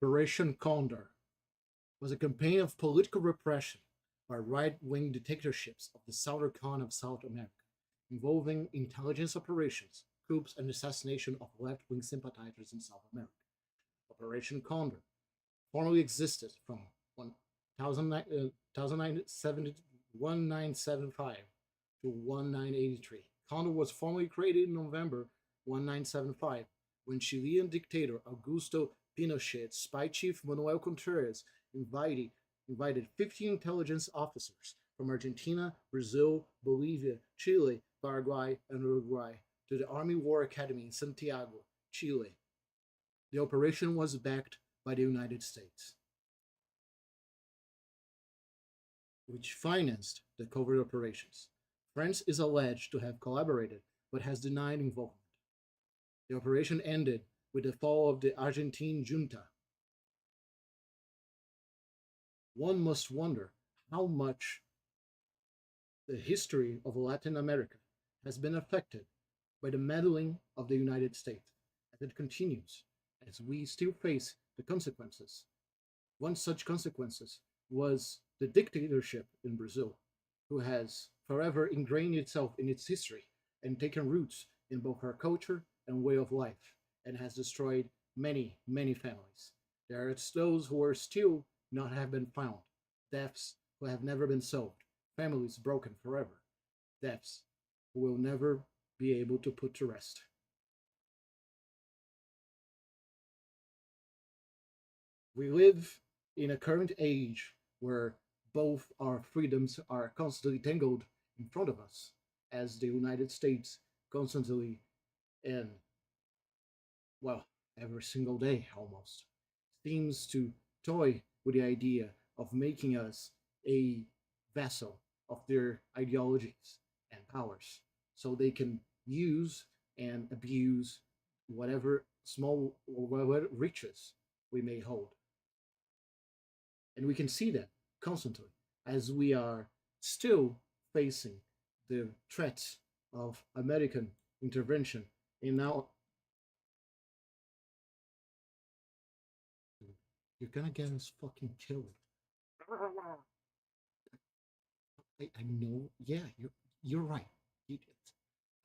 Operation Condor was a campaign of political repression by right-wing dictatorships of the southern cone of South America, involving intelligence operations, coups, and assassination of left-wing sympathizers in South America. Operation Condor formerly existed from 1975 to 1983. Condor was formally created in November 1975 when Chilean dictator Augusto Pinochet's spy chief Manuel Contreras invited 15 intelligence officers from Argentina, Brazil, Bolivia, Chile, Paraguay, and Uruguay to the Army War Academy in Santiago, Chile. The operation was backed by the United States, which financed the covert operations. France is alleged to have collaborated, but has denied involvement. The operation ended with the fall of the Argentine junta. One must wonder how much the history of Latin America has been affected by the meddling of the United States as it continues, as we still face the consequences. One such consequences was the dictatorship in Brazil, who has forever ingrained itself in its history and taken roots in both our culture and way of life, and has destroyed many, many families. There are those who are still not have been found, deaths who have never been solved, families broken forever, deaths who will never be able to put to rest. We live in a current age where both our freedoms are constantly tangled in front of us, as the United States constantly and, well, every single day almost, seems to toy with the idea of making us a vessel of their ideologies and powers so they can use and abuse whatever small or whatever riches we may hold. And we can see that constantly as we are still facing the threats of American intervention in now. You're gonna get us fucking killed. I know. Yeah, you're right.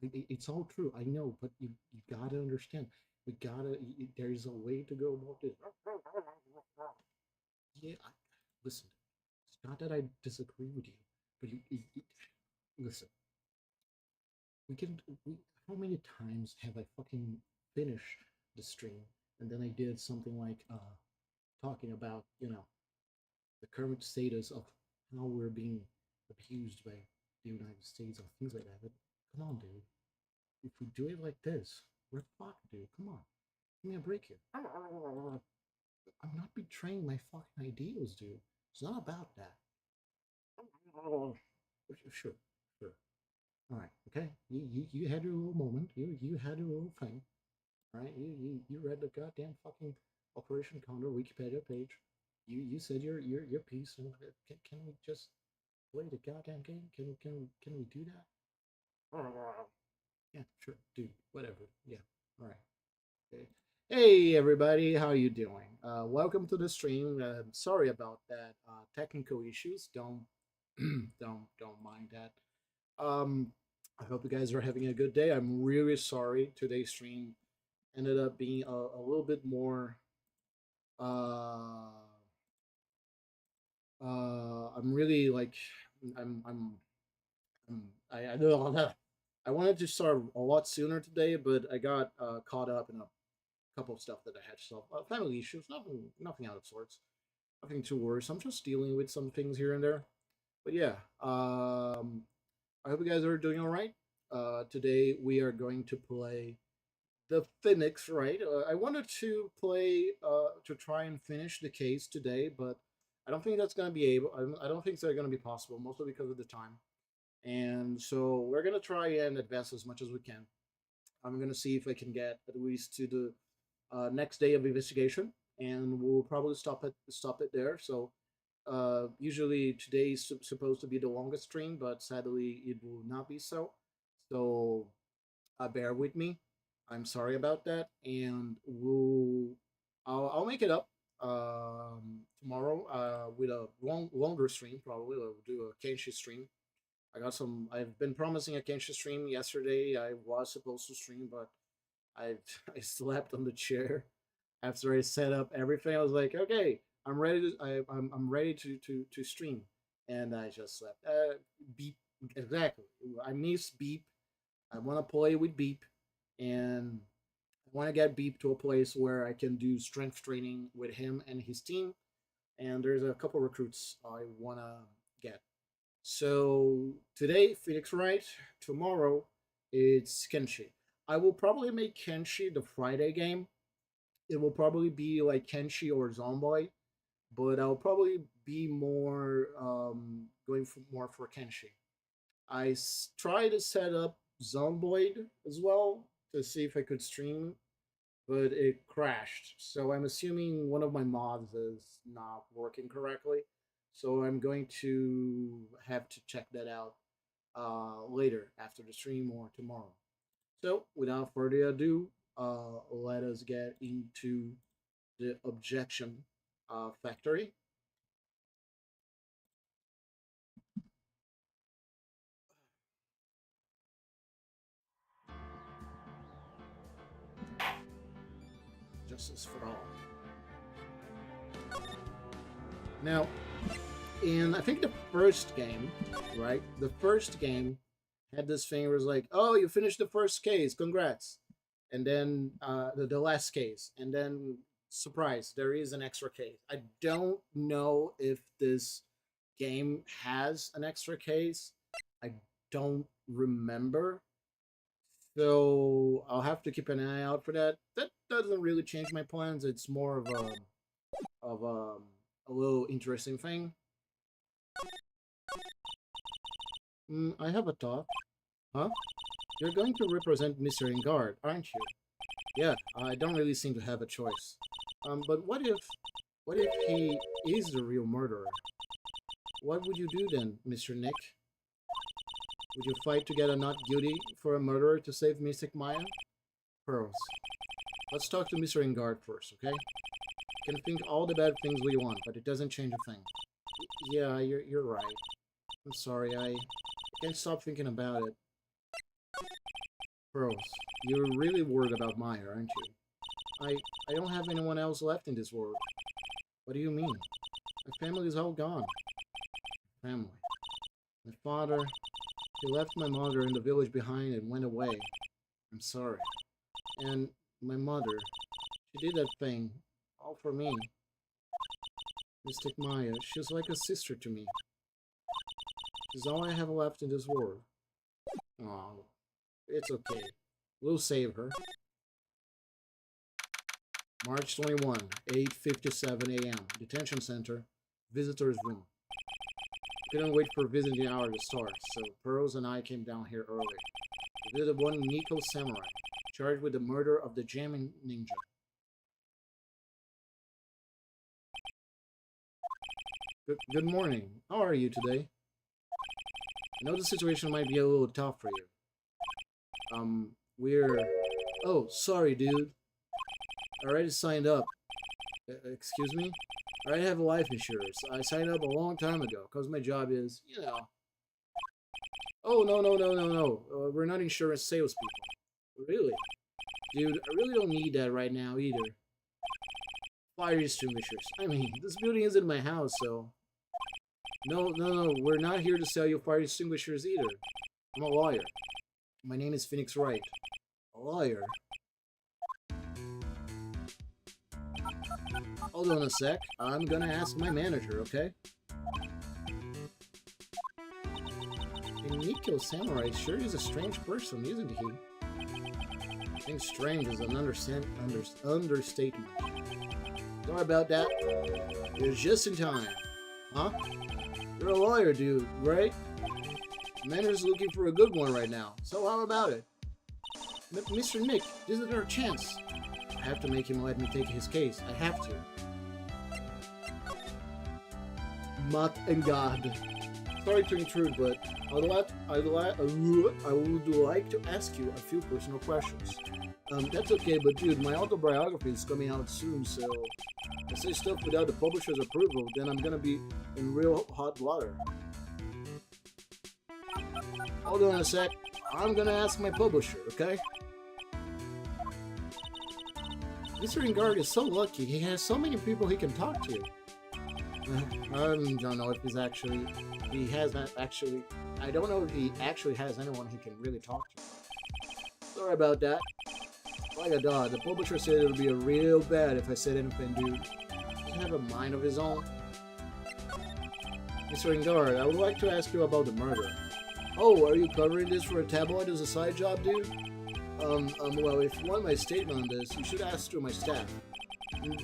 It's all true. I know, but you gotta understand. We gotta. There's a way to go about this. Yeah, listen. It's not that I disagree with you, but listen. We can. How many times have I fucking finished the stream and then I did something like talking about the current status of how we're being abused by the United States or things like that. But come on, dude. If we do it like this, we're fucked, dude. Come on. Give me a break here. I'm not betraying my fucking ideals, dude. It's not about that. Sure, sure. All right, okay. You had your little moment. You had your little thing. All right. You read the goddamn fucking Operation Condor Wikipedia page. You said your piece. And can we just play the goddamn game? Can we do that? Yeah, sure, dude. Whatever. Yeah. All right. Okay. Hey everybody, how you doing? Welcome to the stream. Sorry about that technical issues. Don't don't mind that. I hope you guys are having a good day. I'm really sorry today's stream ended up being a little bit more. I'm really like I know that I wanted to start a lot sooner today, but I got caught up in a couple of stuff that I had to solve. Family issues, nothing out of sorts, nothing too worse. I'm just dealing with some things here and there. But yeah, I hope you guys are doing all right. Today we are going to play the Phoenix Wright. I wanted to play to try and finish the case today, but I don't think that's going to be able. I don't think it's going to be possible, mostly because of the time. And so we're going to try and advance as much as we can. I'm going to see if I can get at least to the next day of investigation, and we'll probably stop it there. So usually today is supposed to be the longest stream, but sadly it will not be so. So bear with me. I'm sorry about that, and I'll make it up. tomorrow with a longer stream. Probably we'll do a Kenshi stream. I got some. I've been promising a Kenshi stream. Yesterday I was supposed to stream, but I I slept on the chair after I set up everything. I was like, okay, I'm ready to I'm ready to stream, and I just slept. Beep, exactly. I miss Beep. I want to play with Beep, and I want to get Beep to a place where I can do strength training with him and his team. And there's a couple recruits I want to get. So today, Phoenix Wright. Tomorrow, it's Kenshi. I will probably make Kenshi the Friday game. It will probably be like Kenshi or Zomboid, but I'll probably be more going for more for Kenshi. Try to set up Zomboid as well to see if I could stream, but it crashed. So I'm assuming one of my mods is not working correctly. So I'm going to have to check that out later after the stream or tomorrow. So without further ado, let us get into the objection factory. Justice for all. Now, in I think the first game, right? The first game had this thing where it was like, oh, you finished the first case, congrats. And then the last case, and then surprise, there is an extra case. I don't know if this game has an extra case. I don't remember. So I'll have to keep an eye out for that. That doesn't really change my plans. It's more of a little interesting thing. I have a thought. Huh? You're going to represent Mr. Ingard, aren't you? Yeah, I don't really seem to have a choice. But what if he is the real murderer? What would you do then, Mr. Nick? Would you fight to get a not guilty for a murderer to save Mystic Maya? Pearls. Let's talk to Mr. Ingard first, okay? You can think all the bad things we want, but it doesn't change a thing. Yeah, you're right. I'm sorry, I can't stop thinking about it. Pearls, you're really worried about Maya, aren't you? I don't have anyone else left in this world. What do you mean? My family is all gone. Family. My father, he left my mother in the village behind and went away. I'm sorry. And my mother, she did that thing, all for me. Mystic Maya, she's like a sister to me. She's all I have left in this world. Oh, it's okay. We'll save her. March 21, 8:57 a.m. Detention Center, Visitor's Room. Couldn't wait for visiting hour to start, so Pearls and I came down here early. We visited one Nico Samurai, charged with the murder of the jamming ninja. Good morning. How are you today? I know the situation might be a little tough for you. We're... Oh, sorry, dude. I already signed up. Excuse me? I already have a life insurance. I signed up a long time ago, because my job is, you know... Oh, no. We're not insurance salespeople. Really? Dude, I really don't need that right now, either. Fire extinguishers. I mean, this building isn't my house, so... No, we're not here to sell you fire extinguishers either. I'm a lawyer. My name is Phoenix Wright. A lawyer? Hold on a sec. I'm gonna ask my manager, okay? Nico Samurai sure is a strange person, isn't he? I think strange is an understatement. Sorry about that. You're just in time. Huh? You're a lawyer, dude, right? Manager's looking for a good one right now, so how about it? Mr. Nick, this is our chance. I have to make him let me take his case. I have to. Mutt and God. Sorry to intrude, but I would like to ask you a few personal questions. That's okay, but dude, my autobiography is coming out soon, so I I say stuff without the publisher's approval, then I'm gonna be in real hot water. Hold on a sec. I'm gonna ask my publisher, okay? Mr. Ingard is so lucky. He has so many people he can talk to. I don't know if he's actually... He has not actually... I don't know if he actually has anyone he can really talk to. Sorry about that. Like a dog, the publisher said it would be real bad if I said anything, dude. Does he have a mind of his own? Mr. Ingard, I would like to ask you about the murder. Oh, are you covering this for a tabloid as a side job, dude? Well, if you want my statement on this, you should ask through my staff.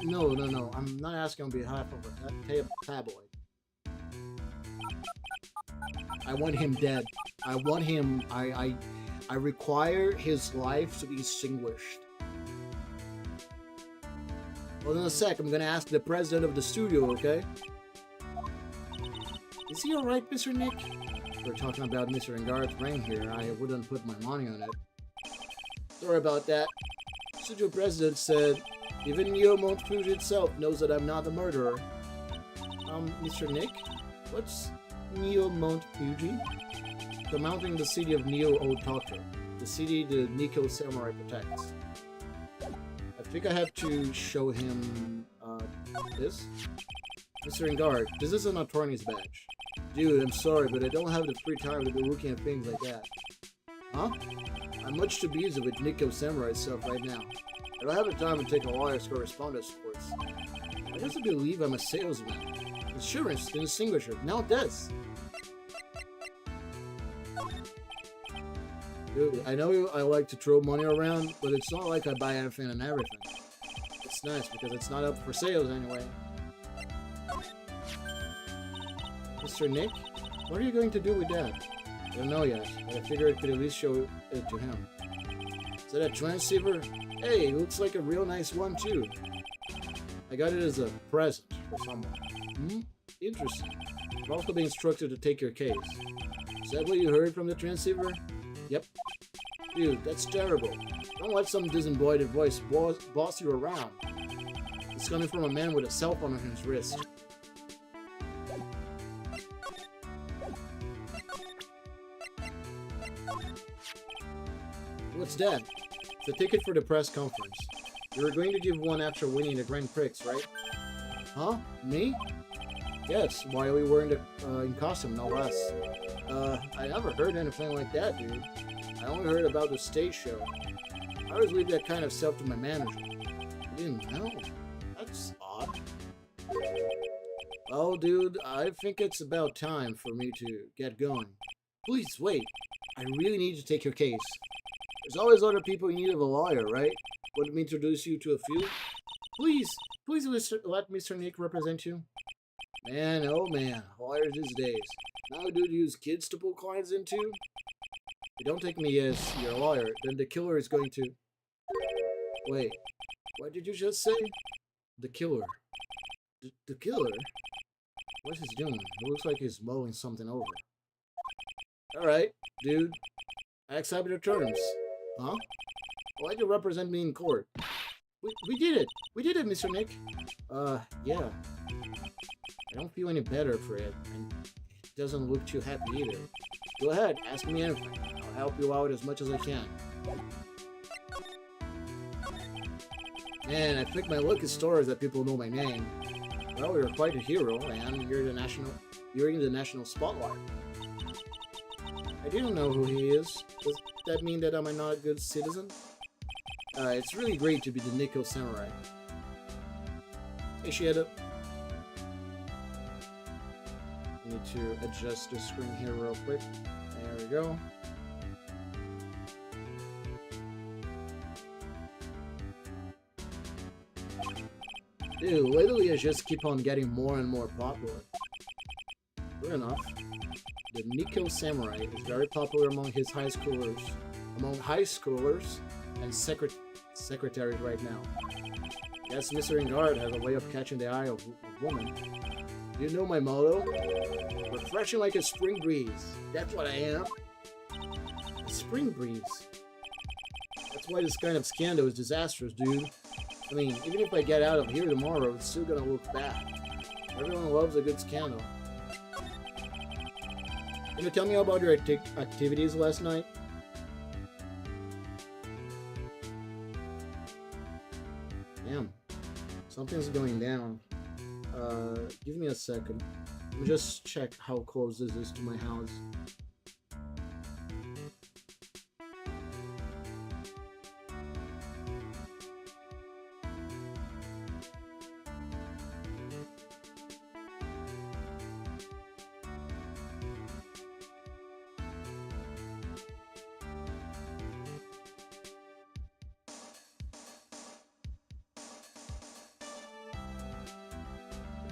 No. I'm not asking on behalf of a tabloid. I want him dead. I want him... I require his life to be extinguished. Hold on a sec, I'm gonna ask the president of the studio, okay? Is he alright, Mr. Nick? We're talking about Mr. Ingard's brain here. I wouldn't put my money on it. Sorry about that. Studio president said, even Neo Montfuji itself knows that I'm not the murderer. Mr. Nick? What's Neo Montfuji? Surmounting the city of Neo Otato, the city the Nico Samurai protects. I think I have to show him this. Mr. Ingard, this is an attorney's badge. Dude, I'm sorry, but I don't have the free time to be looking at things like that. Huh? I'm much too busy with Nico Samurai stuff right now. I don't have the time to take a lawyer's correspondence course. I just believe I'm a salesman. Insurance, the extinguisher, now this. Dude, I know I like to throw money around, but it's not like I buy anything and everything. It's nice because it's not up for sales anyway. Mr. Nick, what are you going to do with that? I don't know yet, but I figured I could at least show it to him. Is that a transceiver? Hey, it looks like a real nice one too. I got it as a present for someone. Interesting. I've also been instructed to take your case. Is that what you heard from the transceiver? Yep. Dude, that's terrible. Don't let some disembodied voice boss you around. It's coming from a man with a cell phone on his wrist. What's that? It's a ticket for the press conference. You were going to give one after winning the Grand Prix, right? Huh? Me? Yes, while we were in costume, no less. I never heard anything like that, dude. I only heard about the stage show. I always leave that kind of stuff to my manager. I didn't know. That's odd. Well, dude, I think it's about time for me to get going. Please, wait. I really need to take your case. There's always other people in need of a lawyer, right? Want me to introduce you to a few? Please let Mr. Nick represent you. Man, oh man, lawyers these days. Now do you use kids to pull clients into? If you don't take me as your lawyer, then the killer is going to... Wait, what did you just say? The killer. The killer? What's he doing? It looks like he's mulling something over. Alright, dude. I accept your terms. Huh? Why'd you represent me in court? We did it! We did it, Mr. Nick! Yeah. I don't feel any better for it, and it doesn't look too happy either. Go ahead, ask me anything. I'll help you out as much as I can. Man, I think my lucky star is that people know my name. Well, you're quite a hero, and you're in the national spotlight. I didn't know who he is. Does that mean that I'm not a good citizen? It's really great to be the Nico Samurai. Hey, Shadow. Need to adjust the screen here real quick. There we go. Dude, lately I just keep on getting more and more popular. Fair enough. The Nico Samurai is very popular among high schoolers and secretaries right now. Yes, Mr. Ingard has a way of catching the eye of women. Do you know my motto? Refreshing like a spring breeze. That's what I am. A spring breeze. That's why this kind of scandal is disastrous, dude. I mean, even if I get out of here tomorrow, it's still gonna look bad. Everyone loves a good scandal. Can you tell me about your activities last night? Damn. Something's going down. Give me a second. Let me just check how close this is to my house.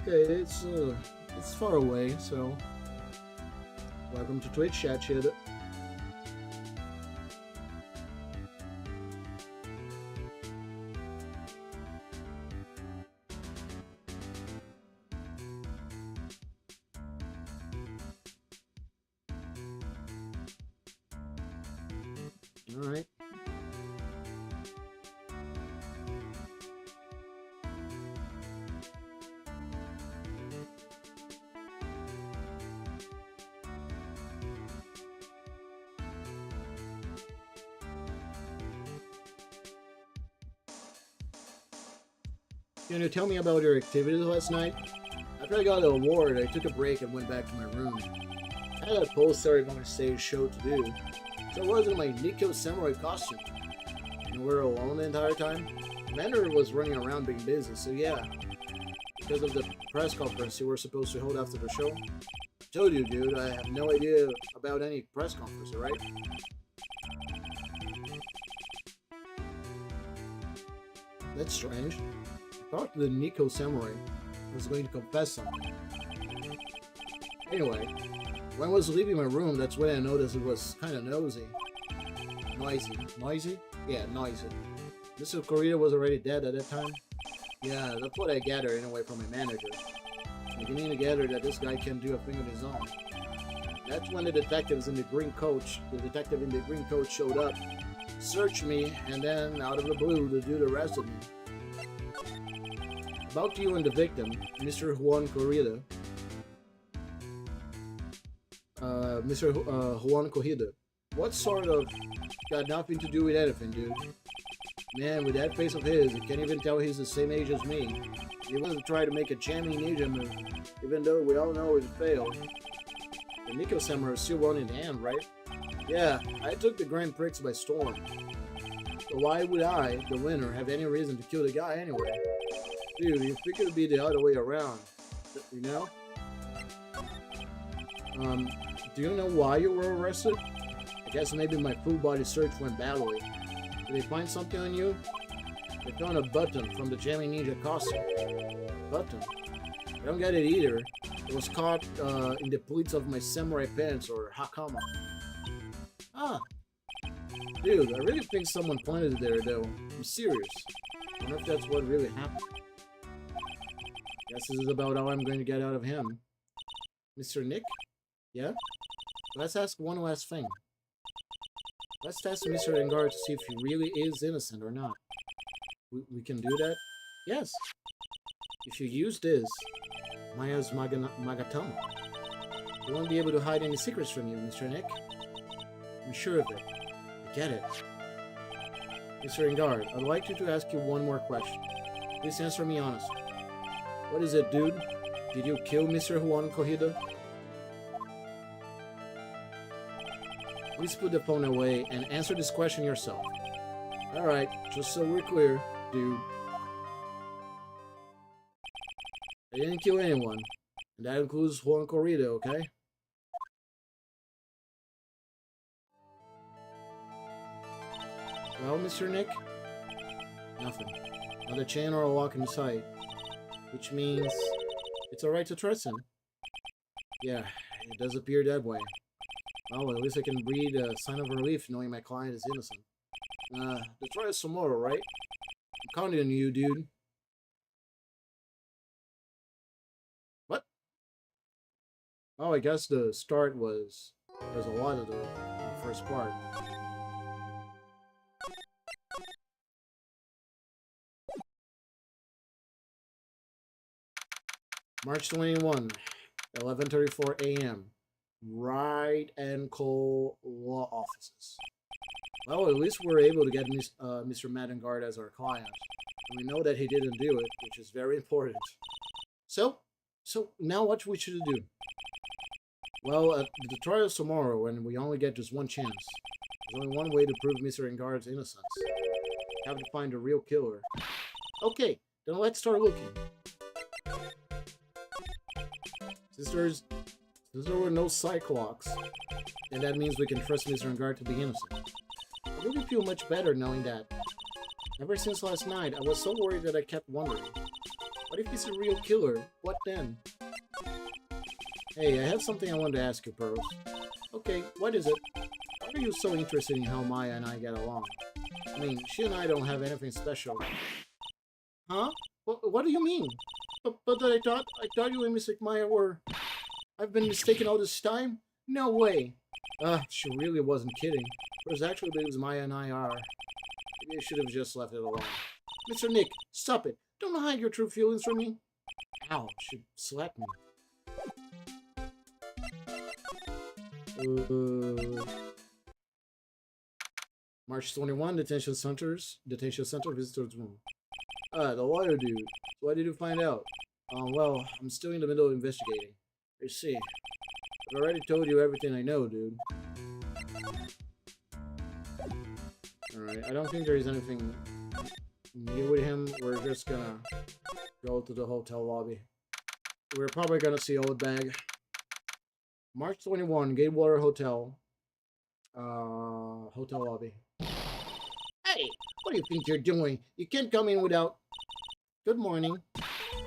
Okay, it's far away, so welcome to Twitch chat shit. All right. Can you tell me about your activities last night? After I got the award, I took a break and went back to my room. I had a post-ceremony stage show to do, so I was in my Nikko Samurai costume. And we were alone the entire time. Commander was running around being busy, so yeah. Because of the press conference you were supposed to hold after the show. I told you, dude, I have no idea about any press conference, alright? That's strange. I thought the Nikko Samurai was going to confess something. Anyway, when I was leaving my room, that's when I noticed it was kind of nosy. Noisy. Noisy? Yeah, noisy. Mr. Correa was already dead at that time? Yeah, that's what I gathered anyway from my manager. I'm beginning to gather that this guy can do a thing on his own. That's when the detectives in the green coach, showed up, searched me, and then out of the blue, the dude arrested me. About you and the victim, Mr. Juan Corrida. Mr. Juan Corrida. What sort of... Got nothing to do with anything, dude. Man, with that face of his, you can't even tell he's the same age as me. He wanted to try to make a jamming ninja move, even though we all know it failed. The Nikko Samurai is still one in hand, right? Yeah, I took the Grand Prix by storm. So why would I, the winner, have any reason to kill the guy anyway? Dude, you think it would be the other way around, you know? Do you know why you were arrested? I guess maybe my full body search went badly. Did they find something on you? They found a button from the jamming ninja costume. Button? I don't get it either. It was caught in the pleats of my samurai pants or hakama. Ah! Dude, I really think someone planted it there though. I'm serious. I wonder if that's what really happened. Guess this is about all I'm going to get out of him. Mr. Nick? Yeah? Let's ask one last thing. Let's test Mr. Engard to see if he really is innocent or not. We can do that? Yes. If you use this, Maya's Magatama, he won't be able to hide any secrets from you, Mr. Nick. I'm sure of it. I get it. Mr. Engard, I'd like you to ask you one more question. Please answer me honestly. What is it, dude? Did you kill Mr. Juan Corrida? Please put the phone away and answer this question yourself. Alright, just so we're clear, dude. I didn't kill anyone, and that includes Juan Corrida, okay? Well, Mr. Nick? Nothing. Not a chain or a lock in sight. Which means it's alright to trust him. Yeah, it does appear that way. Well, at least I can breathe a sign of relief knowing my client is innocent. The trial is tomorrow, right? I'm counting on you, dude. What? Oh, I guess the start was... There's a lot of the first part. March 21, 11:34 a.m. Wright and Cole Law Offices. Well, at least we're able to get Mr. Madengard as our client. And we know that he didn't do it, which is very important. So now what we should do? Well, the trial's tomorrow, and we only get just one chance. There's only one way to prove Mr. Engard's innocence. We have to find the real killer. Okay, then let's start looking. Since there were no Cyclops, and that means we can trust Mr. Engard to be innocent. I really feel much better knowing that. Ever since last night, I was so worried that I kept wondering, what if he's a real killer? What then? Hey, I have something I wanted to ask you, Pearls. Okay, what is it? Why are you so interested in how Maya and I get along? I mean, she and I don't have anything special. Huh? What do you mean? But I thought you and Miss Maya were... I've been mistaken all this time? No way. She really wasn't kidding. It actually believes Maya and I are. Maybe I should have just left it alone. Mr. Nick, stop it. Don't hide your true feelings from me. Ow, she slapped me. March 21, Detention Center Visitors Room. The lawyer dude. What did you find out? Well, I'm still in the middle of investigating. I see. I've already told you everything I know, dude. Alright, I don't think there is anything new with him. We're just gonna go to the hotel lobby. We're probably gonna see Old Bag. March 21, Gatewater Hotel. Hotel lobby. Hey, what do you think you're doing? You can't come in without... Good morning.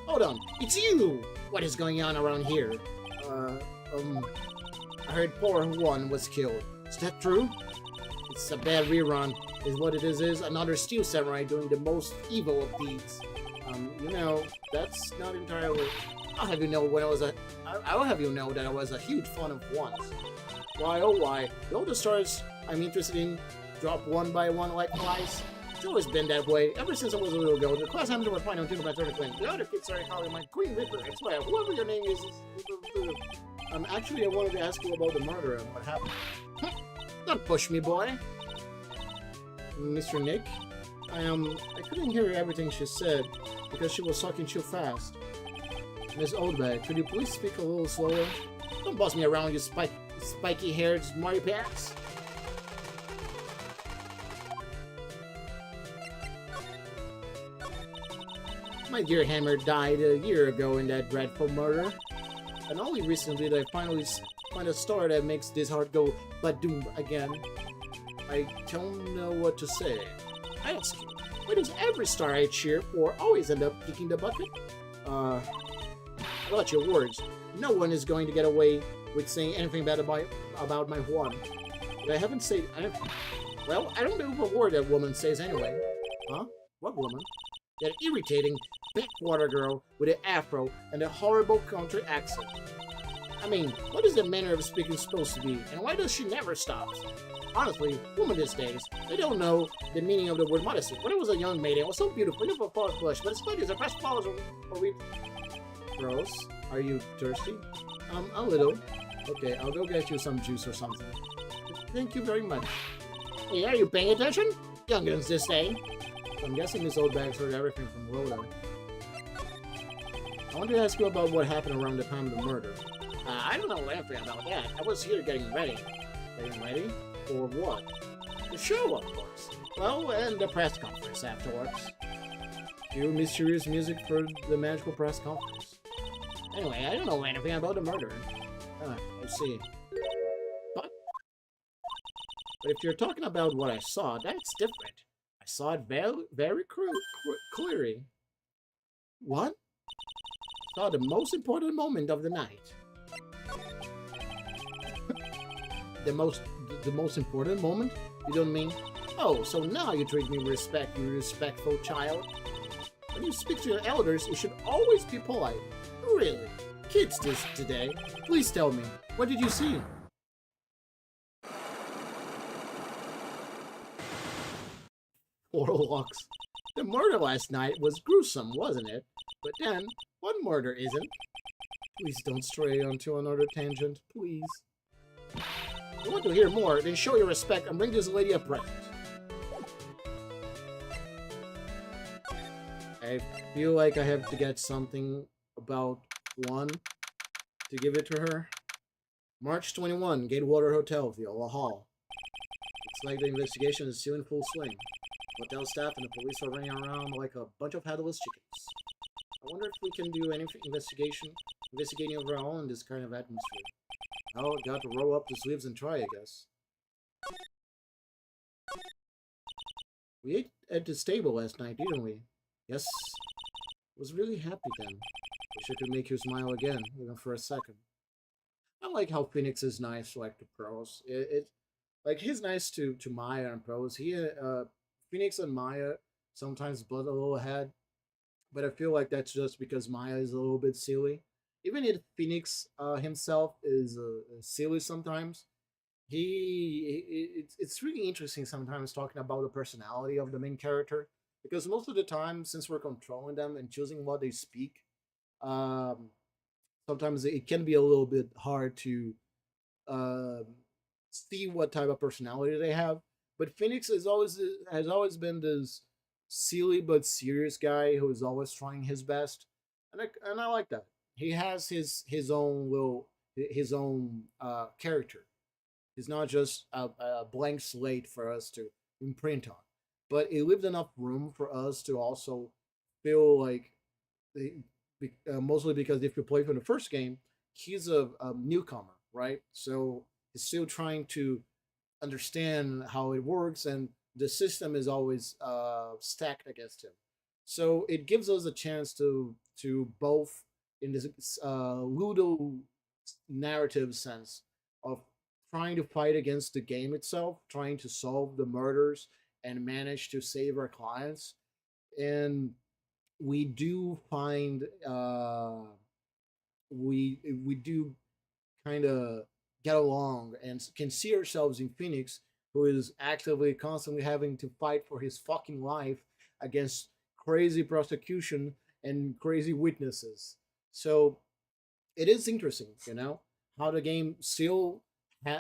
Hold on, it's you! What is going on around here? I heard poor Juan was killed. Is that true? It's a bad rerun, is what it is. Another steel samurai doing the most evil of deeds. You know, that's not entirely... I'll have you know that I was a huge fan of Juan's. Why, oh why, all the stars I'm interested in drop one by one like flies. It's always been that way, ever since I was a little girl. The class hamster was fine until my turn to Queen. The other kids started calling my Queen Ripper. I swear, whoever your name is... Actually, I wanted to ask you about the murder and what happened. Don't push me, boy. Mr. Nick? I couldn't hear everything she said because she was talking too fast. Miss Oldbag, could you please speak a little slower? Don't boss me around, you spiky-haired smarty pants. My dear Hammer died a year ago in that dreadful murder. And only recently did I finally find a star that makes this heart go badoom again. I don't know what to say. I ask you, why does every star I cheer for always end up kicking the bucket? About your words, no one is going to get away with saying anything bad about my Juan. But I haven't said anything. Well, I don't know a word that woman says anyway. Huh? What woman? That irritating backwater girl with an afro and a horrible country accent. I mean, what is the manner of speaking supposed to be, and why does she never stop? Honestly, women these days, they don't know the meaning of the word modesty. When I was a young maiden, I was so beautiful, never false blush, but it's ladies, I pressed flowers or we... Rose, are you thirsty? A little. Okay, I'll go get you some juice or something. Thank you very much. Hey, are you paying attention? Youngins this day. So I'm guessing this old bag's heard everything from Rhoda. I want to ask you about what happened around the time of the murder. I don't know anything about that. I was here getting ready. Getting ready? For what? The show, of course. Well, and the press conference afterwards. Cue mysterious music for the magical press conference. Anyway, I don't know anything about the murder. I see. But if you're talking about what I saw, that's different. I saw it very clearly. What? I saw the most important moment of the night. the most important moment? You don't mean? Oh, so now you treat me with respect, you respectful child. When you speak to your elders, you should always be polite. Really? Kids this today? Please tell me, what did you see? Poor Lux. The murder last night was gruesome, wasn't it? But then, One murder isn't. Please don't stray onto another tangent, please. If you want to hear more, then show your respect and bring this lady a present. I feel like I have to get something about one to give it to her. March 21, Gatewater Hotel, Viola Hall. It's like the investigation is still in full swing. Hotel staff and the police are running around like a bunch of headless chickens. I wonder if we can do any investigating of our own in this kind of atmosphere. Oh, got to roll up the sleeves and try, I guess. We ate at the stable last night, didn't we? Yes. Was really happy then. Wish I could make you smile again, even for a second. I like how Phoenix is nice like the pros. Like he's nice to Maya and pros. Phoenix and Maya sometimes butt a little ahead, but I feel like that's just because Maya is a little bit silly. Even if Phoenix himself is silly sometimes, it's really interesting sometimes talking about the personality of the main character because most of the time, since we're controlling them and choosing what they speak, um, sometimes it can be a little bit hard to um see what type of personality they have. But Phoenix has always been this silly but serious guy who is always trying his best, and I like that. He has his own character. He's not just a blank slate for us to imprint on, but it leaves enough room for us to also feel like mostly because if you play from the first game, he's a newcomer, right? So he's still trying to understand how it works, and the system is always stacked against him. So it gives us a chance to both in this Ludo narrative sense of trying to fight against the game itself, trying to solve the murders and manage to save our clients, and we do find we do kind of get along and can see ourselves in Phoenix, who is actively constantly having to fight for his fucking life against crazy prosecution and crazy witnesses. So it is interesting, how the game still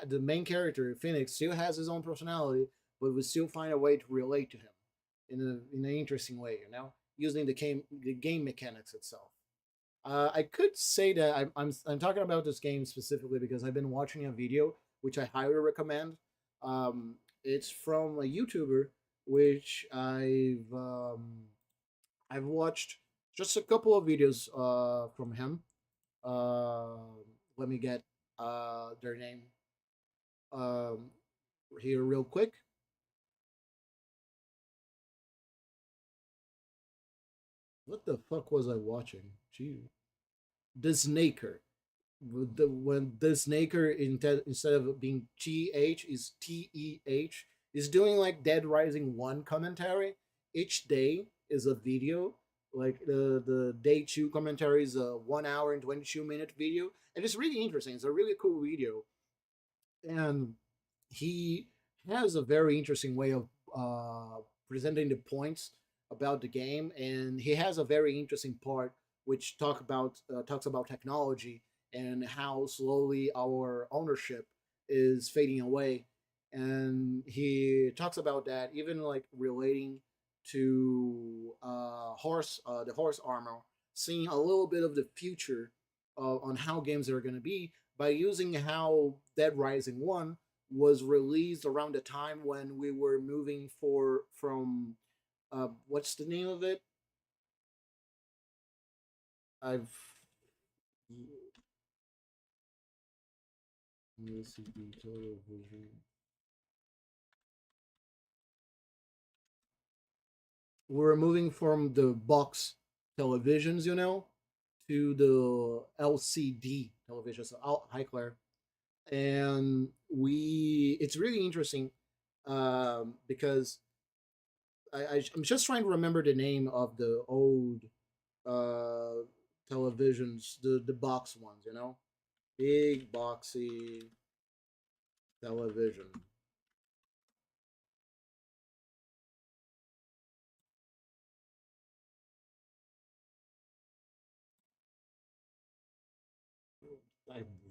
the main character Phoenix still has his own personality, but we still find a way to relate to him in an interesting way, using the game mechanics itself. I could say that I'm talking about this game specifically because I've been watching a video which I highly recommend. It's from a YouTuber which I've watched just a couple of videos from him. Uh, Let me get their name um, here real quick. What the fuck was I watching? Gee, the Snaker. When the Snaker instead of being GH is TEH, is doing like Dead Rising 1 commentary. Each day is a video. Like the day 2 commentary is a 1 hour and 22-minute video. And it's really interesting. It's a really cool video. And he has a very interesting way of presenting the points about the game, and he has a very interesting part which talks about technology and how slowly our ownership is fading away. And he talks about that even like relating to the horse armor, seeing a little bit of the future on how games are going to be by using how Dead Rising 1 was released around the time when we were moving from what's the name of it? I've we're moving from the box televisions, to the LCD televisions. So, hi Claire. And it's really interesting because I'm just trying to remember the name of the old uh, televisions, the box ones, big boxy television.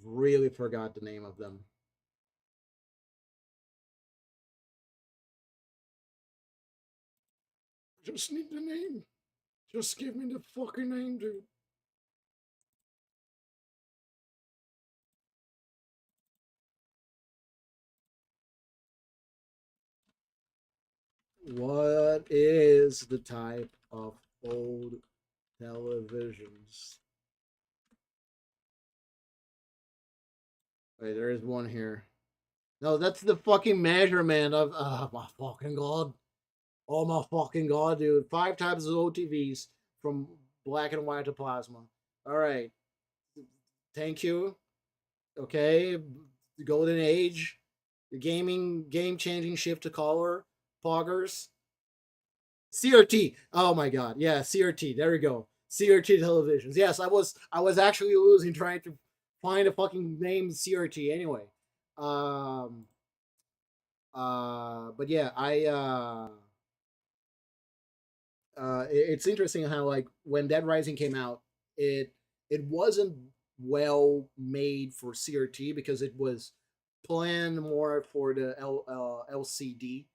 really forgot the name of them. Just need the name. Just give me the fucking name, dude. What is the type of old televisions? Wait, there is one here. No, that's the fucking measurement of. Oh my fucking god. Oh my fucking god, dude. 5 types of OTVs from black and white to plasma. Alright. Thank you. Okay. The golden age. The gaming game changing shift to color. Poggers. CRT. Oh my god. Yeah, CRT. There we go. CRT televisions. Yes, I was actually losing trying to find a fucking name CRT anyway. Um but yeah, it's interesting how like when Dead Rising came out, it wasn't well made for CRT because it was planned more for the LCD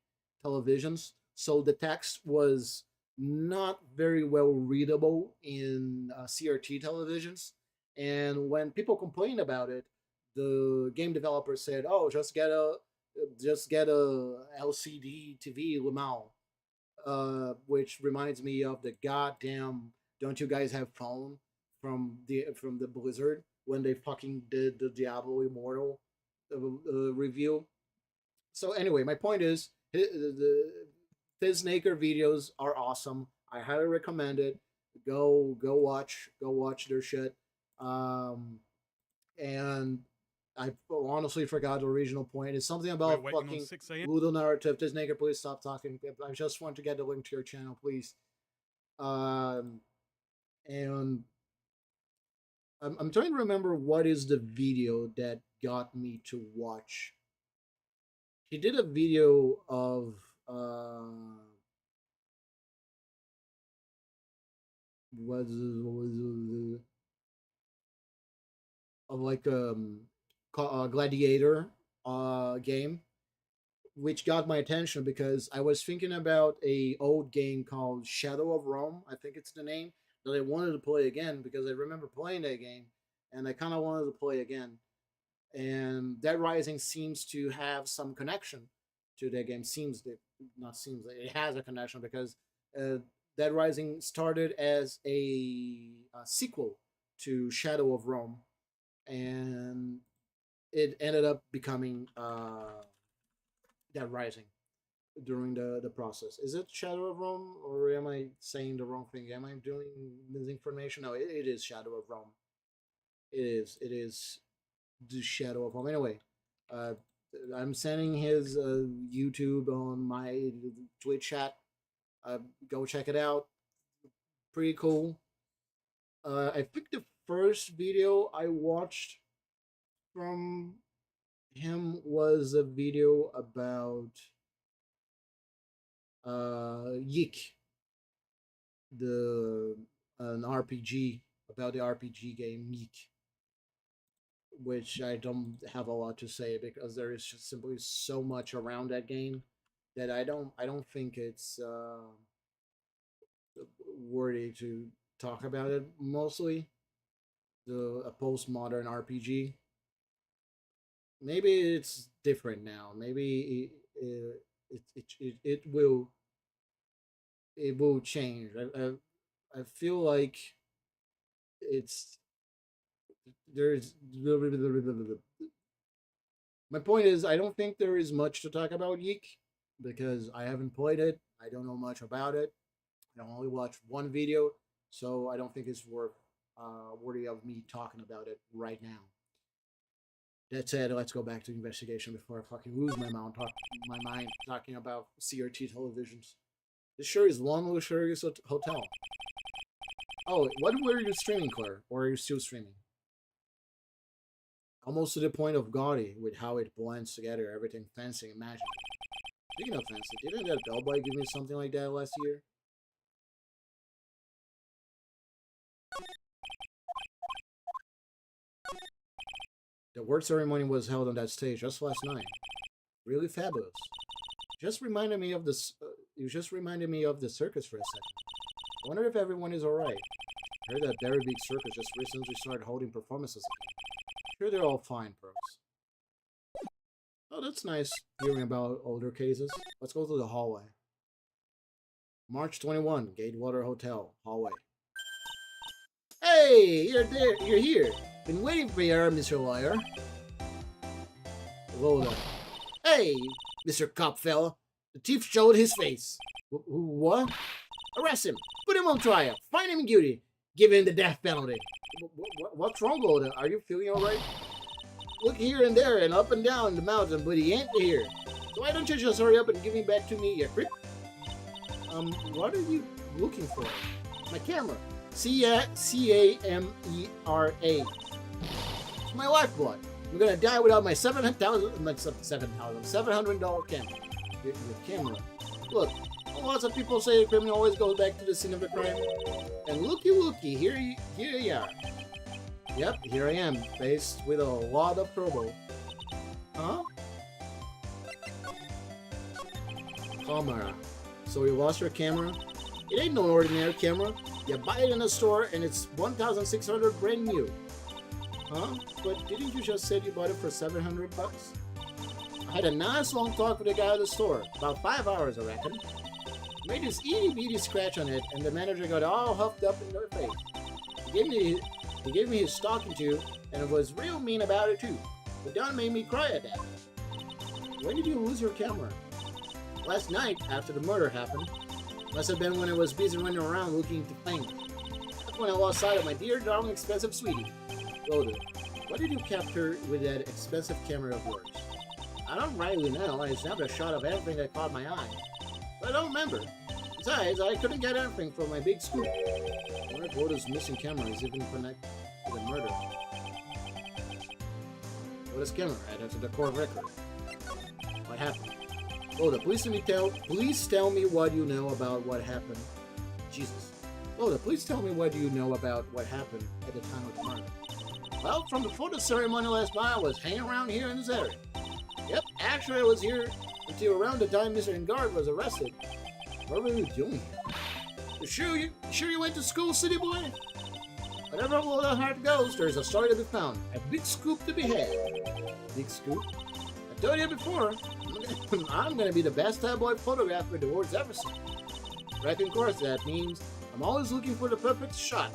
televisions. So the text was not very well readable in CRT televisions. And when people complained about it, the game developer said, "Oh, just get a LCD TV, Lamau." Which reminds me of the goddamn "Don't you guys have phone" from the Blizzard when they fucking did the Diablo Immortal review. So anyway, my point is the Fiznaker videos are awesome. I highly recommend it. Go watch their shit. Um, and I honestly forgot the original point. It's something about fucking Ludo narrative. Fiznaker, please stop talking. I just want to get the link to your channel, please. Um, and I'm trying to remember what is the video that got me to watch. He did a video of was of like gladiator game, which got my attention because I was thinking about a old game called Shadow of Rome. I think it's the name that I wanted to play again because I remember playing that game, and I kind of wanted to play again. And Dead Rising seems to have some connection to that game. Seems that not seems that it has a connection because uh, Dead Rising started as a sequel to Shadow of Rome, and it ended up becoming Dead Rising during the process. Is it Shadow of Rome, or am I saying the wrong thing? Am I doing misinformation? No, it is Shadow of Rome. It is the Shadow of Rome. Anyway, uh, I'm sending his YouTube on my Twitch chat. Go check it out. Pretty cool. I think the first video I watched from him was a video about Yeek, the an RPG about the RPG game Yeek, which I don't have a lot to say because there is just simply so much around that game that I don't think it's worthy to talk about it. Mostly a postmodern RPG. Maybe it's different now. Maybe it will change. I feel like it's there's my point is I don't think there is much to talk about Yeek because I haven't played it. I don't know much about it. I only watched one video, so I don't think it's worthy of me talking about it right now. That said, let's go back to investigation before I fucking lose my mind talking about CRT televisions. This sure is Long Luxurious Hotel. Oh, what were you streaming, Claire? Or are you still streaming? Almost to the point of gaudy with how it blends together, everything fancy and magic. Speaking of fancy, didn't that Bellboy give me something like that last year? The award ceremony was held on that stage just last night. Really fabulous. Just reminded me of this. You just reminded me of the circus for a second. I wonder if everyone is alright. I heard that very big circus just recently started holding performances again. Sure, they're all fine, pros. Oh, that's nice hearing about older cases. Let's go to the hallway. March 21, Gatewater Hotel, hallway. Hey, you're there. You're here. Been waiting for you, Mr. Lawyer. Hello there. Hey, Mr. Cop fella. The thief showed his face. What? Arrest him. Put him on trial. Find him guilty. Give him the death penalty. What's wrong, Golden? Are you feeling alright? Look here and there and up and down the mountain, but he ain't here. So why don't you just hurry up and give him back to me, you creep? What are you looking for? My camera. C-A-M-E-R-A. It's my lifeblood. I'm gonna die without my $700 camera. Your camera. Look, lots of people say a criminal always goes back to the scene of the crime. And looky, here you are. Yep, here I am, faced with a lot of trouble. Huh? Camera. So you lost your camera? It ain't no ordinary camera. You buy it in a store and it's 1,600 brand new. Huh? But didn't you just say you bought it for 700 bucks? I had a nice long talk with the guy at the store. About 5 hours, I reckon. Made this itty-bitty scratch on it, and the manager got all huffed up in their face. He gave me his talking to, and it was real mean about it too. But Don made me cry at that. When did you lose your camera? Last night, after the murder happened. Must have been when I was busy running around looking to find it. That's when I lost sight of my dear, darling, expensive sweetie. Golden, what did you capture with that expensive camera of yours? I don't rightly know. I snapped a shot of everything that caught my eye. But I don't remember. Besides, I couldn't get anything from my big scoop. I wonder if Golden's missing camera is even connected to the murder. Golden's camera added to the court record. What happened? Golden, please tell me what you know about what happened. Jesus. Golden, please tell me what you know about what happened at the time of the murder. Well, from before the ceremony last night, I was hanging around here in this area. Yep, actually I was here until around the time Mr. Engard was arrested. What were you doing here? You sure you went to school, city boy? Whatever old heart goes, there's a story to be found. A big scoop to be had. Big scoop? I told you before, I'm gonna be the best tabloid photographer the world's ever seen. Right, of course, that means I'm always looking for the perfect shot.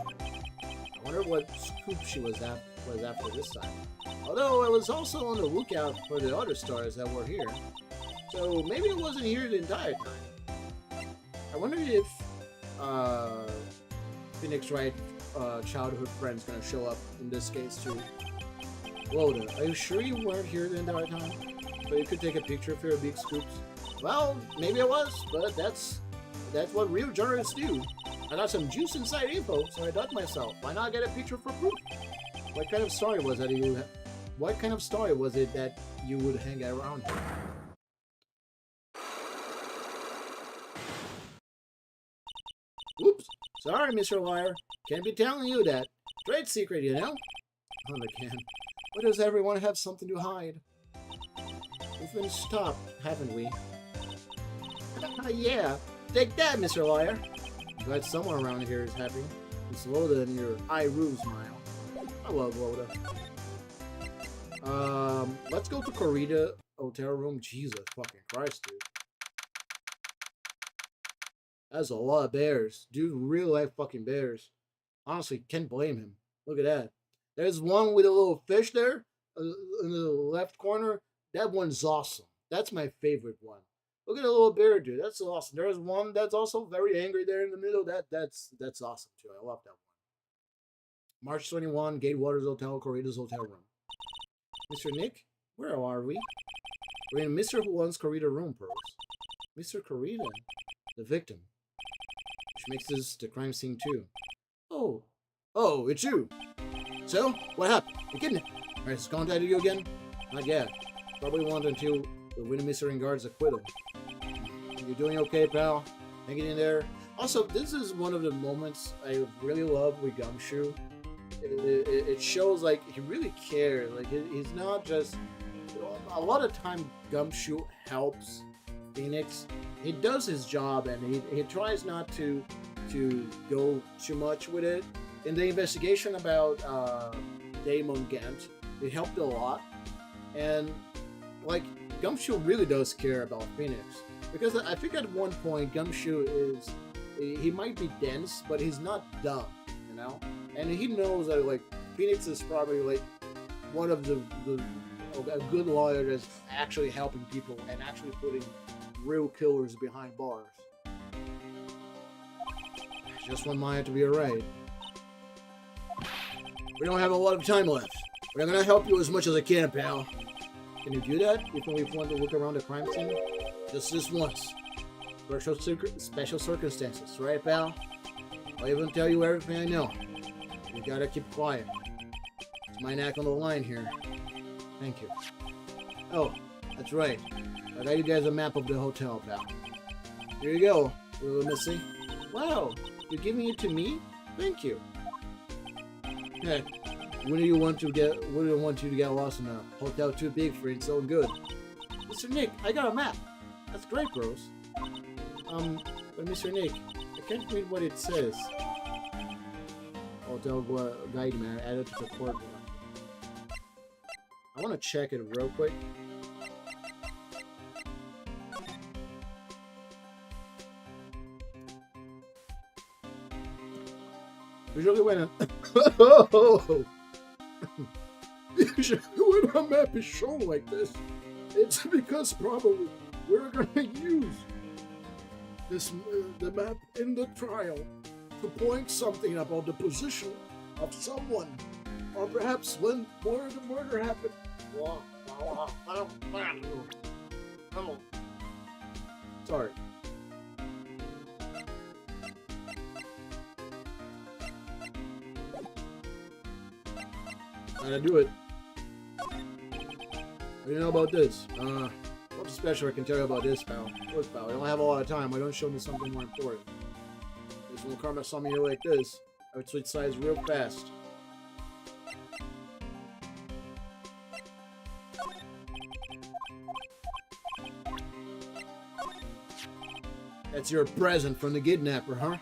I wonder what scoop she was after this time. Although I was also on the lookout for the other stars that were here. So maybe it wasn't here the entire time. I wonder if Phoenix Wright childhood friend's gonna show up in this case too. Rhoda, are you sure you weren't here the entire time? So you could take a picture for your big scoops? Well, maybe I was, but that's what real journalists do. I got some juice inside info, so I thought to myself, why not get a picture for proof? What kind of story was it that you would hang around here? Oops, sorry, Mr. Liar. Can't be telling you that. Trade secret, you know? Oh, they can. Why does everyone have something to hide? We've been stopped, haven't we? Yeah. Take that, Mr. Liar. I'm glad someone around here is happy. It's Loda and your I-Roo smile. I love Loda. Let's go to Corrida Hotel Room. Jesus fucking Christ, dude. That's a lot of bears. Dude really like fucking bears. Honestly, can't blame him. Look at that. There's one with a little fish there in the left corner. That one's awesome. That's my favorite one. Look at the little bear, dude. That's awesome. There's one that's also very angry there in the middle. That's awesome too. I love that one. March 21, Gatewaters Hotel, Corrida's Hotel Room. Mr. Nick, where are we? We're in Mr. Who Wants Corrida room, pros. Mr. Corrida, the victim. Which makes this the crime scene too. Oh, it's you. So, what happened? The kidnapping. Has contacted you again? Not yet. Probably won't until we win Mr. Engard's acquittal. You doing okay, pal? Hanging in there? Also, this is one of the moments I really love with Gumshoe. it shows like he really cares. Like he's not just. A lot of time, Gumshoe helps Phoenix. He does his job, and he tries not to go too much with it. In the investigation about Damon Gant, it helped a lot, and like Gumshoe really does care about Phoenix, because I think at one point Gumshoe he might be dense, but he's not dumb, you know, and he knows that like Phoenix is probably like one of the a good lawyer that's actually helping people and actually putting real killers behind bars. Just want Maya to be alright. We don't have a lot of time left. We're gonna help you as much as I can, pal. Can you do that if we want to look around the crime scene? Just this once. Special circumstances, right, pal? I'll even tell you everything I know. You gotta keep quiet. It's my neck on the line here. Thank you. Oh, that's right. I got you guys a map of the hotel, pal. Here you go, little missy. Wow, you're giving it to me? Thank you. Hey, wouldn't want you to get lost in a hotel too big for its own good. Mr. Nick, I got a map. That's great, bros. But Mr. Nick, I can't read what it says. Hotel guide man added to the court. I want to check it real quick. Usually when a map is shown like this, it's because probably we're going to use the map in the trial to point something about the position of someone, or perhaps when the murder happened. Sorry. Gotta do it. What do you know about this? What's special I can tell you about this, pal? Look, pal, I don't have a lot of time. Why don't you show me something more important? This will come at something here like this. I would switch sides real fast. That's your present from the kidnapper, huh?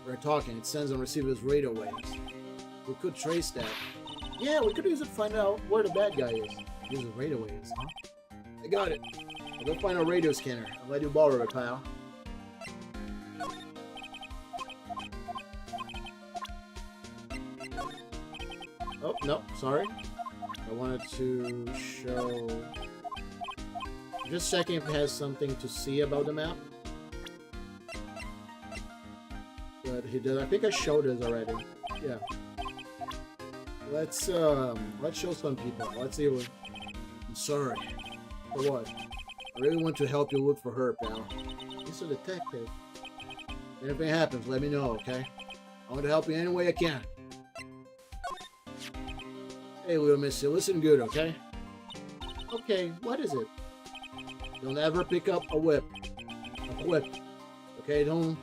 We're talking. It sends and receives radio waves. We could trace that. Yeah, we could use it to find out where the bad guy is. Use the radio waves, huh? I got it. I'll go find a radio scanner. I'll let you borrow it, pal. Oh, no, sorry. I wanted to show... Just checking if it has something to see about the map. But he did. I think I showed this already. Yeah. Let's show some people. Let's see what... I'm sorry. For what? I really want to help you look for her, pal. He's a detective. If anything happens, let me know, okay? I want to help you any way I can. Hey, little missy, listen good, okay? Okay, what is it? Don't ever pick up a whip. A whip. Okay, don't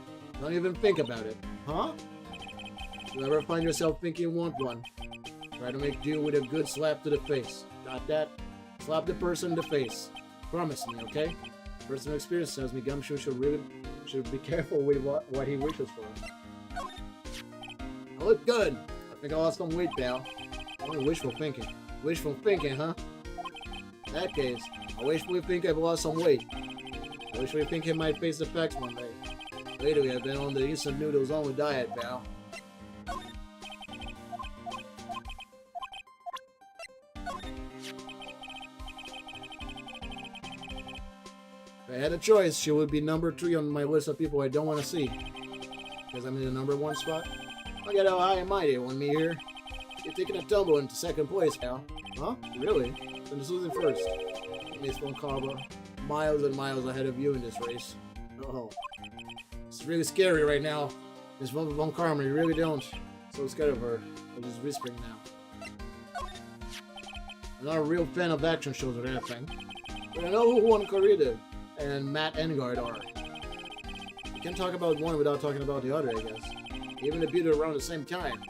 even think about it. Huh? If you ever find yourself thinking you want one, try to make do with a good slap to the face. Got that? Slap the person in the face. Promise me, okay? Personal experience tells me Gumshoe should be careful with what he wishes for. I look good. I think I lost some weight, pal. Only wishful thinking. Wishful thinking, huh? In that case, I wish we think I've lost some weight. I wish we think it might face effects one day. Lately, I've been on the instant noodles only diet, pal. If I had a choice, she would be number 3 on my list of people I don't want to see. Because I'm in the number 1 spot. Look at how high and mighty want me here. You're taking a tumble into 2nd place, pal. Huh? Really? I'm just losing first. Miss Von Carver, miles and miles ahead of you in this race. Oh. It's really scary right now. Miss Von Carver, you really don't. So scared of her. I'm just whispering now. I'm not a real fan of action shows or anything. But I know who Juan Corrida and Matt Engard are. You can't talk about one without talking about the other, I guess. Even the beat around the same time.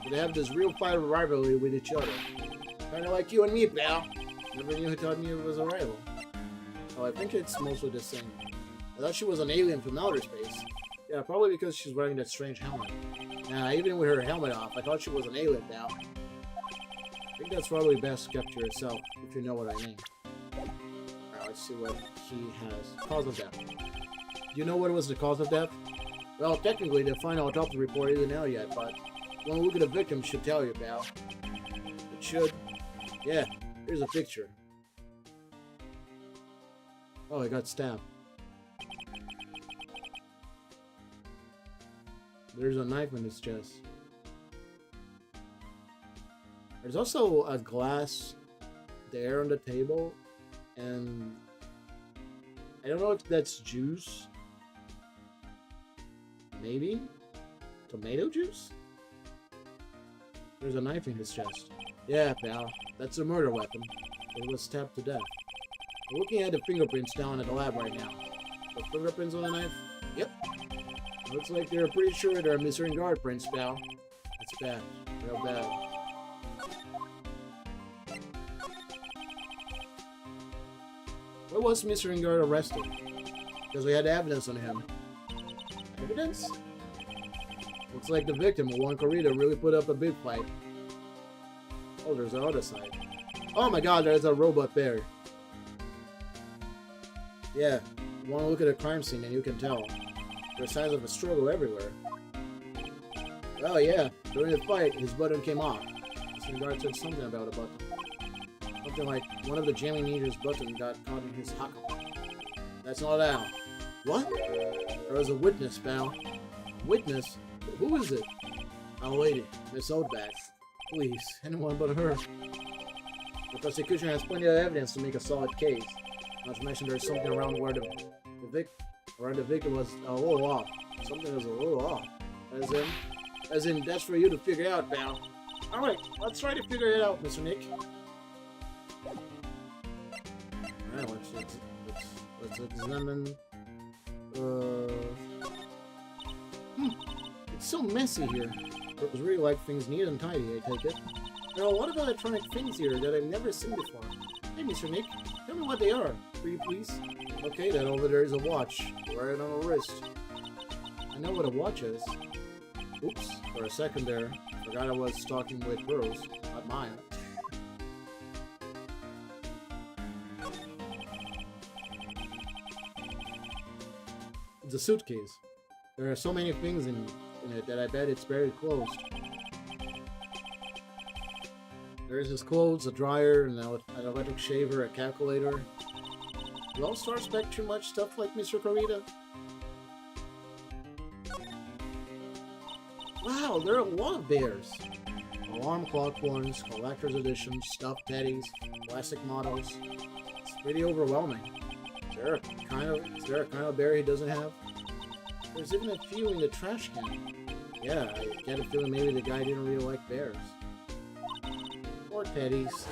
So they have this real fight of rivalry with each other. Kind of like you and me, pal. Never knew who taught me it was a rival. Oh, I think it's mostly the same. I thought she was an alien from outer space. Yeah, probably because she's wearing that strange helmet. Nah, even with her helmet off, I thought she was an alien now. I think that's probably best kept to yourself, if you know what I mean. Alright, let's see what he has. Cause of death. Do you know what was the cause of death? Well, technically, the final autopsy report isn't out yet, but one look at the victim should tell you, pal. It should. Yeah, here's a picture. Oh, I got stabbed. There's a knife in his chest. There's also a glass there on the table, and I don't know if that's juice. Maybe? Tomato juice? There's a knife in his chest. Yeah, pal. That's a murder weapon. It was stabbed to death. We're looking at the fingerprints down at the lab right now. The fingerprints on the knife? Yep. Looks like they're pretty sure they're missing guard prints, pal. That's bad. Real bad. Why was Mr. Ingard arrested? Because we had evidence on him. Evidence? Looks like the victim, Juan Corrida, really put up a big fight. Oh, there's the other side. Oh my god, there's a robot bear. Yeah, you want to look at a crime scene and you can tell. There's signs of a struggle everywhere. Oh yeah, during the fight, his button came off. Mr. Ingard said something about a button. Something like one of the jamming needle's button got caught in his hackle. That's not out. What? There was a witness, pal. Witness? Who is it? A lady, Miss Oldback. Please, anyone but her. The prosecution has plenty of evidence to make a solid case. Not to mention there's something around where the victim was a little off. Something was a little off. As in, that's for you to figure out, pal. Alright, let's try to figure it out, Mr. Nick. Alright, let's examine. It's so messy here. It was really like things neat and tidy, I take it. There are a lot of electronic things here that I've never seen before. Hey, Mr. Nick, tell me what they are, will you please? Okay, then over there is a watch. Wear it on the wrist. I know what a watch is. Oops, for a second there, I forgot I was talking with girls, not mine. It's a suitcase. There are so many things in it that I bet it's very closed. There's his clothes, a dryer, an electric shaver, a calculator. Do all stars expect too much stuff like Mr. Corrida? Wow, there are a lot of bears. Alarm clock ones, collector's editions, stuffed teddies, plastic models. It's pretty overwhelming. Is there a kind of bear he doesn't have? There's even a few in the trash can. Yeah, I get a feeling maybe the guy didn't really like bears. Or teddies.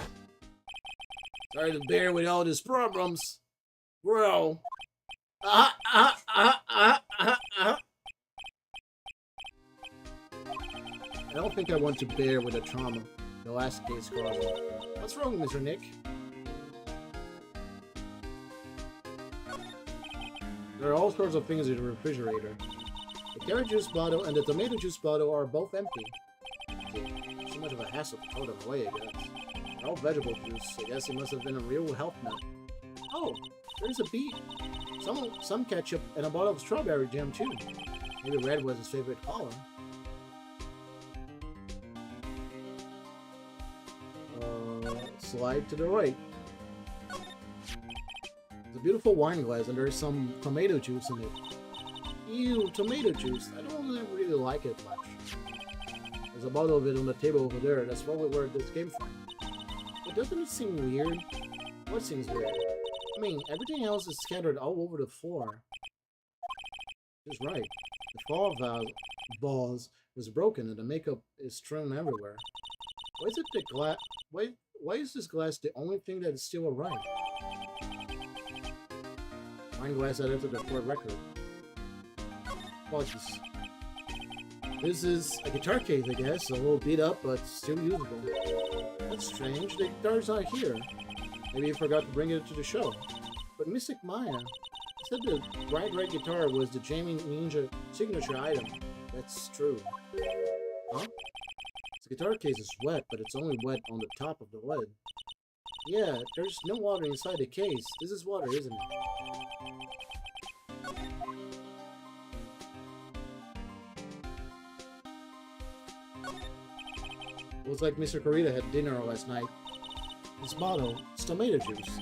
Sorry to bear with all these problems. Bro. I don't think I want to bear with a trauma. The last case caused. What's wrong, Mr. Nick? There are all sorts of things in the refrigerator. The carrot juice bottle and the tomato juice bottle are both empty. Okay, so much of a hassle to throw them away, I guess. They're all vegetable juice. I guess it must have been a real health nut. Oh, there's a beet. Some ketchup and a bottle of strawberry jam too. Maybe red was his favorite color. Slide to the right. It's a beautiful wine glass and there's some tomato juice in it. Ew, tomato juice. I don't really like it much. There's a bottle of it on the table over there. That's probably where this came from. But doesn't it seem weird? What seems weird? I mean, everything else is scattered all over the floor. He's right. The fall vase was broken and the makeup is strewn everywhere. Why is it the glass? Why is this glass the only thing that is still alright? Wine glass added to the court record. Apologies. This is a guitar case, I guess. A little beat up, but still usable. That's strange. The guitar's not here. Maybe you forgot to bring it to the show. But Mystic Maya said the bright red guitar was the Jamie Ninja signature item. That's true. Huh? The guitar case is wet, but it's only wet on the top of the lid. Yeah, there's no water inside the case. This is water, isn't it? Looks like Mr. Corita had dinner last night. This bottle is tomato juice.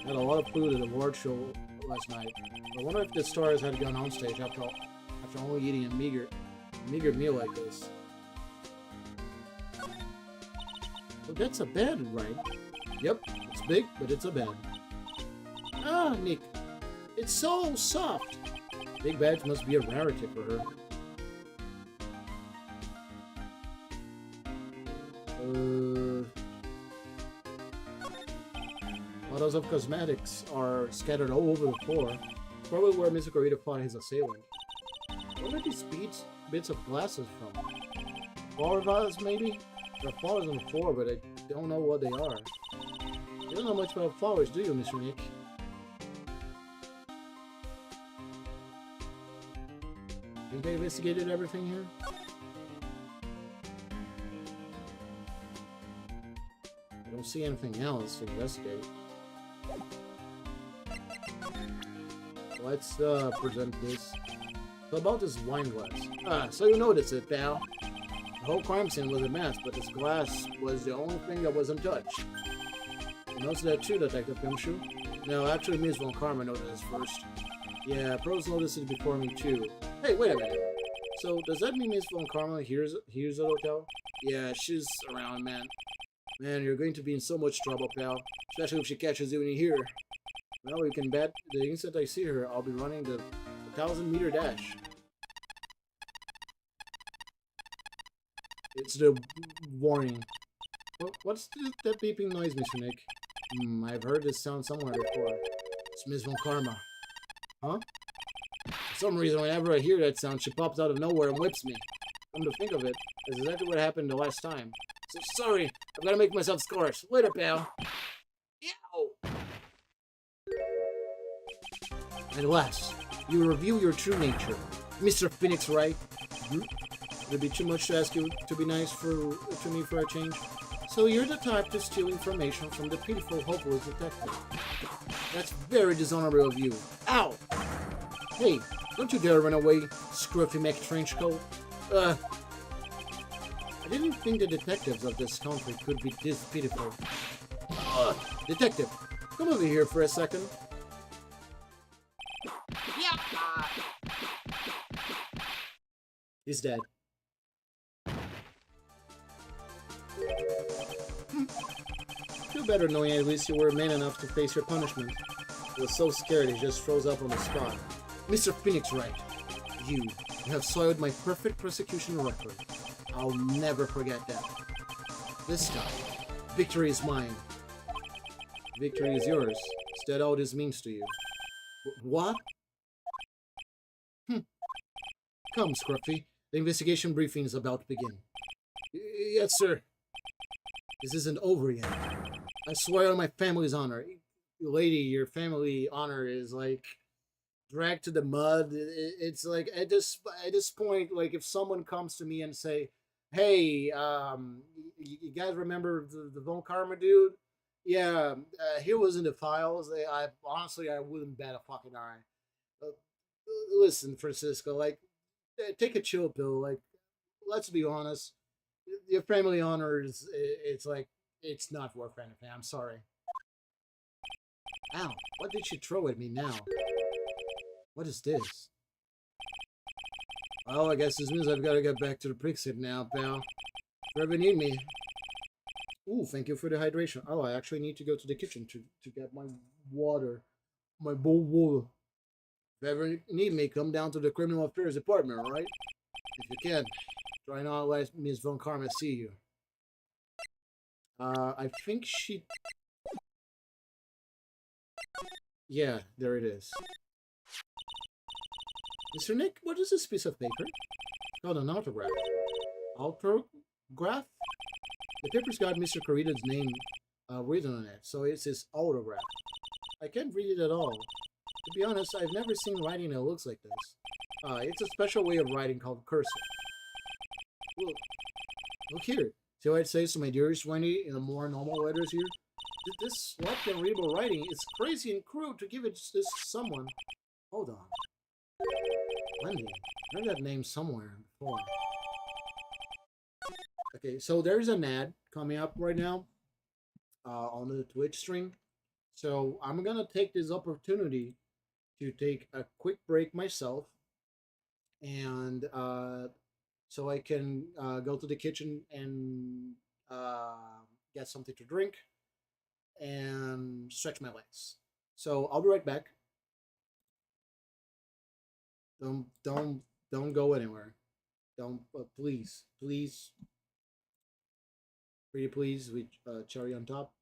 Had a lot of food at the award show last night. I wonder if the stars had gone on stage after only eating a meager meal like this. Well, that's a bed, right? Yep, it's big, but it's a bed. Ah, Nick, it's so soft. Big beds must be a rarity for her. Bottles of cosmetics are scattered all over the floor. Probably where Mr. Corita fought his assailant. Where are these bits of glasses from? Flower vase, maybe? There are flowers on the floor, but I don't know what they are. You don't know much about flowers, do you, Mr. Nick? Think they investigated everything here? I don't see anything else to investigate. Let's present this. So about this wine glass. Ah, so you noticed it, pal. The whole crime scene was a mess, but this glass was the only thing that wasn't touched. You noticed that too, Detective Gumshoe? No, actually Ms. Von Karma noticed this first. Yeah, pros noticed it before me too. Hey, wait a minute. So does that mean Ms. Von Karma hears the hotel? Yeah, she's around, man. Man, you're going to be in so much trouble, pal. Especially if she catches you in here. Well, you can bet the instant I see her, I'll be running the 1,000-meter dash. It's the warning. What's that beeping noise, Mr. Nick? I've heard this sound somewhere before. It's Ms. Von Karma. Huh? For some reason, whenever I hear that sound, she pops out of nowhere and whips me. Come to think of it, that's exactly what happened the last time. So sorry, I've got to make myself scarce. Later, pal. Yow! At last, you reveal your true nature, Mr. Phoenix Wright. Would it be too much to ask you to be nice to me for a change? So you're the type to steal information from the pitiful, hopeless detective. That's very dishonorable of you. Ow! Hey, don't you dare run away, scruffy Mac Trenchcoat. I didn't think the detectives of this country could be this pitiful. Detective, come over here for a second. He's dead. Feel better knowing at least you were man enough to face your punishment. He was so scared he just froze up on the spot. Mr. Phoenix Wright, you have soiled my perfect prosecution record. I'll never forget that. This time, victory is mine. Victory is yours. Is that all this means to you? What? Come, Scruffy. The investigation briefing is about to begin. Yes, sir. This isn't over yet. I swear on my family's honor. Lady, your family honor is like dragged to the mud. It's like at this point, like if someone comes to me and say, "Hey, you guys remember the Von Karma dude? Yeah, he was in the files." I honestly, I wouldn't bet a fucking eye. Listen, Francisco, like, take a chill pill. Like, let's be honest. Your family honor is, it's like, it's not worth anything. I'm sorry. Ow, what did she throw at me now? What is this? Well, I guess this means I've got to get back to the precinct now, pal. If you ever need me. Ooh, thank you for the hydration. Oh, I actually need to go to the kitchen to get my water. My bowl of water. If you ever need me, come down to the criminal affairs department, alright? If you can, try not to let Ms. Von Karma see you. I think she... Yeah, there it is. Mr. Nick, what is this piece of paper? called an autograph. Autograph? The paper's got Mr. Corrida's name written on it, so it's his autograph. I can't read it at all. To be honest, I've never seen writing that looks like this. It's a special way of writing called cursive. Look here. See what it says to my dearest Wendy in the more normal letters here? This left and readable writing is crazy and crude to give it to someone. Hold on. Wendy. I heard that name somewhere before. Okay, so there's an ad coming up right now on the Twitch stream. So I'm gonna take this opportunity to take a quick break myself, and so I can go to the kitchen and get something to drink and stretch my legs. So I'll be right back. Don't go anywhere. Don't please, pretty please with cherry on top.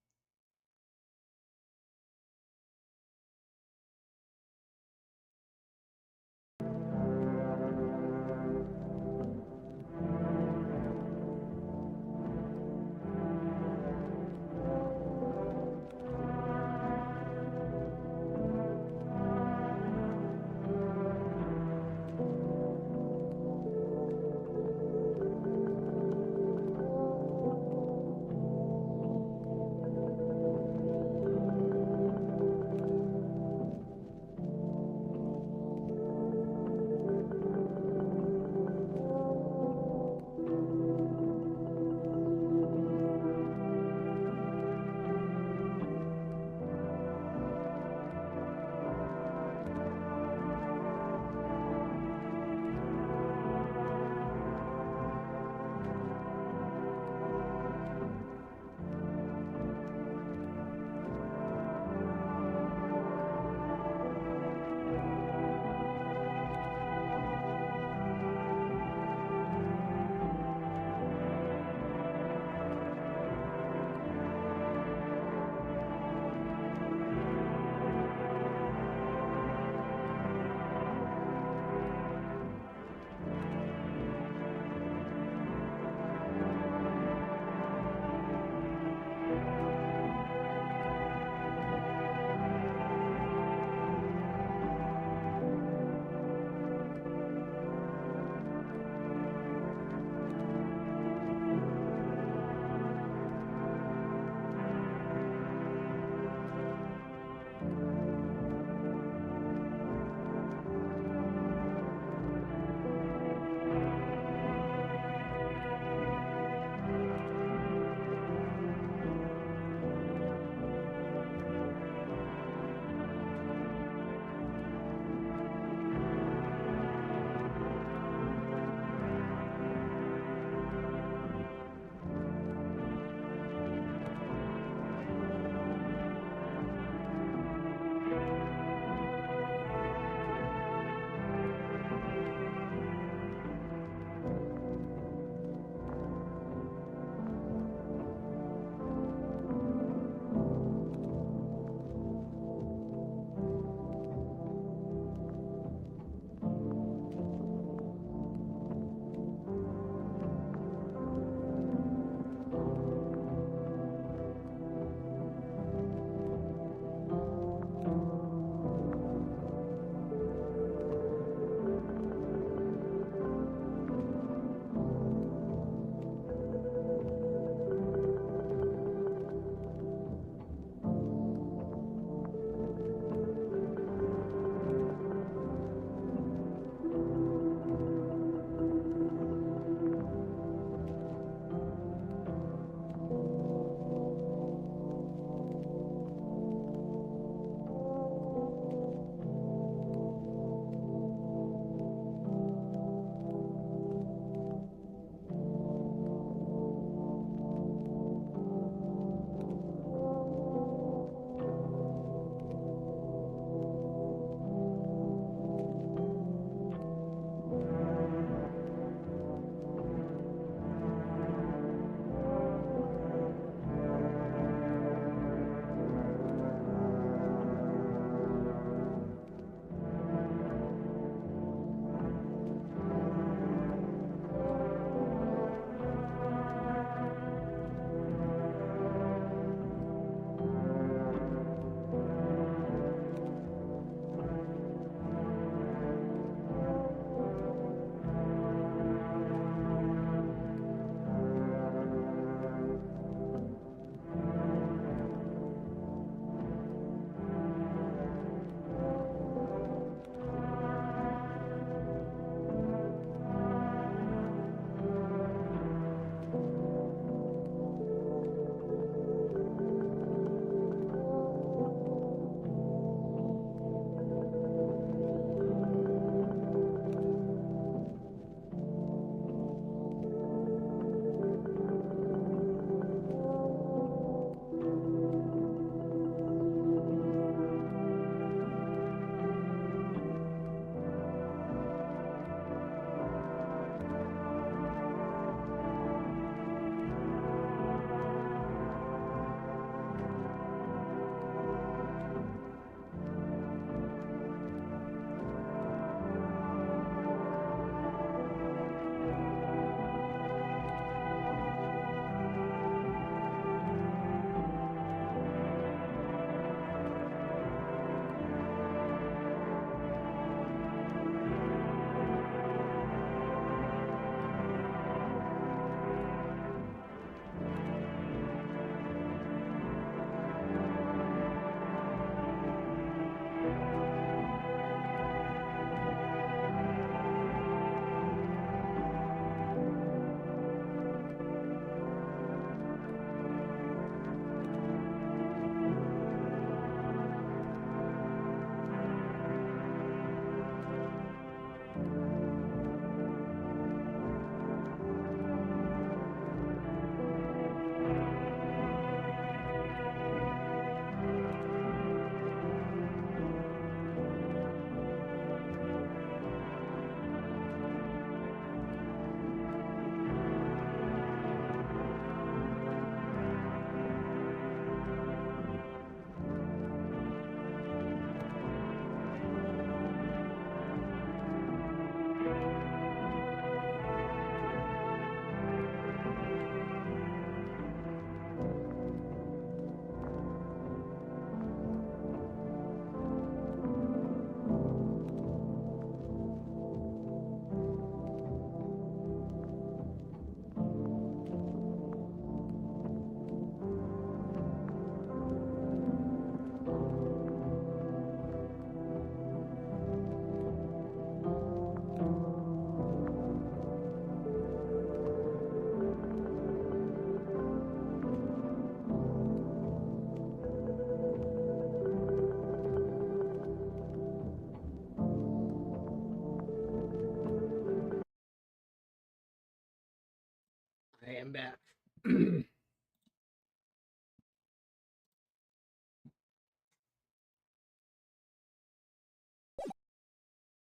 I'm back.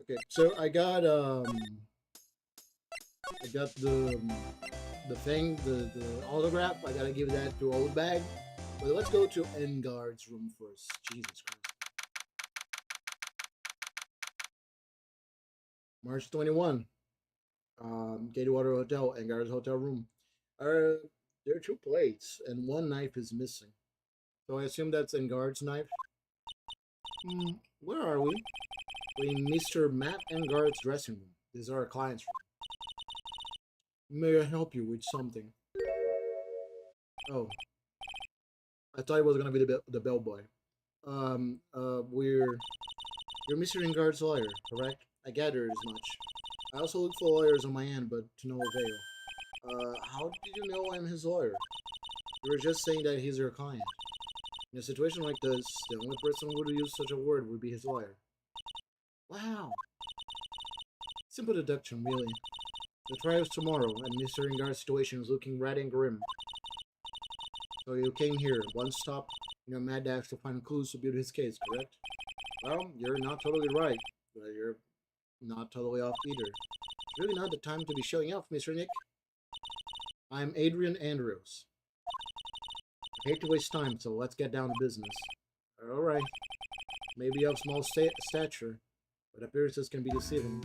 Okay, so I got the thing, the autograph. I gotta give that to Old Bag. But let's go to Engard's room first. Jesus Christ. March 21. Gatewater Hotel, Engard's hotel room. There are 2 plates and 1 knife is missing. So I assume that's Engard's knife. Where are we? We're in Mr. Matt Engard's dressing room. This is our client's room. May I help you with something? Oh. I thought it was gonna be the bellboy. You're Mr. Engard's lawyer, correct? I gathered as much. I also look for lawyers on my end, but to no avail. How did you know I'm his lawyer? You were just saying that he's your client. In a situation like this, the only person who would use such a word would be his lawyer. Wow. Simple deduction, really. The trial is tomorrow, and Mr. Engard's situation is looking red and grim. So you came here, one stop, in a mad dash to find clues to build his case, correct? Well, you're not totally right, but you're not totally off either. It's really not the time to be showing off, Mr. Nick. I'm Adrian Andrews. I hate to waste time, so let's get down to business. Alright. Maybe of small stature, but appearances can be deceiving.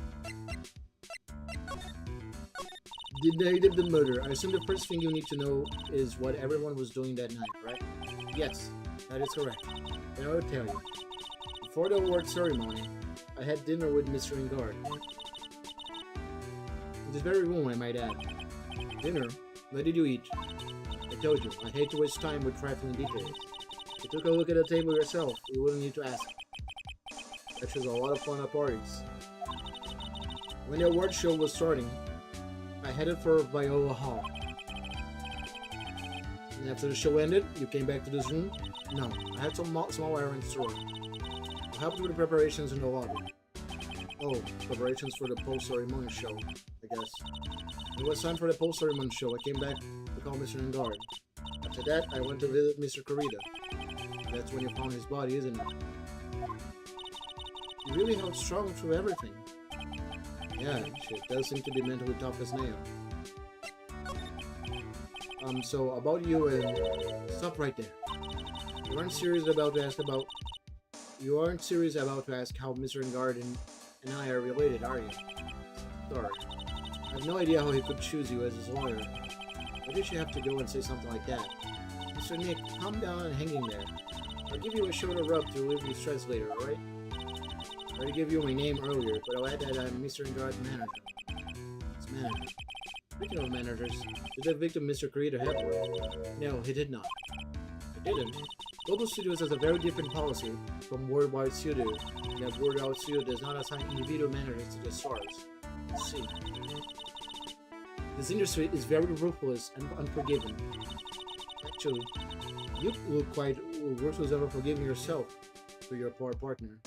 The night of the murder. I assume the first thing you need to know is what everyone was doing that night, right? Yes, that is correct. And I will tell you. Before the award ceremony, I had dinner with Mr. Engard. In this very room, I might add. Dinner? What did you eat? I told you, I hate to waste time with trifling details. If you took a look at the table yourself, you wouldn't need to ask. That was a lot of fun at parties. When the award show was starting, I headed for Viola Hall. And after the show ended, you came back to this room? No, I had some small errands to run. I helped with the preparations in the lobby. Oh, preparations for the post-ceremony show, I guess. When it was time for the post-ceremony show, I came back to call Mr. Engard. After that, I went to visit Mr. Corrida. That's when you found his body, isn't it? You really held strong through everything. Yeah, she does seem to be mentally tough as nail. So about you and... Stop right there. You aren't serious about to ask how Mr. Engard and I are related, are you? Sorry. I have no idea how he could choose you as his lawyer. Why did you have to go and say something like that? Mr. Nick, calm down and hang in there. I'll give you a shoulder rub to relieve your stress later, alright? I already gave you my name earlier, but I'll add that I'm Mr. Engard's manager. His manager. Speaking of managers, did that victim Mr. Corida have one? No, he did not. He didn't. Global Studios has a very different policy from Worldwide Studio, in that Worldwide Studio does not assign individual managers to the stars. Let's see. This industry is very ruthless and unforgiving. Actually, you look quite worthless ever forgiving yourself for your poor partner.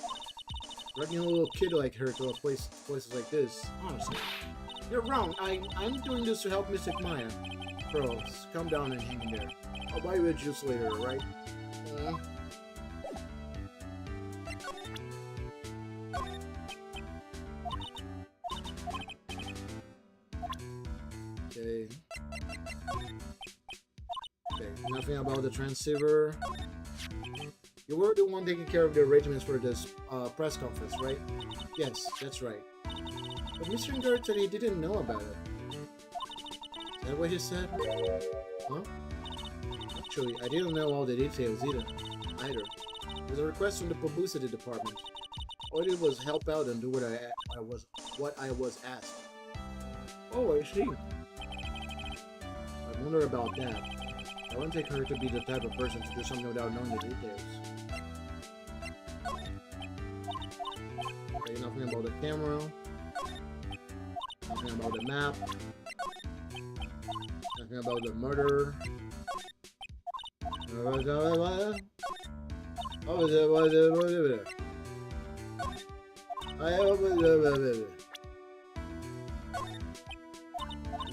Dragging a little kid like her to places like this, honestly. You're wrong. I'm doing this to help Mystic Maya. Bro, calm down and hang in there. I'll buy you a juice later, alright? Okay. Okay, nothing about the transceiver. You were the one taking care of the arrangements for this press conference, right? Yes, that's right. But Mr. Engard said he didn't know about it. Is that what he said? Huh? Actually, I didn't know all the details either. It was a request from the publicity department. All I did was help out and do what I was asked. Oh, I see. I wonder about that. I wouldn't take her to be the type of person to do something without knowing the details. Okay, nothing about the camera. Nothing about the map. Nothing about the murder.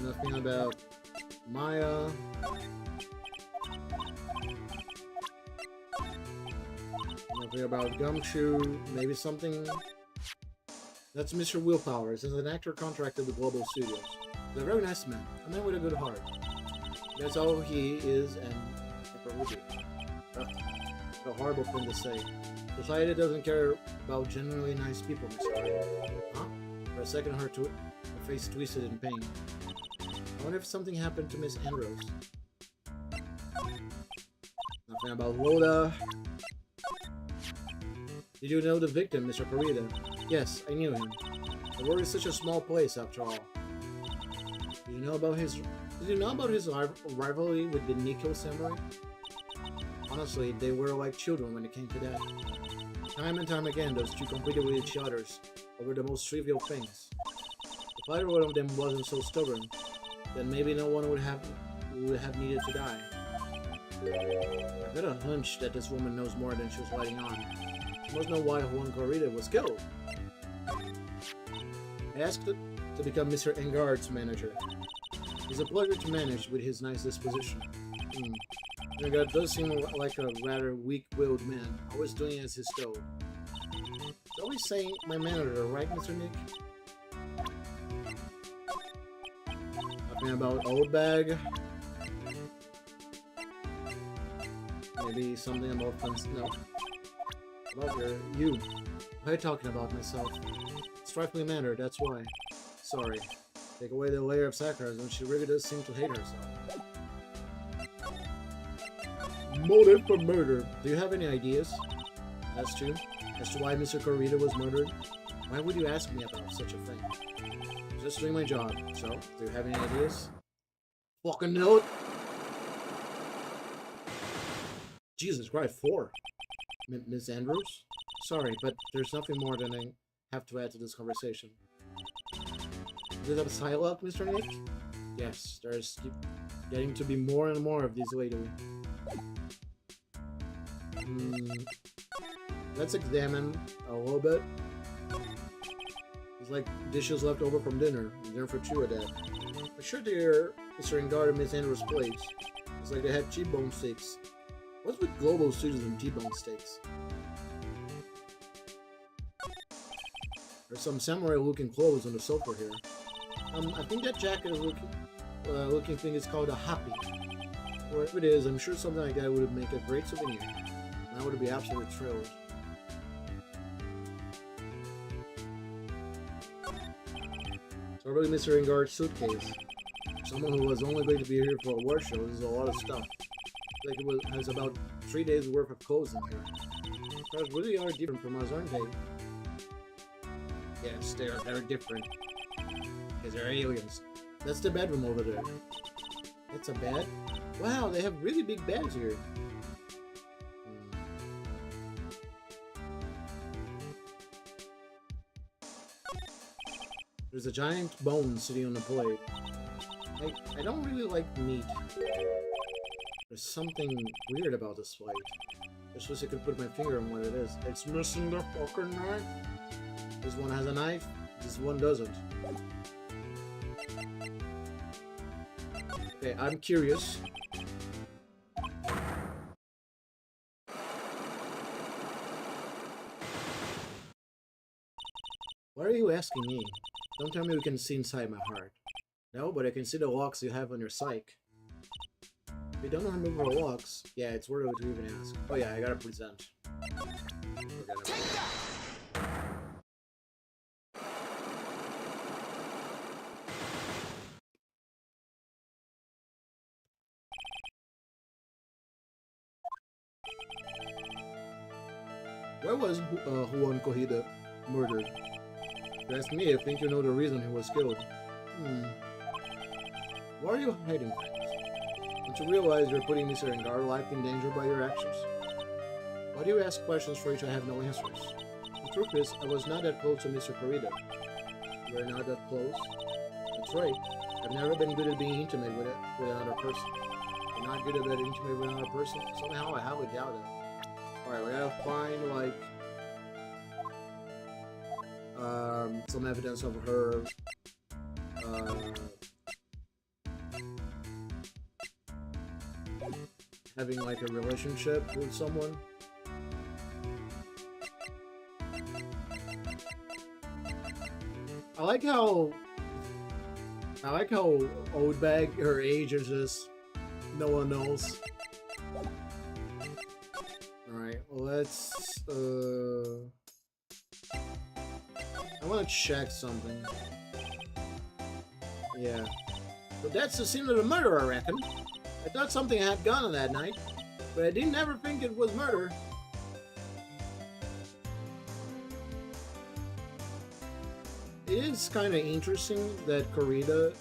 Nothing about Maya. Nothing about Gumshoe. Maybe something. That's Mr. Willpower. He's an actor contracted with Global Studios. He's a very nice man. A man with a good heart. That's all he is, and it will be. A horrible thing to say. Society doesn't care about genuinely nice people, Mr. Wright. Huh? For a second, her face twisted in pain. I wonder if something happened to Miss Andrews. Nothing about Rhoda. Did you know the victim, Mr. Parida? Yes, I knew him. The world is such a small place, after all. Did you know about his rivalry with the Nikko Samurai? Honestly, they were like children when it came to that. Time and time again, those two competed with each other over the most trivial things. If either one of them wasn't so stubborn, then maybe no one would have needed to die. I got a hunch that this woman knows more than she was letting on. She must know why Juan Corrida was killed. I asked to become Mr. Engard's manager. He's a pleasure to manage with his nice disposition. Engard does seem like a rather weak-willed man, always doing as he's told. He's always saying, my manager, right, Mr. Nick? Talking about old bag. Maybe something about fun. No. About you. What are you talking about myself? It's trifling matter, that's why. Sorry. Take away the layer of sarcasm, she really does seem to hate herself. Motive for murder. Do you have any ideas? As to why Mr. Corrida was murdered? Why would you ask me about such a thing? I'm just doing my job, so do you have any ideas? Fucking note! Jesus Christ, 4. Miss Andrews? Sorry, but there's nothing more than I have to add to this conversation. Is it a psylocke, Mr. Nick? Yes, there's getting to be more and more of these lately. Let's examine a little bit. It's like dishes left over from dinner. Dinner for two of that. I'm sure they're Mr. Engard and Miss Andrews' plates. It's like they had T-bone steaks. What's with Global Studios and T-bone steaks? There's some samurai-looking clothes on the sofa here. I think that jacket-looking thing is called a happy. Whatever it is, I'm sure something like that would make a great souvenir. I would be absolutely thrilled. So really, Mr. Engard's suitcase. Someone who was only going to be here for a war show. This is a lot of stuff. Like it has about 3 days worth of clothes in here. Cars really are different from us, aren't they? Yes, they're different. Because they're aliens. That's the bedroom over there. It's a bed? Wow, they have really big beds here. There's a giant bone sitting on the plate. I don't really like meat. There's something weird about this plate. I just wish I could put my finger on what it is. It's missing the fucking knife. This one has a knife. This one doesn't. Okay, I'm curious. Why are you asking me? Don't tell me you can see inside my heart. No, but I can see the locks you have on your psyche. If you don't know how to move the locks, yeah, it's worth it to even ask. Oh yeah, I gotta present. Why was Juan Corrida murdered? If you ask me, I think you know the reason he was killed. Why are you hiding things? Don't you realize you're putting Mr. Engard's life in danger by your actions? Why do you ask questions for which I have no answers? The truth is, I was not that close to Mr. Corrida. You are not that close? That's right. I've never been good at being intimate with another person. I'm not good at being intimate with another person. Somehow I highly doubt it. Alright, we gotta find, like, some evidence of her, having like a relationship with someone. I like how old bag her age is just no one knows. Alright, let's I wanna check something. Yeah. But that's the scene of the murder, I reckon. I thought something had gone on that night, but I didn't ever think it was murder. It is kind of interesting that Corrida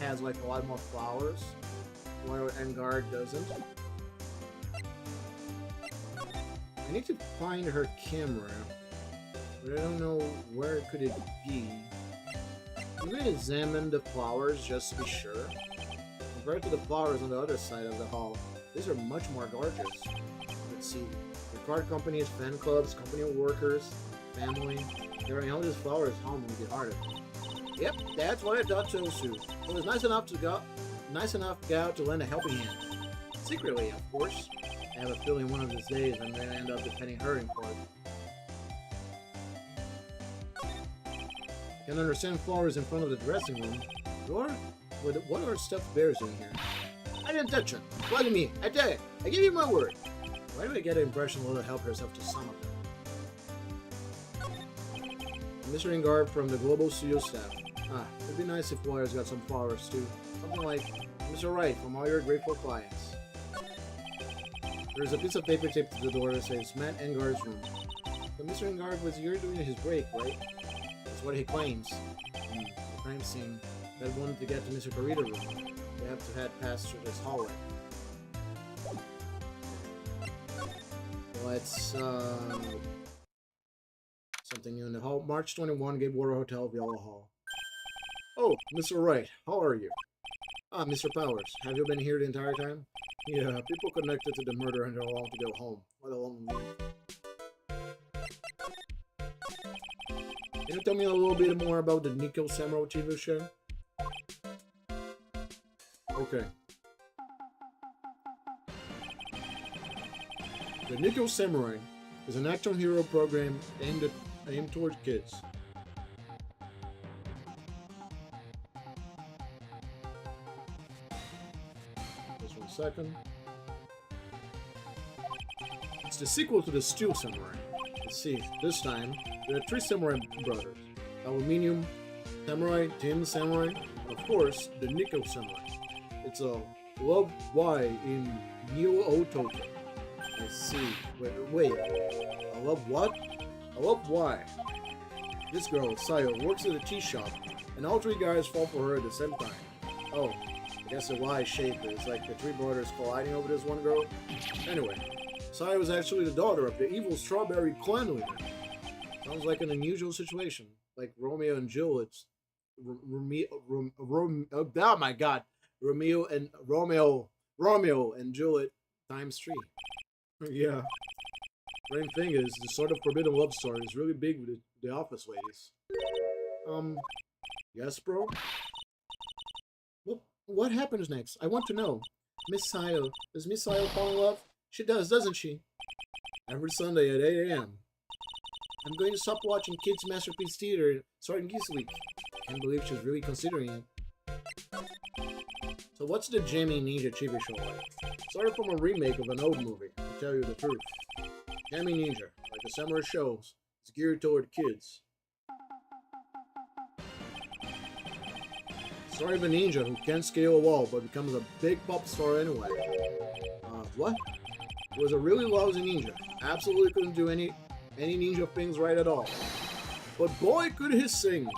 has like a lot more flowers, while Engard doesn't. I need to find her camera, but I don't know where could it be. I'm gonna examine the flowers just to be sure. Compared to the flowers on the other side of the hall, these are much more gorgeous. Let's see. The card companies, fan clubs, company workers, family. Carrying all these flowers home would be harder. Yep, that's what I thought so too. It was nice enough to go out to lend a helping hand. Secretly, of course. I have a feeling one of these days I'm gonna end up defending her in court. I can understand flowers in front of the dressing room. What are stuffed bears in here? I didn't touch them. What me? I tell you, I give you my word. Why do I get the impression Lola helped herself to some of them? Mr. Engard from the Global Studio staff. It'd be nice if Wires got some flowers too. Something like Mr. Wright from all your grateful clients. There's a piece of paper taped to the door that says Matt Engard's room. But Mr. Engard was here doing his break, right? That's what he claims. The crime scene that wanted to get to Mr. Corrida's room. They have to head past through this hallway. Let's something new in the hall. March 21, Gatewater Hotel, Viola Hall. Oh, Mr. Wright, how are you? Mr. Powers, have you been here the entire time? Yeah, people connected to the murder and they're all to go home, let alone leave. Can you tell me a little bit more about the Nico Samurai TV show? Okay. The Nico Samurai is an action hero program aimed towards kids. Just 1 second. It's the sequel to the Steel Samurai. Let's see, this time there are 3 samurai brothers: Aluminium Samurai, Tin Samurai, and of course the Nico Samurai. It's a Love Y in Neo Ototo. I see. Wait. I love what? I love why. This girl, Sayo, works at a tea shop, and all 3 guys fall for her at the same time. Oh, I guess the Y shape is like the 3 brothers colliding over this one girl. Anyway, Sayo is actually the daughter of the evil Strawberry Clan leader. Sounds like an unusual situation, like Romeo and Juliet's. Oh my God, Romeo and Juliet times 3. Yeah. Main thing is, the sort of forbidden love story is really big with the office ladies. Yes, bro? What happens next? I want to know. Miss Sayo. Does Miss Sayo fall in love? She does, doesn't she? Every Sunday at 8 a.m. I'm going to stop watching Kids Masterpiece Theater starting this week. Can't believe she's really considering it. So what's the Jamie Ninja TV show like? Started from a remake of an old movie, to tell you the truth. Jamie Ninja, like the samurai shows, is geared toward kids. Story of a ninja who can't scale a wall but becomes a big pop star anyway. What? He was a really lousy ninja. Absolutely couldn't do any ninja things right at all. But boy could he sing!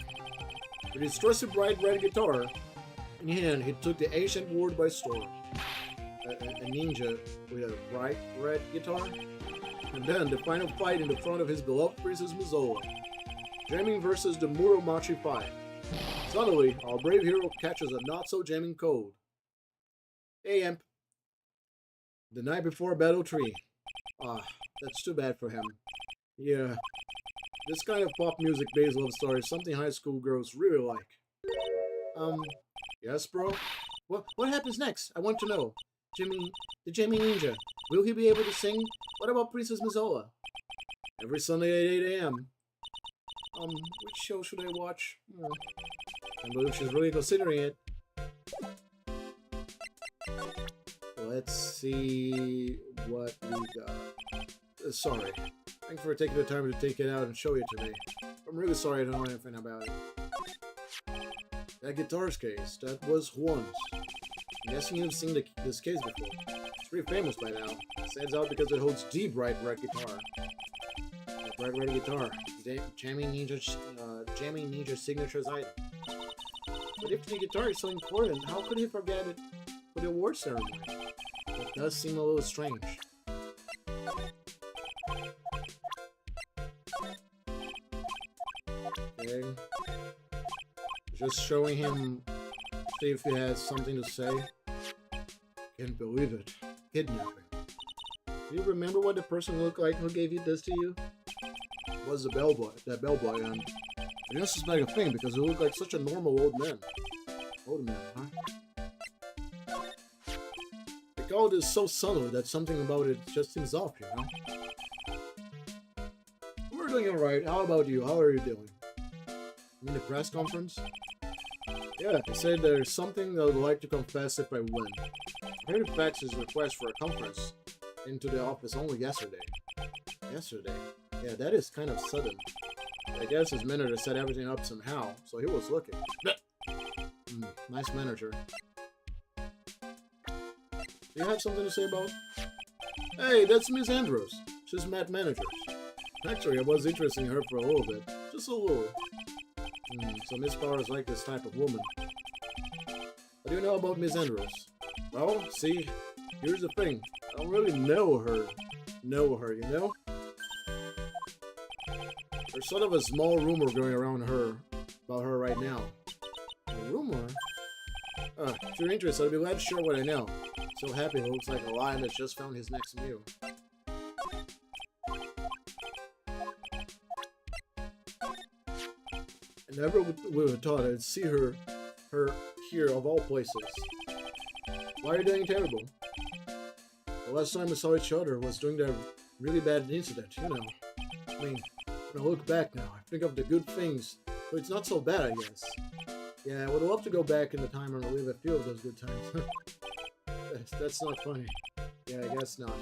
With his trusty bright red guitar in hand, he took the ancient world by storm. A ninja with a bright red guitar? And then the final fight in the front of his beloved Princess Mizola. Jamming versus the Muromachi fight. Suddenly, our brave hero catches a not-so-jamming cold. Hey, Imp. The night before Battle 3. That's too bad for him. Yeah. This kind of pop music-based love story is something high school girls really like. Yes, bro? What happens next? I want to know. the Jamie Ninja. Will he be able to sing? What about Princess Mizola? Every Sunday at 8 a.m. Which show should I watch? I believe she's really considering it. Let's see what we got. Sorry. Thanks for taking the time to take it out and show it to me. I'm really sorry I don't know anything about it. That guitar's case, that was Juan's. I'm guessing you've seen this case before. It's pretty famous by now. It stands out because it holds the bright red guitar. The bright red guitar. Jamming Ninja signature's item. But if the guitar is so important, how could he forget it for the award ceremony? It does seem a little strange. Okay. Just showing him, see if he has something to say. Can't believe it. Kidnapping. Do you remember what the person looked like who gave this to you? It was the bellboy, and I didn't suspect a thing because he looked like such a normal old man. Old man, huh? The code is so subtle that something about it just seems off, you know? We're doing alright. How about you? How are you doing? You mean the press conference? Yeah, they said there's something I would like to confess if I win. I heard fax his request for a conference into the office only yesterday. Yesterday? Yeah, that is kind of sudden. I guess his manager set everything up somehow, so he was looking. Nice manager. Do you have something to say about? Hey, that's Miss Andrews. She's Matt Managers. Actually, I was interested in her for a little bit. Just a little. So Miss Powers like this type of woman. What do you know about Miss Andrews? Well, see, here's the thing. I don't really know her, you know? There's sort of a small rumor going around about her right now. A rumor? If you're interested, I'd be glad to share what I know. So happy he looks like a lion that just found his next meal. I never would have thought I'd see her here of all places. Why are you doing terrible? The last time we saw each other was during that really bad incident, you know. I mean, when I look back now, I think of the good things, but it's not so bad, I guess. Yeah, I would love to go back in the time and relive a few of those good times. That's not funny. Yeah, I guess not.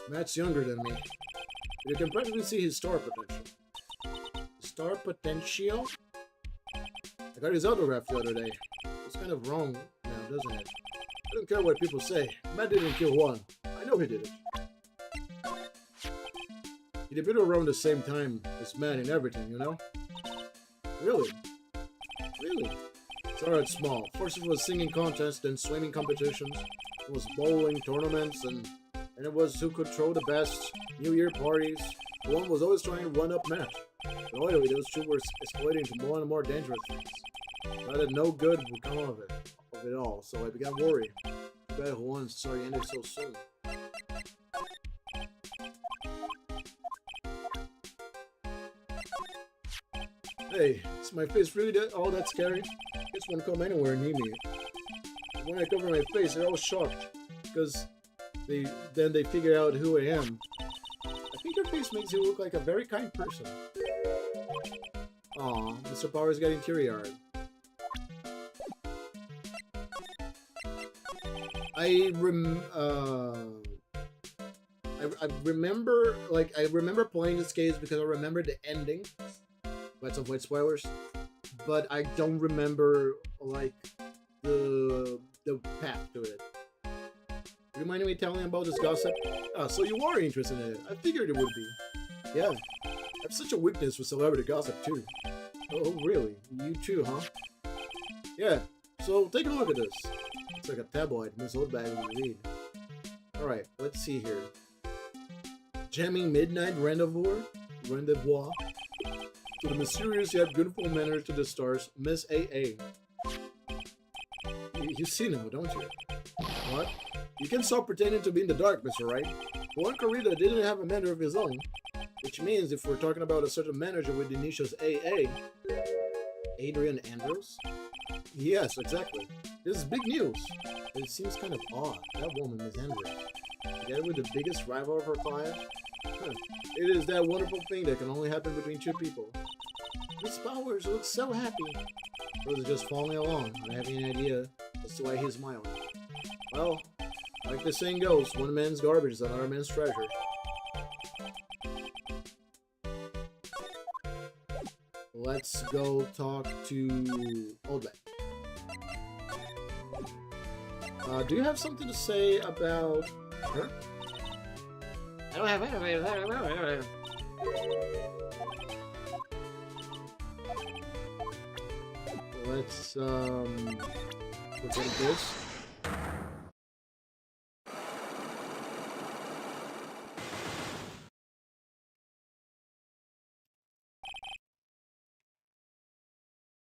Matt's younger than me. But you can practically see his star potential. Star potential? I got his autograph the other day. It's kind of wrong now, doesn't it? I don't care what people say. Matt didn't kill Juan. I know he did it. He debuted around the same time as Matt in everything, you know? Really? Really? It started small. First it was singing contests, then swimming competitions. It was bowling tournaments, and it was who could throw the best. New Year parties. One was always trying to run up Matt. But lately, those two were escalating to more and more dangerous things. I that no good would come of it all, so I began worrying. Too bad Juan's story ended so soon. Hey, is my face really all that scary? Kids won't come anywhere near me. When I cover my face, they're all shocked, because then they figure out who I am. I think your face makes you look like a very kind person. Aw, Mr. Power's getting teary-eyed. I remember playing this case because I remember the ending. Let's avoid spoilers. But I don't remember, like, the path to it. Do you mind me telling about this gossip? Ah, so you are interested in it. I figured it would be. Yeah. I have such a weakness for celebrity gossip, too. Oh, really? You too, huh? Yeah. So, take a look at this. It's like a tabloid, Miss Oldbag when you read. Alright, let's see here. Jamming Midnight Rendezvous? To the mysterious yet beautiful manner to the stars, Miss A.A. You see now, don't you? What? You can stop pretending to be in the dark, Mr. Wright. Juan Corrida didn't have a manager of his own, which means if we're talking about a certain manager with the initials AA, Adrian Andrews, Yes, exactly. This is big news. It seems kind of odd. That woman, Miss Andrews, together with the biggest rival of her class. Huh. It is that wonderful thing that can only happen between two people. Miss Powers looks so happy. Rose is just following along, not having any idea as to why he's smiling. Well, like the saying goes, one man's garbage is another man's treasure. Let's go talk to Old Man. Do you have something to say about her? I don't have anything. Let's forget this.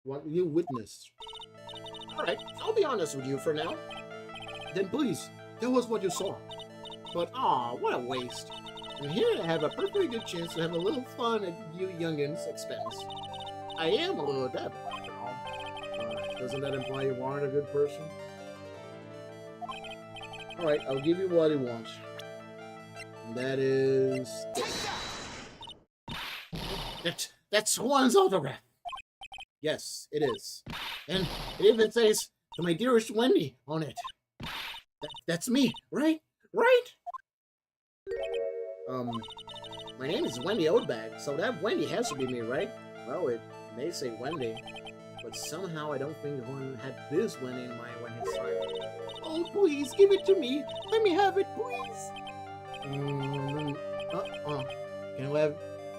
What you witnessed. Alright, I'll be honest with you for now. Then please, tell us what you saw. But what a waste. And here I have a perfectly good chance to have a little fun at you youngins' expense. I am a little devil, after all. Doesn't that imply you aren't a good person? Alright, I'll give you what you want. And that is this. That's Juan's autograph. Yes, it is. And it even says, "To my dearest Wendy," on it. That's me, right? Right? My name is Wendy Oldbag, so that Wendy has to be me, right? Well, it may say Wendy, but somehow I don't think one had this Wendy in mind when he signed it. Oh, please, give it to me. Let me have it, please.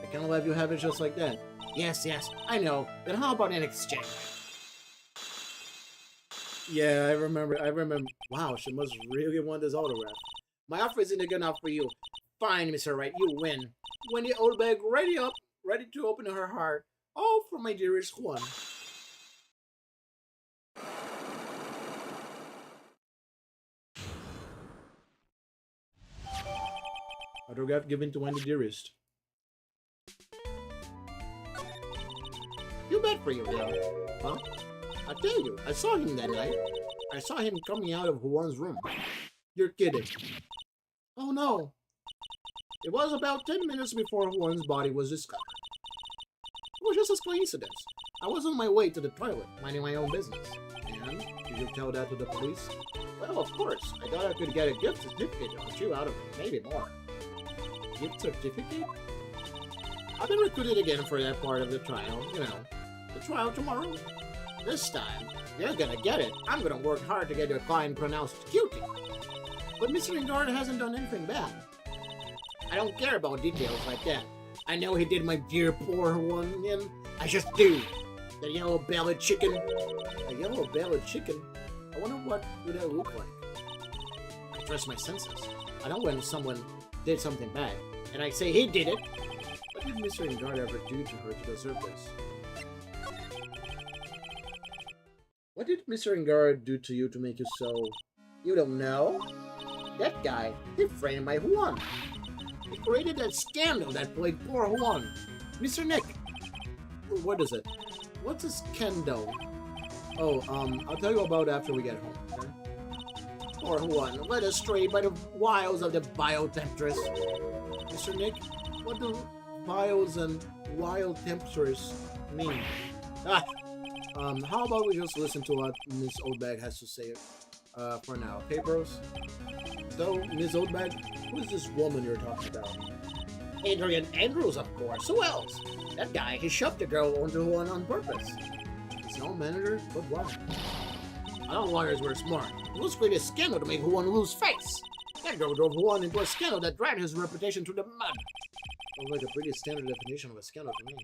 I can't let you have it just like that. Yes, I know. Then how about an exchange? Yeah, I remember. Wow, she must really want this autograph. My offer isn't good enough for you. Fine, Mr. Wright, you win. Wendy Oldbag, ready to open her heart. All for my dearest Juan. Autograph given to Wendy Dearest. Too bad for you, Leo. Huh? I tell you, I saw him that night. I saw him coming out of Juan's room. You're kidding. Oh no. It was about 10 minutes before Juan's body was discovered. It was just a coincidence. I was on my way to the toilet, minding my own business. And did you tell that to the police? Well, of course. I thought I could get a gift certificate or two out of it, maybe more. Gift certificate? I've been recruited again for that part of the trial, you know. The trial tomorrow? This time, you're gonna get it. I'm gonna work hard to get your client pronounced guilty. But Mr. Ingard hasn't done anything bad. I don't care about details like that. I know he did my dear poor one, and I just do. The yellow-bellied chicken. A yellow-bellied chicken? I wonder what would that look like. I trust my senses. I know when someone did something bad, and I say he did it. What did Mr. Ingard ever do to her to deserve this? What did Mr. Ingard do to you to make you so... You don't know? That guy, he framed my Juan. He created that scandal that plagued poor Juan. Mr. Nick! What is it? What's a scandal? Oh, I'll tell you about it after we get home, okay? Poor Juan, led astray by the wiles of the vile temptress. Mr. Nick, what do vials and wild temptress mean? How about we just listen to what Miss Oldbag has to say for now, okay, bros? So, Miss Oldbag, who is this woman you're talking about? Adrian Andrews, of course. Who else? That guy, he shoved the girl onto Juan on purpose. He's no manager, but what? I don't want his word smart. Let's create a scandal to make Juan lose face. That girl drove Juan into a scandal that dragged his reputation through the mud. Sounds like a pretty standard definition of a scandal to me.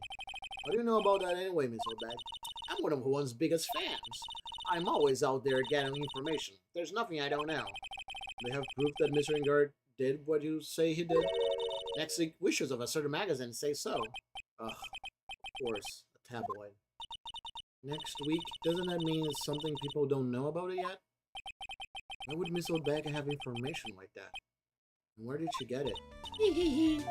What do you know about that anyway, Miss Oldbag? I'm one of Juan's biggest fans. I'm always out there gathering information. There's nothing I don't know. They have proof that Mr. Ingard did what you say he did? Next week, issues of a certain magazine say so. Ugh, of course, a tabloid. Next week, doesn't that mean it's something people don't know about it yet? Why would Miss Oldbag have information like that? And where did she get it? Hee hee hee.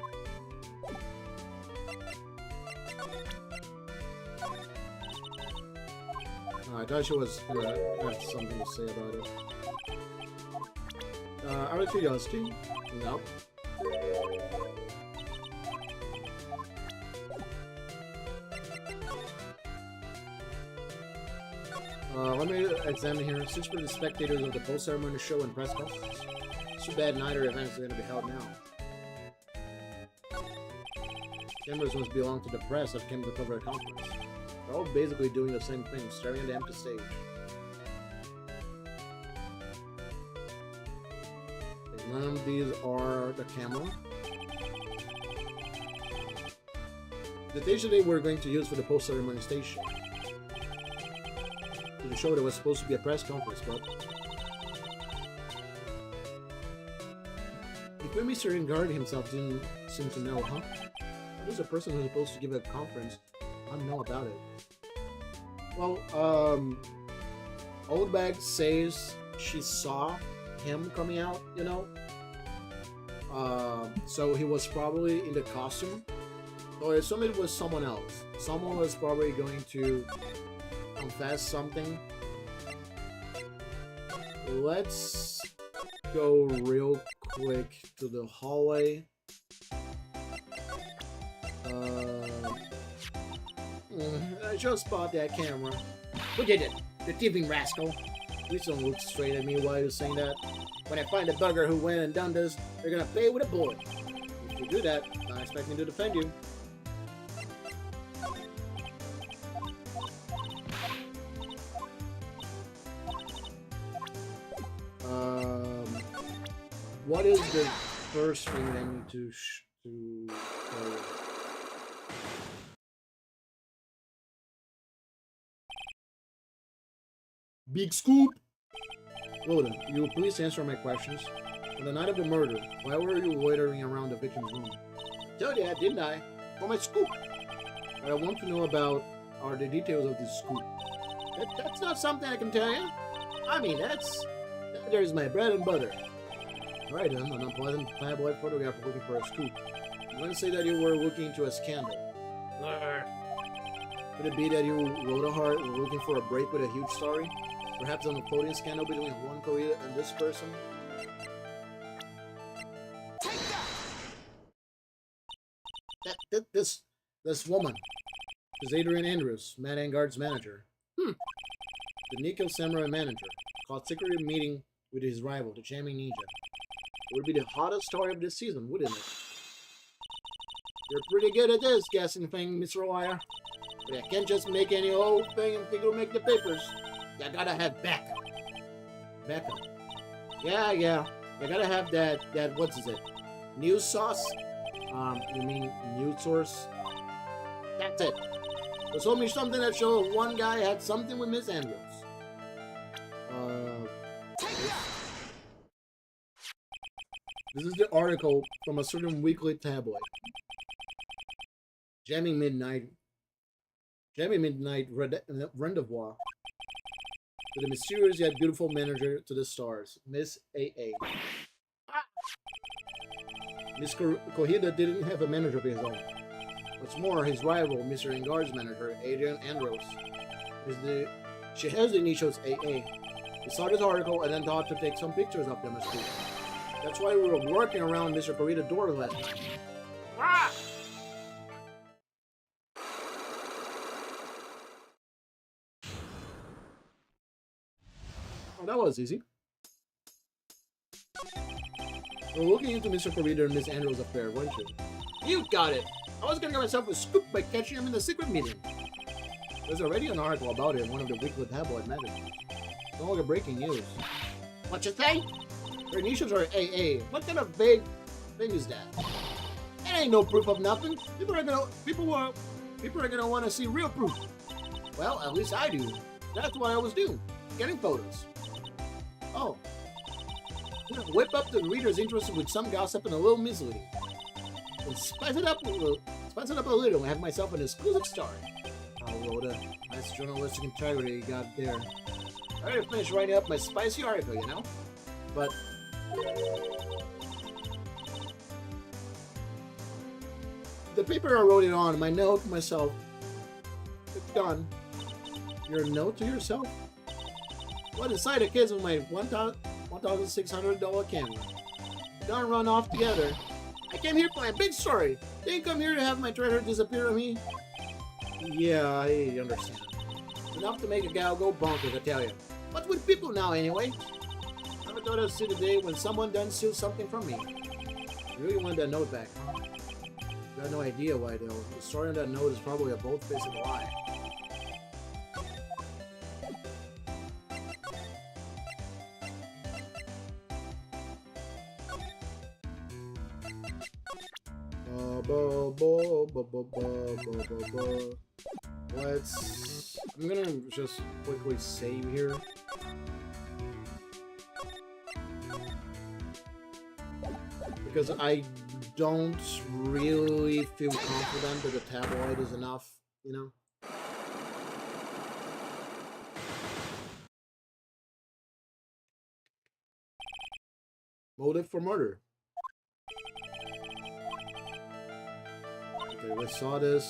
I thought she was had something to say about it. Out of curiosity? No. Let me examine here. 6 for the spectators of the post-ceremony show and press conference. Too bad neither event is going to be held now. Cameras must belong to the press that came to cover a conference. They're all basically doing the same thing, staring at the empty stage. None of these are the camera. The station they were going to use for the post-ceremony station. To the show that was supposed to be a press conference, but even Mr. Ingard himself didn't seem to know, huh? Who's a person who's supposed to give a conference? I don't know about it. Well, Old Bag says she saw him coming out, you know? So he was probably in the costume. Or I assume it was someone else. Someone was probably going to confess something. Let's go real quick to the hallway. I just bought that camera. Who did it? The thieving rascal. Please don't look straight at me while you're saying that. When I find a bugger who went and done this, they're gonna pay with a bullet. If you do that, don't expect me to defend you. What is the first thing I need to Big scoop! Rhoda, you will please answer my questions. On the night of the murder, why were you loitering around the victim's room? I told you that, didn't I? For my scoop! What I want to know about are the details of this scoop. That's not something I can tell you. I mean, there's my bread and butter. Alright then, an unpleasant tabloid photographer looking for a scoop. I'm going to say that you were looking into a scandal. Could it be that you, Rhoda Hart, were looking for a break with a huge story? Perhaps an uploading scandal between Juan Correa and this person? This woman is Adrian Andrews, Matt Engard's manager. The Nikhil Samurai manager, called secret meeting with his rival, the Jamming Ninja. It would be the hottest story of this season, wouldn't it? You're pretty good at this guessing thing, Mr. Wire. But I can't just make any old thing and think it'll make the papers. You gotta have backup. Backup. Yeah. You gotta have that what's it? News sauce? You mean news source? That's it. So told me something that showed one guy had something with Miss Andrews. This is the article from a certain weekly tabloid. Jamming Midnight Rendezvous to the mysterious yet beautiful manager to the stars, Miss A.A. Miss Corrida didn't have a manager of his own. What's more, his rival, Mr. Engard's manager, Adrian Andros, she has the initials A.A. We saw this article and then thought to take some pictures of them as proof. That's why we were working around Mr. Corrida's door last night. Oh, that was easy. We're looking into Mr. Corrida and Miss Andrews' affair, weren't you? You got it! I was gonna get myself a scoop by catching him in the secret meeting. There's already an article about it in one of the weekly tabloid magazines. It's no longer breaking news. What you say? Their initials are AA. What kind of vague thing is that? It ain't no proof of nothing. People are gonna want to see real proof. Well, at least I do. That's what I was doing, getting photos. Oh, whip up the reader's interest with some gossip and a little misleading. And spice it up a little, and have myself an exclusive story. Oh, Rhoda, nice journalistic integrity you got there. I already finished writing up my spicy article, you know? But the paper I wrote it on, my note to myself, it's done. Your note to yourself? What inside the kids with my $1,600 camera? Gonna run off together. I came here for my big story. Didn't come here to have my treasure disappear on me. Yeah, I understand. Enough to make a gal go bonkers, I tell you. What's with people now, anyway? Never thought I'd see the day when someone done steal something from me. You really want that note back, huh? Got no idea why, though. The story on that note is probably a bold-faced lie. I'm gonna just quickly save here. Because I don't really feel confident that the tabloid is enough, you know? Motive for murder. Okay, we saw this.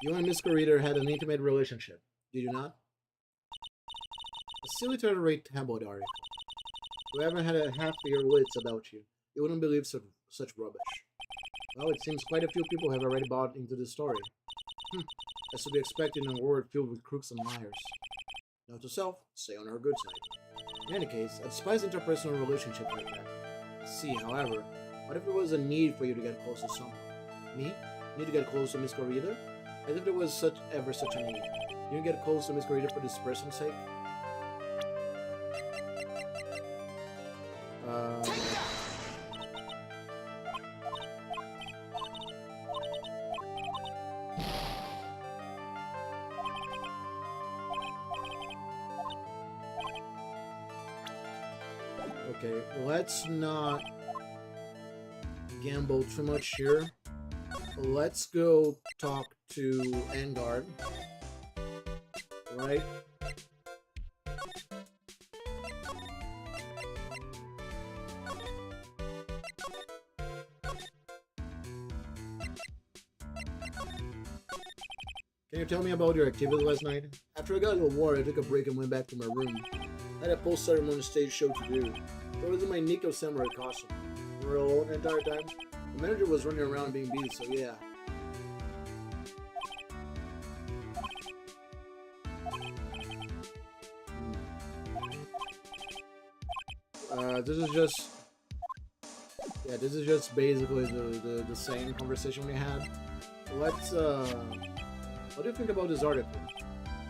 You and Miss Garita had an intimate relationship, did you not? A silly third-rate tabloid article. Whoever had a half of your wits about you, you wouldn't believe such rubbish. Well, it seems quite a few people have already bought into this story. As to be expected in a world filled with crooks and liars. Note to self, stay on her good side. In any case, I despise interpersonal relationships like that. See, however, what if there was a need for you to get close to someone? Me? Need to get close to Miss Garita? As if there was ever such a need. You get close to Miss Garita for this person's sake? Okay, let's not gamble too much here. Let's go talk to Engard. Right? Can you tell me about your activity last night? After I got into a war, I took a break and went back to my room. I had a post-ceremony stage show to do. So I was in my Nico Samurai costume. We were alone the entire time. The manager was running around being busy, so yeah. This is just basically the same conversation we had. Let's what do you think about this article?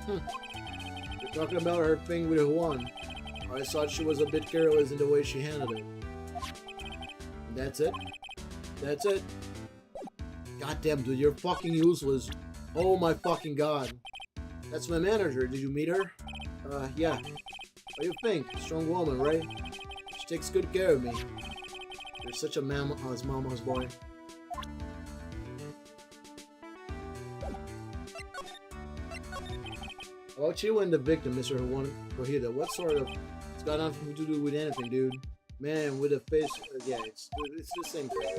You're talking about her thing with Juan. I thought she was a bit careless in the way she handled it. That's it? That's it? Goddamn, dude, you're fucking useless. Oh my fucking god. That's my manager. Did you meet her? Yeah. What do you think? Strong woman, right? She takes good care of me. You're such a mama's boy. How about you and the victim, Mr. Kohida? What sort of... It's got nothing to do with anything, dude. Man with a face... yeah, it's the same thing.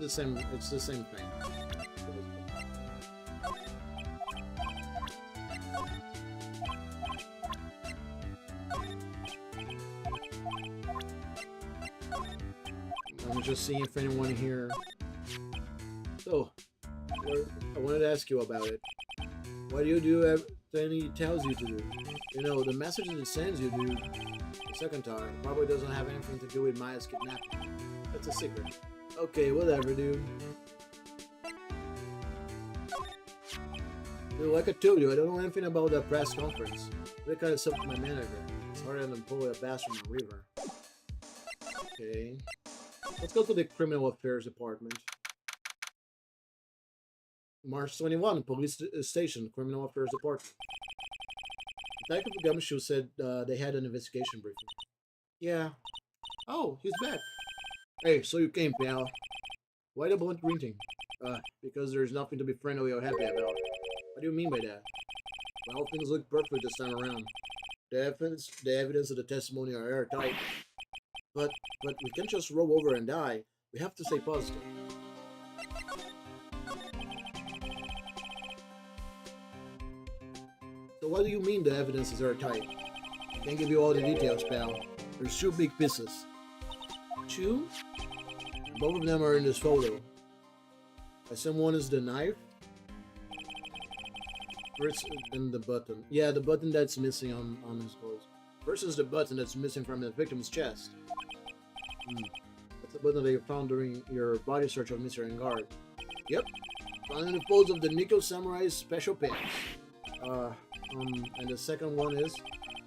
It's the same thing. I'm just seeing if anyone here... So, I wanted to ask you about it. What do you do everything he tells you to do? You know, the messages it sends you, dude. The second time probably doesn't have anything to do with Maya's kidnapping. That's a secret. Okay, whatever, dude. Dude, like I told you, I don't know anything about that press conference. That kind of stuff to my manager. It's harder than pulling a bass from a river. Okay. Let's go to the Criminal Affairs Department. March 21, Police Station, Criminal Affairs Department. Detective Gumshoe said they had an investigation briefing. Yeah. Oh, he's back. Hey, so you came, pal. Why the blunt greeting? Because there's nothing to be friendly or happy about. What do you mean by that? Well, things look perfect this time around. The evidence of the testimony are airtight. But but we can't just roll over and die. We have to stay positive. So what do you mean the evidence is airtight? Can't give you all the details, pal. There's 2 big pieces. 2? Both of them are in this photo. I assume one is the knife. First, and the button. Yeah, the button that's missing on his clothes. Versus the button that's missing from the victim's chest. That's the button that you found during your body search of Mr. Engard. Yep. Found in the folds of the Nico Samurai's special pants. And the second one is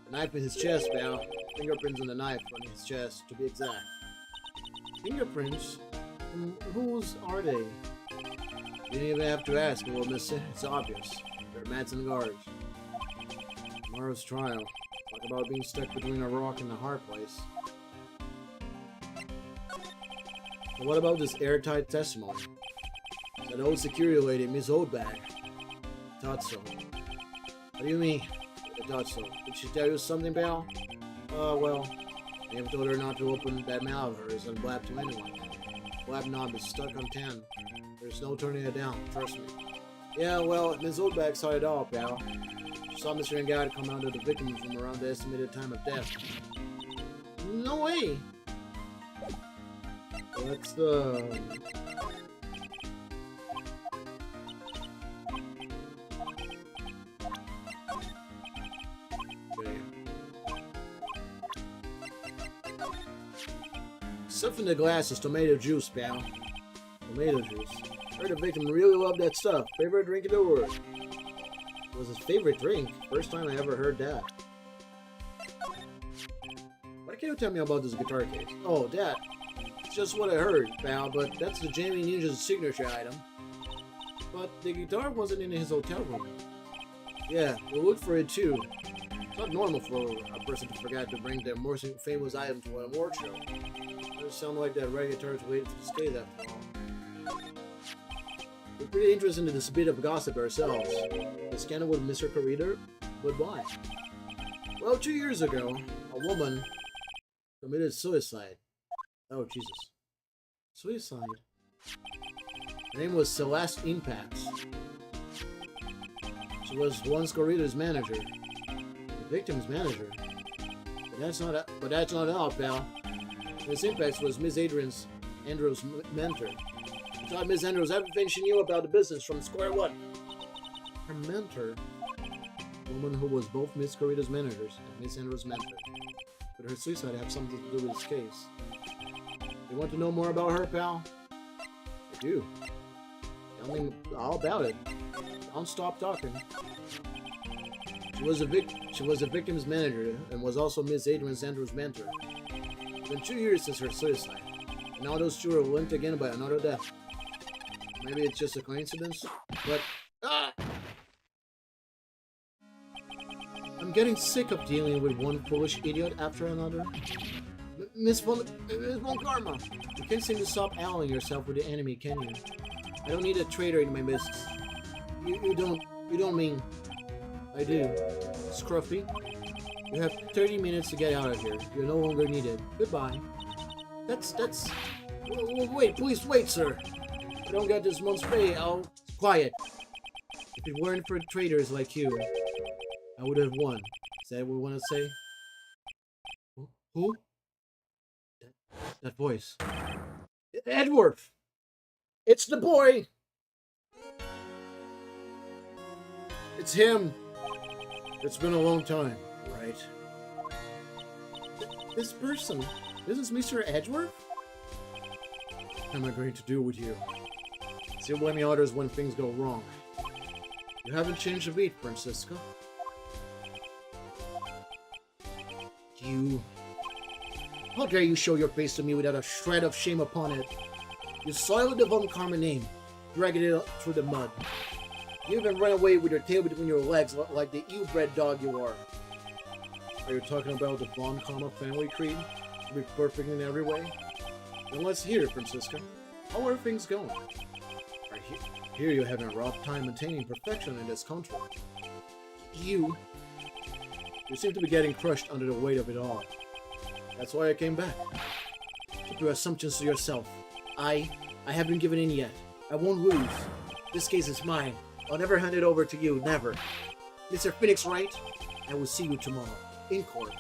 the knife in his chest, pal. Fingerprints on the knife on his chest, to be exact. Fingerprints? Whose are they? You didn't even have to ask, well, mister. It's obvious. They're Matt's and Guards. Tomorrow's trial. Talk about being stuck between a rock and a hard place. But what about this airtight testimony? That old security lady, Miss Oldbag. Thought so. What do you mean? I thought so. Did she tell you something, pal? Well, I have told her not to open that mouth of hers and blab to anyone. Blab knob is stuck on 10. There's no turning it down, trust me. Yeah, well, Miss Oldbag saw it all, pal. She saw Mr. Engard come out of the victim from around the estimated time of death. No way! That's the... Okay. Stuff in the glass is tomato juice, pal. Tomato juice. Heard the victim really loved that stuff. Favorite drink in the world. It was his favorite drink. First time I ever heard that. What can you tell me about this guitar case? Oh, that. It's just what I heard, pal, but that's the Jamie Ninja's signature item. But the guitar wasn't in his hotel room. Yeah, we'll look for it too. It's not normal for a person to forget to bring their most famous item to an award show. It doesn't sound like that rare guitar is waiting for the skate after all. We're pretty interested in this bit of gossip ourselves. The scandal with Mr. Corridor, but why? Well, 2 years ago, a woman committed suicide. Oh, Jesus. Suicide? Her name was Celeste Impax. She was once Corridor's manager. The victim's manager. But that's not all, pal. Miss Impax was Miss Andrews' mentor. She taught Miss Andrews everything she knew about the business from square one. Her mentor? A woman who was both Miss Corridor's managers and Miss Andrews' mentor. Could her suicide have something to do with this case? You want to know more about her, pal? I do. Tell me all about it. Don't stop talking. She was a victim's manager and was also Miss Andrews' mentor. It's been 2 years since her suicide. And now those two are linked again by another death. Maybe it's just a coincidence, but... I'm getting sick of dealing with one foolish idiot after another. Miss Von Karma, you can't seem to stop allying yourself with the enemy, can you? I don't need a traitor in my midst. You don't mean... I do. Scruffy, you have 30 minutes to get out of here. You're no longer needed. Goodbye. That's... Wait, please wait, sir. I don't get this month's pay. I'll... Quiet. If it weren't for traitors like you, I would have won. Is that what we want to say? Who? That voice. Edward! It's the boy! It's him! It's been a long time, right? This person. This is Mr. Edgeworth? What am I going to do with you? Still blame the others when things go wrong. You haven't changed a beat, Francisca. You... How dare you show your face to me without a shred of shame upon it? You soiled the Von Karma name, dragging it through the mud. You even ran away with your tail between your legs like the ill-bred dog you are. Are you talking about the Von Karma family creed? To be perfect in every way? Then let's hear it, Francisca. How are things going? I hear you're having a rough time maintaining perfection in this country. You seem to be getting crushed under the weight of it all. That's why I came back. keep your assumptions to yourself. I haven't given in yet. I won't lose. This case is mine. I'll never hand it over to you, never. Mr. Phoenix Wright, I will see you tomorrow, in court.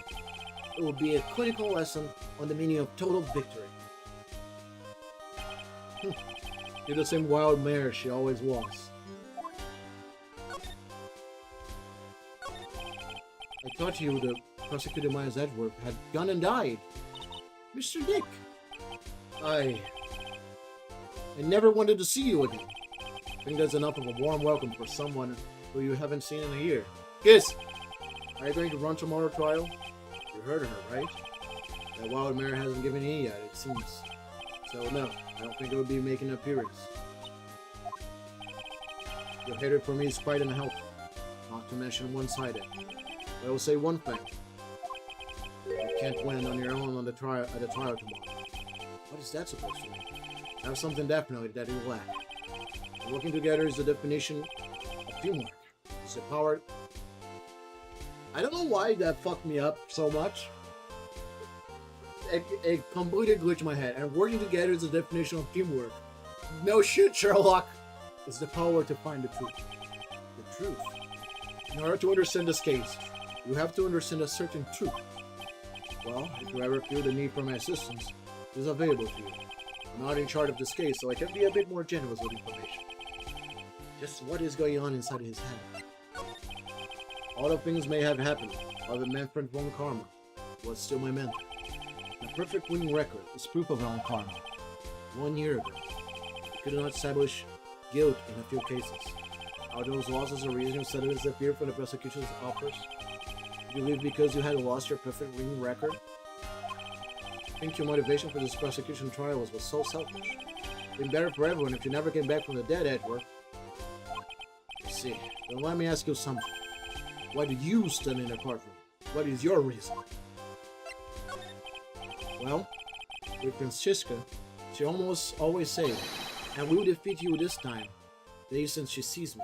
It will be a clinical lesson on the meaning of total victory. You're the same wild mare she always was. I thought you, the prosecutor Miles Edward, had gone and died. Mr. Dick, I never wanted to see you again. I think that's enough of a warm welcome for someone who you haven't seen in a year. Kiss! Are you going to run tomorrow trial? You heard of her, right? That wild mare hasn't given in yet, it seems. So no, I don't think it would be making an appearance. Your hatred for me is quite unhealthy, not to mention one-sided. But I will say one thing. You can't win on your own on the trial at the trial tomorrow. What is that supposed to mean? I have something definitely that you lack. Working together is the definition of teamwork. It's the power. I don't know why that fucked me up so much. It completely glitched my head. And working together is the definition of teamwork. No shit, Sherlock. It's the power to find the truth. The truth. In order to understand this case, you have to understand a certain truth. Well, if you ever feel the need for my assistance, it is available to you. I'm not in charge of this case, so I can be a bit more generous with information. Just what is going on inside his head. All the things may have happened, while the Manfred von Karma was still my mentor. The perfect winning record is proof of von Karma. 1 year ago, I could not establish guilt in a few cases. Are those losses a reason to disappear from the prosecution's offers? Do you believe because you had lost your perfect winning record? I think your motivation for this prosecution trial was so selfish. It'd been better for everyone if you never came back from the dead, Edward. I see. Then let me ask you something. Why do you stand in the courtroom? What is your reason? Well, with Francisca, she almost always says, and we will defeat you this time, the instant she sees me.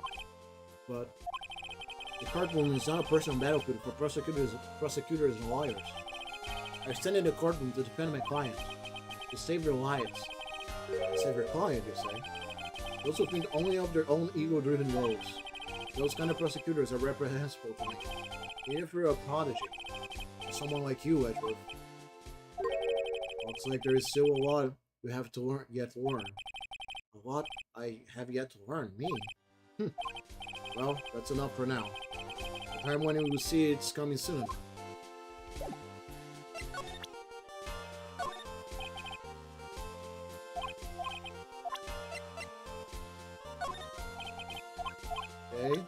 But the courtroom is not a personal battlefield for prosecutors and lawyers. I stand in the courtroom to defend my client, to save their lives. Save your client, you say? Those who think only of their own ego-driven woes. Those kind of prosecutors are reprehensible to me. Even if you're a prodigy, or someone like you, Edward. Looks like there is still a lot you have to learn, yet to learn. A lot I have yet to learn. Me? Well, that's enough for now. The time when you will see it's coming soon. Okay.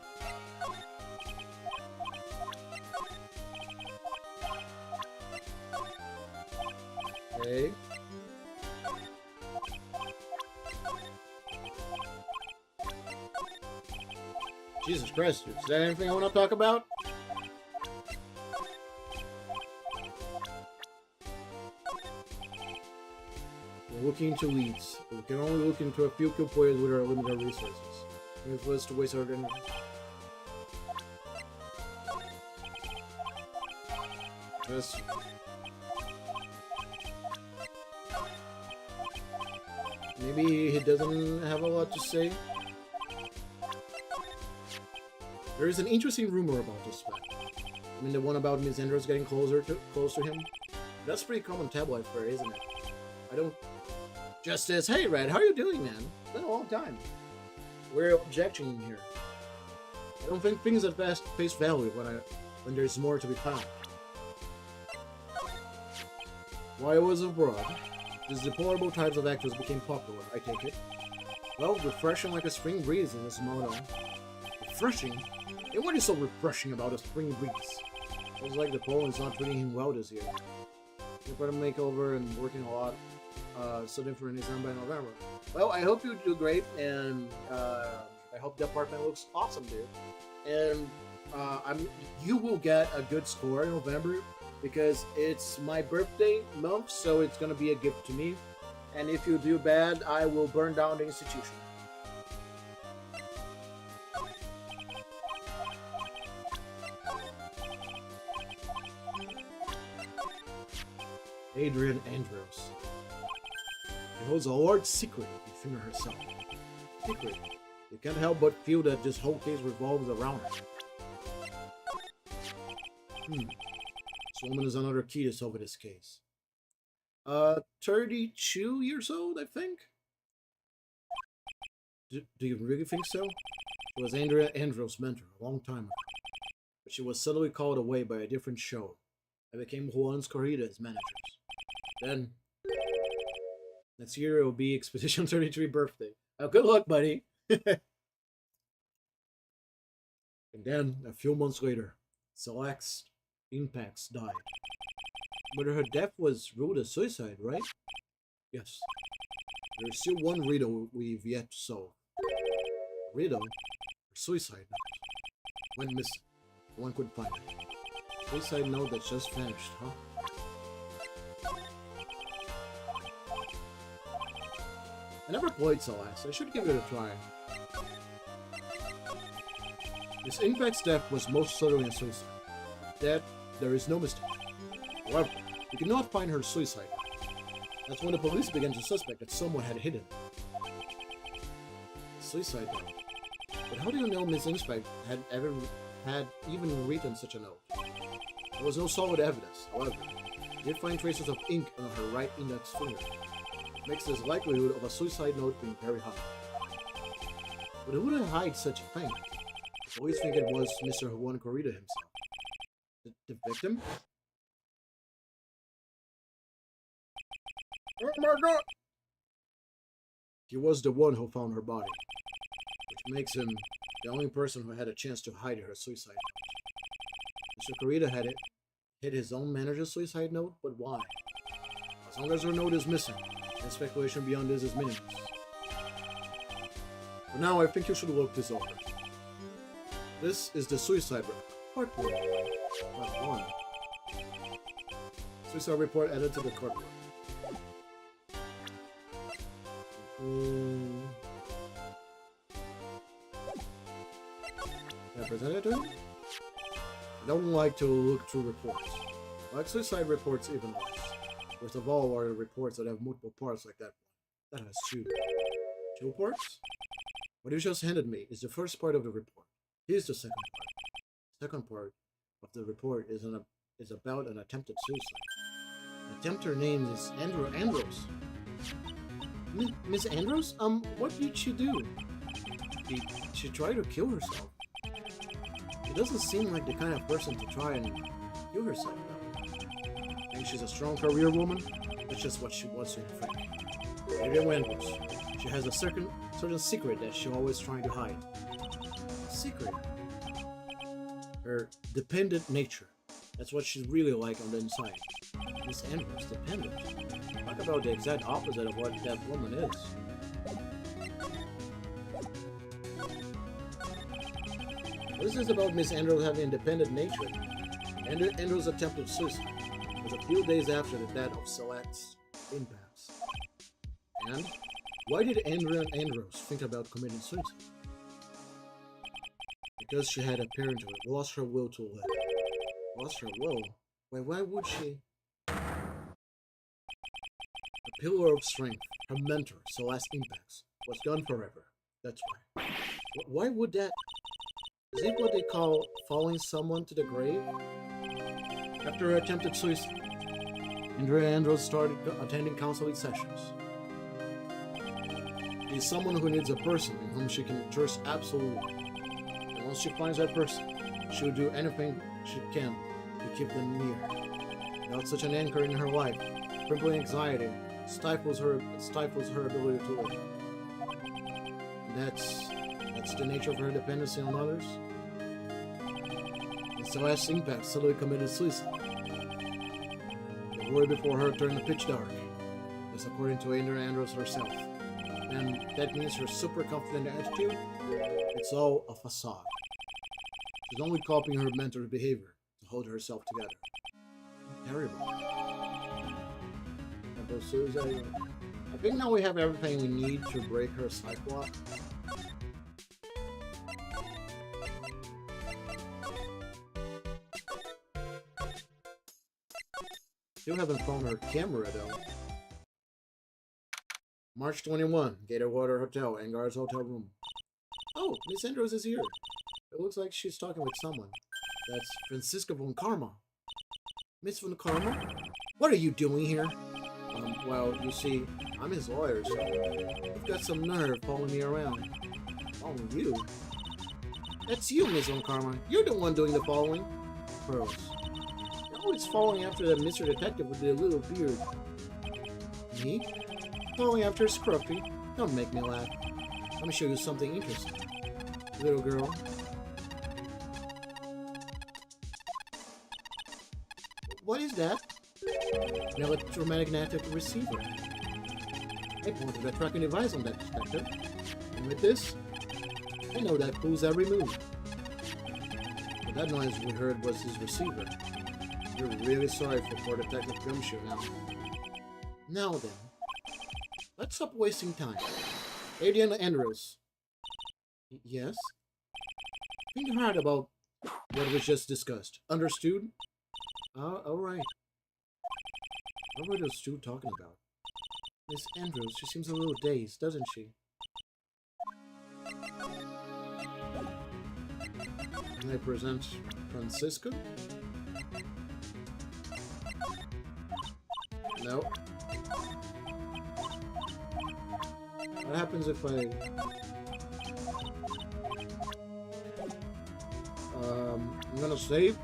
Okay. Jesus Christ, is that anything I want to talk about? We're looking into leads. We can only look into a few kill players with our limited resources. If it was to waste our energy. Yes. Maybe he doesn't have a lot to say. There is an interesting rumor about this fact. I mean, the one about Miss Andrews getting close to him. That's pretty common tabloid fare, isn't it? I don't. Justice, hey Red, how are you doing, man? It's been a long time. We're objecting here. I don't think things at face value when there's more to be found. While I was abroad, these deplorable types of actors became popular, I take it. Well, refreshing like a spring breeze in this motto. Refreshing? And what is so refreshing about a spring breeze? Feels like the Poland's not treating him well this year. They're going to make over and working a lot. So different December and November. Well, I hope you do great, and I hope the apartment looks awesome, dude. And you will get a good score in November because it's my birthday month, so it's gonna be a gift to me. And if you do bad, I will burn down the institution. Adrian Andrews. holds a large secret within herself. Secret. You can't help but feel that this whole case revolves around her. This woman is another key to solve this case. 32 years old, I think? Do you really think so? It was Andrea Andros' mentor a long time ago. But she was suddenly called away by a different show. I became Juan's Corrida's managers. Then, next year it will be Expedition 33 birthday. Oh, good luck, buddy! And then, a few months later, Celeste Impacts died. But her death was ruled a suicide, right? Yes. There's still one riddle we've yet to solve. Riddle? Or suicide note? Went missing. No one could find it. Suicide note that just vanished, huh? I never played Celeste. I should give it a try. Miss Impact's death was most certainly a suicide. That there is no mistake. However, we could not find her suicide. That's when the police began to suspect that someone had hidden it. Suicide note. But how do you know Miss Impact had even written such a note? There was no solid evidence. However, we did find traces of ink on her right index finger. It makes this likelihood of a suicide note being very high. But who would hide such a thing? The police think it was Mr. Juan Corrida himself. The victim? Oh my god! He was the one who found her body, which makes him the only person who had a chance to hide her suicide note. Mr. Corrida had hid his own manager's suicide note, but why? As long as her note is missing, and speculation beyond this is meaningless. For now, I think you should look this over. This is the suicide report. Part 1. Part 1. Suicide report added to the courtroom. Can I present it to him? I don't like to look through reports. I like suicide reports even less. Worst of all are the reports that have multiple parts like that one. That has two. 2 parts? What you just handed me is the first part of the report. Here's the second part. The second part of the report is about an attempted suicide. The attempter name is Andrea Andros. Miss Andros? What did she do? She tried to kill herself. She doesn't seem like the kind of person to try and kill herself, though. Think she's a strong career woman? That's just what she wants to think. Andrea Andros. She has a certain secret that she's always trying to hide. Secret? Her dependent nature. That's what she's really like on the inside. Miss Andros, dependent. Talk about the exact opposite of what that woman is. What is this about Miss Andros having independent nature? Andros attempted suicide. It was a few days after the death of Celeste Impacts. And why did Andrea Andros think about committing suicide? Because she had apparently lost her will to live. Lost her will? Wait, why would she? A pillar of strength, her mentor, Celeste Impacts, was gone forever. That's why. Why would that? Is it what they call following someone to the grave? After her attempted suicide, Andrea Andros started attending counseling sessions. She's someone who needs a person in whom she can trust absolutely. And once she finds that person, she'll do anything she can to keep them near. Without such an anchor in her life, crippling anxiety stifles her ability to live. That's the nature of her dependency on others. And Celeste Impact suddenly committed suicide. The world before her turned pitch dark. That's according to Andrea Andros herself. And that means her super confident attitude, it's all a facade. She's only copying her mentor's behavior to hold herself together. Terrible. I think now we have everything we need to break her cyclop. Still haven't found her camera though. March 21, Gatorwater Hotel, Angar's hotel room. Oh, Miss Andrews is here. It looks like she's talking with someone. That's Francisca von Karma. Miss von Karma? What are you doing here? Well, you see, I'm his lawyer, so you've got some nerve following me around. Following you? That's you, Miss von Karma. You're the one doing the following. Pearls. You're always following after that Mr. Detective with the little beard. Me? Following after Scruffy? Don't make me laugh. Let me show you something interesting. Little girl. What is that? An electromagnetic receiver. I pointed a tracking device on that detective. And with this, I know that clues every move. But that noise we heard was his receiver. We're really sorry for poor Detective Gumshoe now. Now then, let's stop wasting time. Adrian Andrews. Yes? Think hard about what was just discussed. Understood? Alright. What were those two talking about? Miss Andrews, she seems a little dazed, doesn't she? Can I present Francisco? No. What happens if I... I'm gonna save.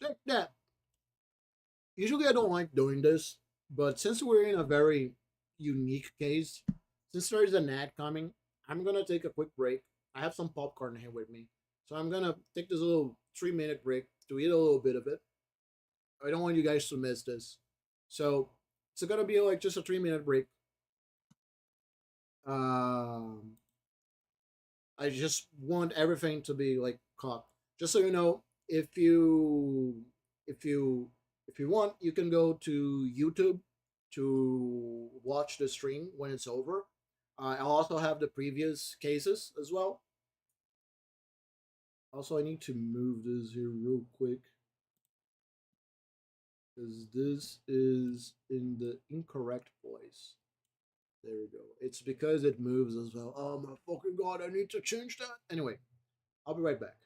Take that. Usually I don't like doing this, but since we're in a very unique case, since there is an ad coming, I'm gonna take a quick break. I have some popcorn here with me, so I'm gonna take this little 3-minute break to eat a little bit of it. I don't want you guys to miss this, so it's gonna be like just a 3-minute break. Um, I just want everything to be like caught. Just so you know, if you if you want, you can go to YouTube to watch the stream when it's over. I'll also have the previous cases as well. Also, I need to move this here real quick because this is in the incorrect place. There we go. It's because it moves as well. Oh my fucking god, I need to change that. Anyway, I'll be right back.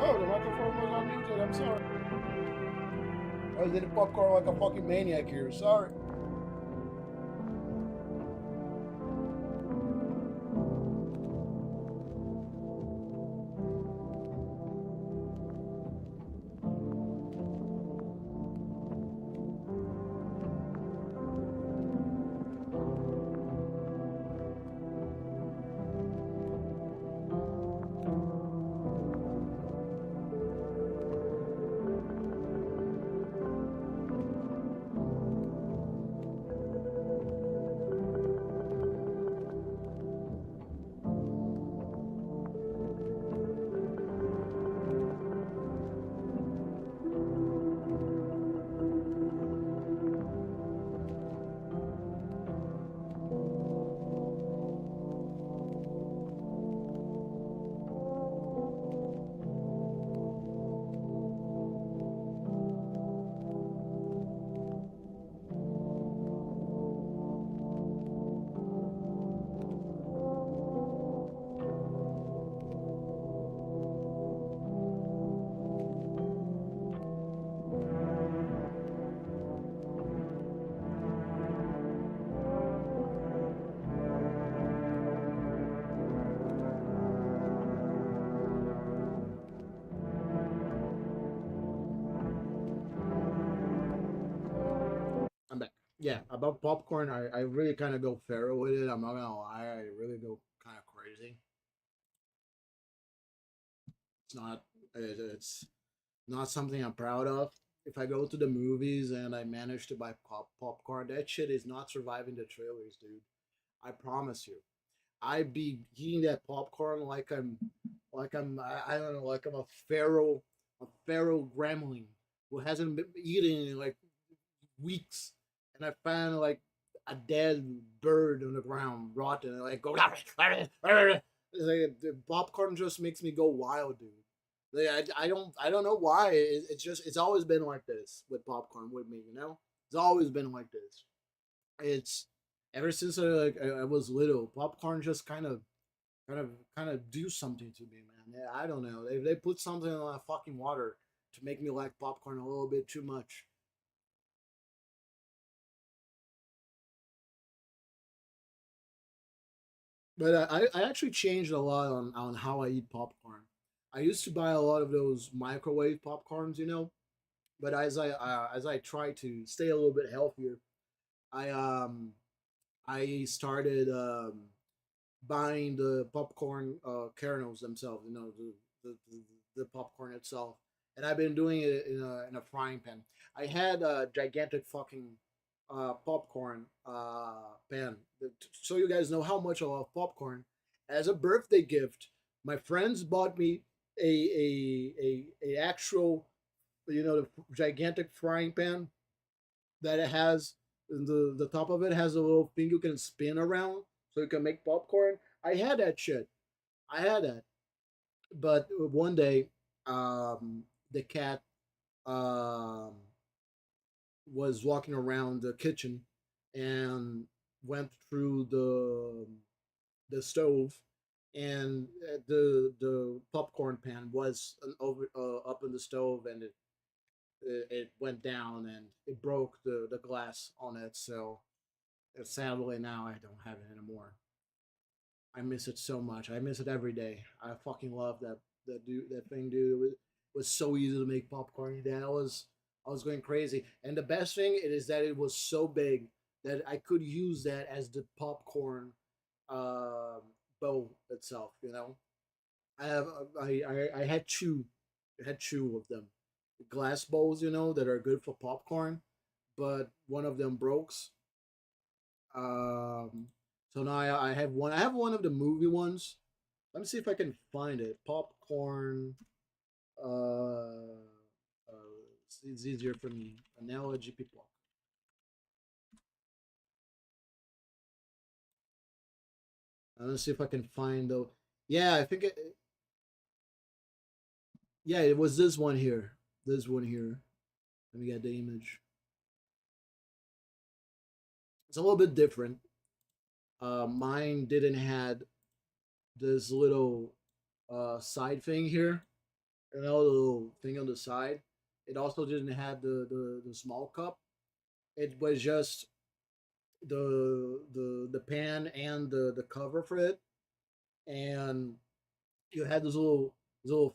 Oh, the microphone was unmuted. I'm sorry. I was eating popcorn like a fucking maniac here. Sorry. I'm back. Yeah, about popcorn, I really kind of go feral with it. I'm not gonna lie, I really go kind of crazy. It's not, it's not something I'm proud of. If I go to the movies and I manage to buy popcorn, that shit is not surviving the trailers, dude. I promise you. I be eating that popcorn like I'm I don't know, like I'm a feral gremlin who hasn't been eating in like weeks, and I found like a dead bird on the ground, rotten, and like go. It's like the popcorn just makes me go wild, dude. Like, I don't know why. It's just it's always been like this with popcorn with me, you know. It's always been like this. It's ever since I was little. Popcorn just kind of do something to me, man. Yeah, I don't know. They put something in my fucking water to make me like popcorn a little bit too much. But I actually changed a lot on how I eat popcorn. I used to buy a lot of those microwave popcorns, you know. But as I try to stay a little bit healthier, I I started buying the popcorn kernels themselves, you know, the popcorn itself, and I've been doing it in a frying pan. I had a gigantic fucking popcorn pan. So you guys know how much I love popcorn. As a birthday gift, my friends bought me a actual, you know, the gigantic frying pan that it has the top of it has a little thing you can spin around so you can make popcorn. I had that shit. I had that. But one day, the cat um, was walking around the kitchen and went through the stove, and the popcorn pan was over up in the stove, and it went down and it broke the glass on it. So sadly now I don't have it anymore. I miss it so much. I miss it every day. I fucking love that thing, dude. It was so easy to make popcorn. Then I was going crazy. And the best thing it is that it was so big that I could use that as the popcorn um bowl itself. You know, I have I had two of them, glass bowls. You know that are good for popcorn, but one of them broke. Um, so now I have one. I have one of the movie ones. Let me see if I can find it. Popcorn. It's easier for me. Analogy people. Let's see if I can find the. Yeah, I think it. Yeah, it was this one here. This one here. Let me get the image. It's a little bit different. Mine didn't had this little side thing here, the little thing on the side. It also didn't have the small cup. It was just the pan and the cover for it, and you had this little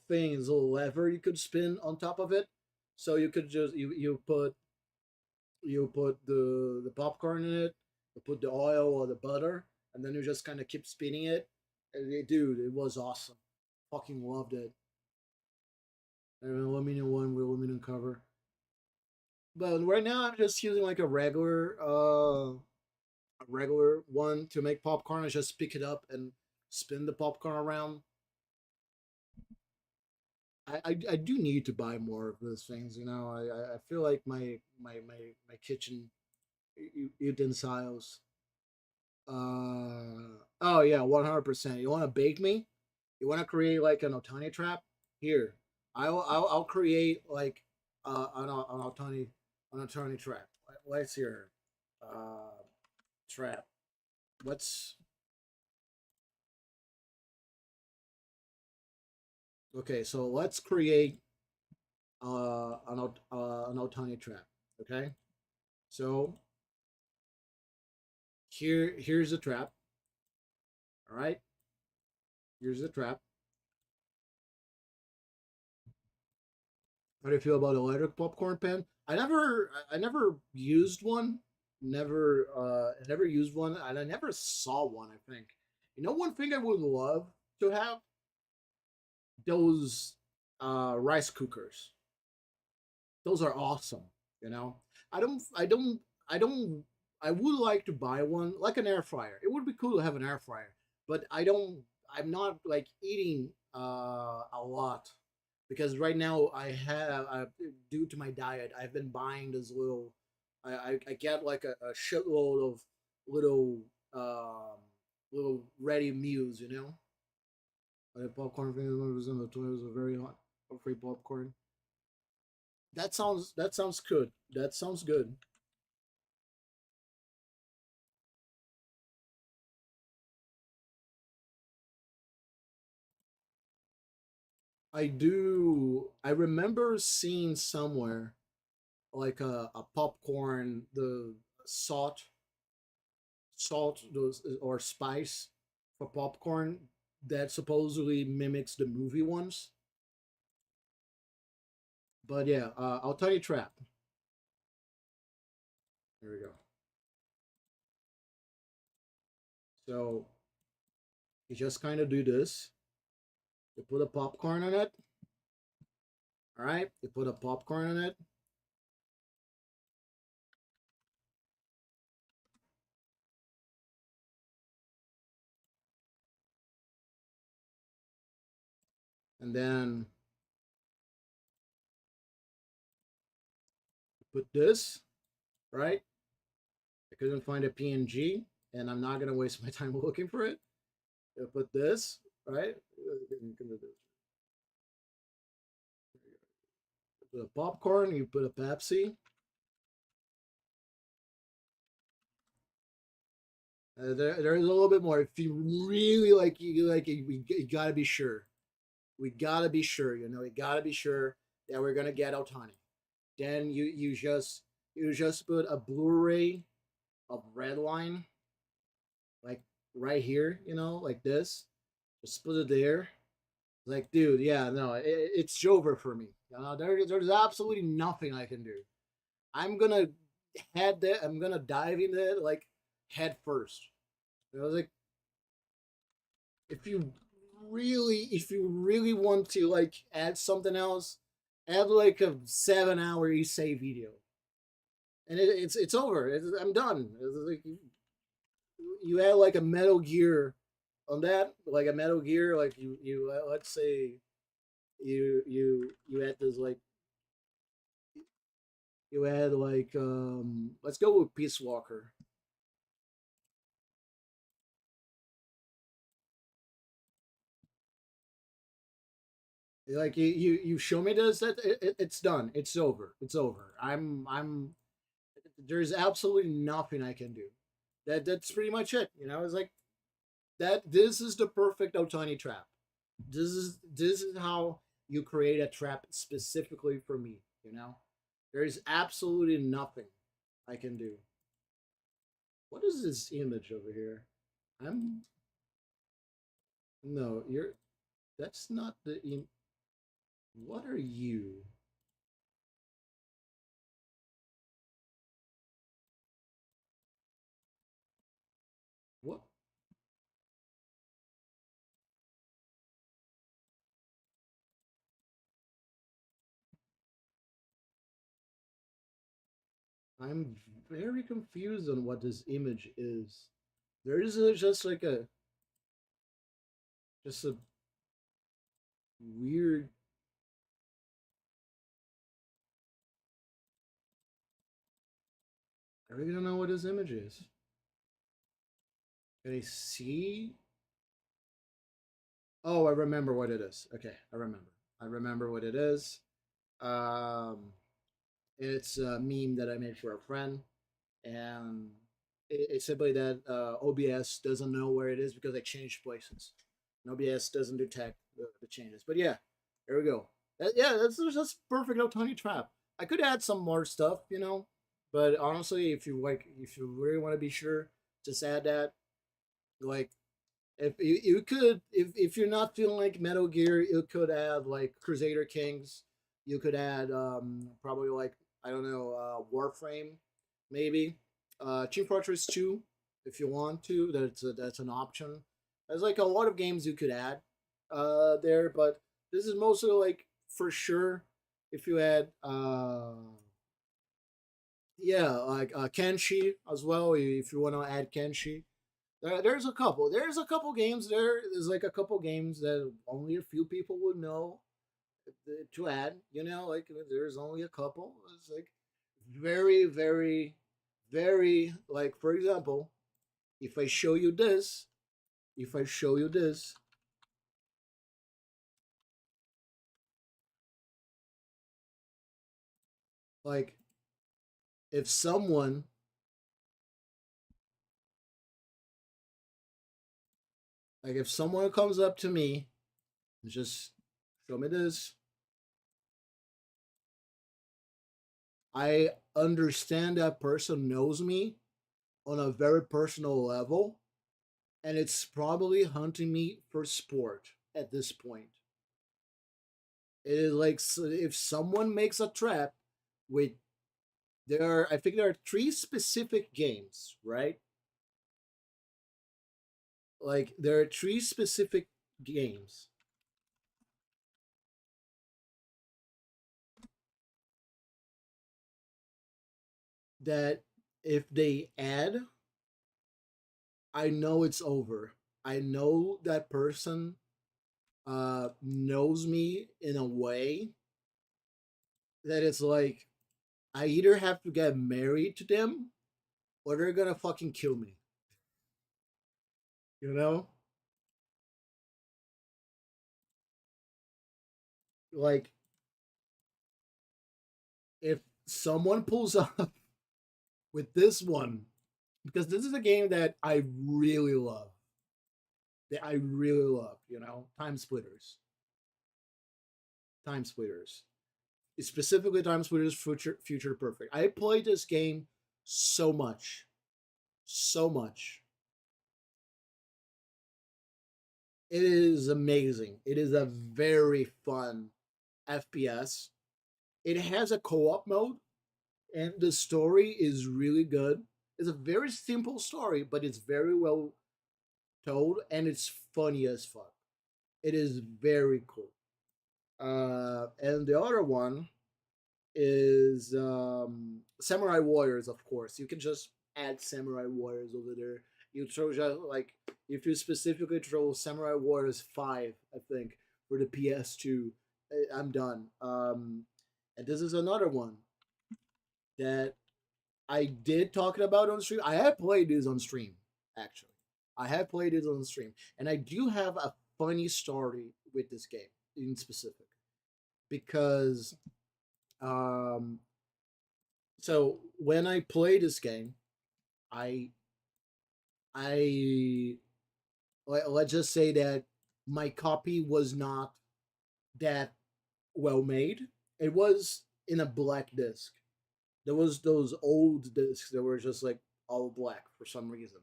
thing, this little lever you could spin on top of it, so you could just you put the popcorn in it, you put the oil or the butter, and then you just kind of keep spinning it. And dude, it was awesome. Fucking loved it. An aluminum one with aluminum cover. But right now I'm just using like a regular one to make popcorn. I just pick it up and spin the popcorn around. I do need to buy more of those things. You know, I feel like my kitchen utensils. Oh yeah, 100%. You want to bake me? You want to create like an Otani trap? Here, I'll create like an Otani trap. What's your trap? What's okay? So let's create an Otani trap. Okay, so here's the trap. All right, here's the trap. How do you feel about electric popcorn pen? I never used one. Never used one, and I never saw one. I think you know one thing I would love to have those rice cookers. Those are awesome. You know, I don't, I don't, I don't. I would like to buy one like an air fryer. It would be cool to have an air fryer, but I don't. I'm not like eating a lot because right now due to my diet, I've been buying this little. I get like a shitload of little little ready meals, you know. Like popcorn fingers in the toys are very hot. Free popcorn. That sounds good. That sounds good. I do. I remember seeing somewhere like a popcorn, the salt, salt those or spice for popcorn that supposedly mimics the movie ones. But yeah, I'll tell you trap. There we go. So you just kind of do this. You put a popcorn on it. All right. You put a popcorn on it. And then put this, right? I couldn't find a PNG, and I'm not gonna waste my time looking for it. You put this, right? You put a popcorn, you put a Pepsi. There's a little bit more. If you really like, you gotta be sure. We gotta be sure. You know, we gotta be sure that we're gonna get Otani. Then you just put a Blu-ray of Redline, like right here. You know, like this. Just put it there. Like, dude, yeah, no, it's over for me. There's absolutely nothing I can do. I'm gonna head that. I'm gonna dive into it like head first. You know, like if you really want to like add something else, add like a 7 hour essay video, and it's over. I'm done. It's like you add like a Metal Gear on that, like a Metal Gear, like you let's say you add this like you add like let's go with Peace Walker. Like you show me this, that it's done. It's over. It's over. I'm there's absolutely nothing I can do. That's pretty much it. You know, it's like that this is the perfect Otani trap. This is how you create a trap specifically for me. You know, there is absolutely nothing I can do. What is this image over here? I'm no, you're. That's not the. What are you? What? I'm very confused on what this image is. There is just like a just a weird. I really don't know what this image is. Can I see? Oh, I remember what it is. Okay, I remember. I remember what it is. Um, it's a meme that I made for a friend, and it's simply that OBS doesn't know where it is because I changed places. And OBS doesn't detect the changes. But yeah, there we go. Yeah, that's perfect Otani trap. I could add some more stuff, but honestly, if you really want to be sure, just add that. Like, if you could, if you're not feeling like Metal Gear, you could add like Crusader Kings. You could add probably like, I don't know, Warframe, maybe. Team Fortress 2, if you want to. That's an option. There's like a lot of games you could add there, but this is mostly like for sure if you add yeah, like Kenshi as well, if you want to add Kenshi. There's a couple. There's a couple games there. There's like a couple games that only a few people would know to add. Like there's only a couple. It's like very, very, very like, for example, if I show you this, if I show you this, like if someone if someone comes up to me and just show me this, I understand that person knows me on a very personal level, and it's probably hunting me for sport at this point. It is like, if someone makes a trap with, I think there are three specific games, right? Like there are three specific games that if they add, I know it's over. I know that person knows me in a way that it's like, I either have to get married to them or they're gonna fucking kill me. You know? Like, if someone pulls up with this one, because this is a game that I really love. That I really love, Time Splitters. Time Splitters. Specifically Time Splitters Future Perfect. I played this game so much. So much. It is amazing. It is a very fun FPS. It has a co-op mode, and the story is really good. It's a very simple story, but it's very well told, and it's funny as fuck. It is very cool. And the other one is Samurai Warriors, of course. You can just add Samurai Warriors over there. You throw just like, if you specifically throw Samurai Warriors 5, I think, for the PS2, I'm done. And this is another one that I did talk about on stream. I have played this on stream, actually. I have played it on stream, and I do have a funny story with this game in specific because um, so when I play this game, I I let's just say that my copy was not that well made. It was in a black disc. There was those old discs that were just like all black for some reason,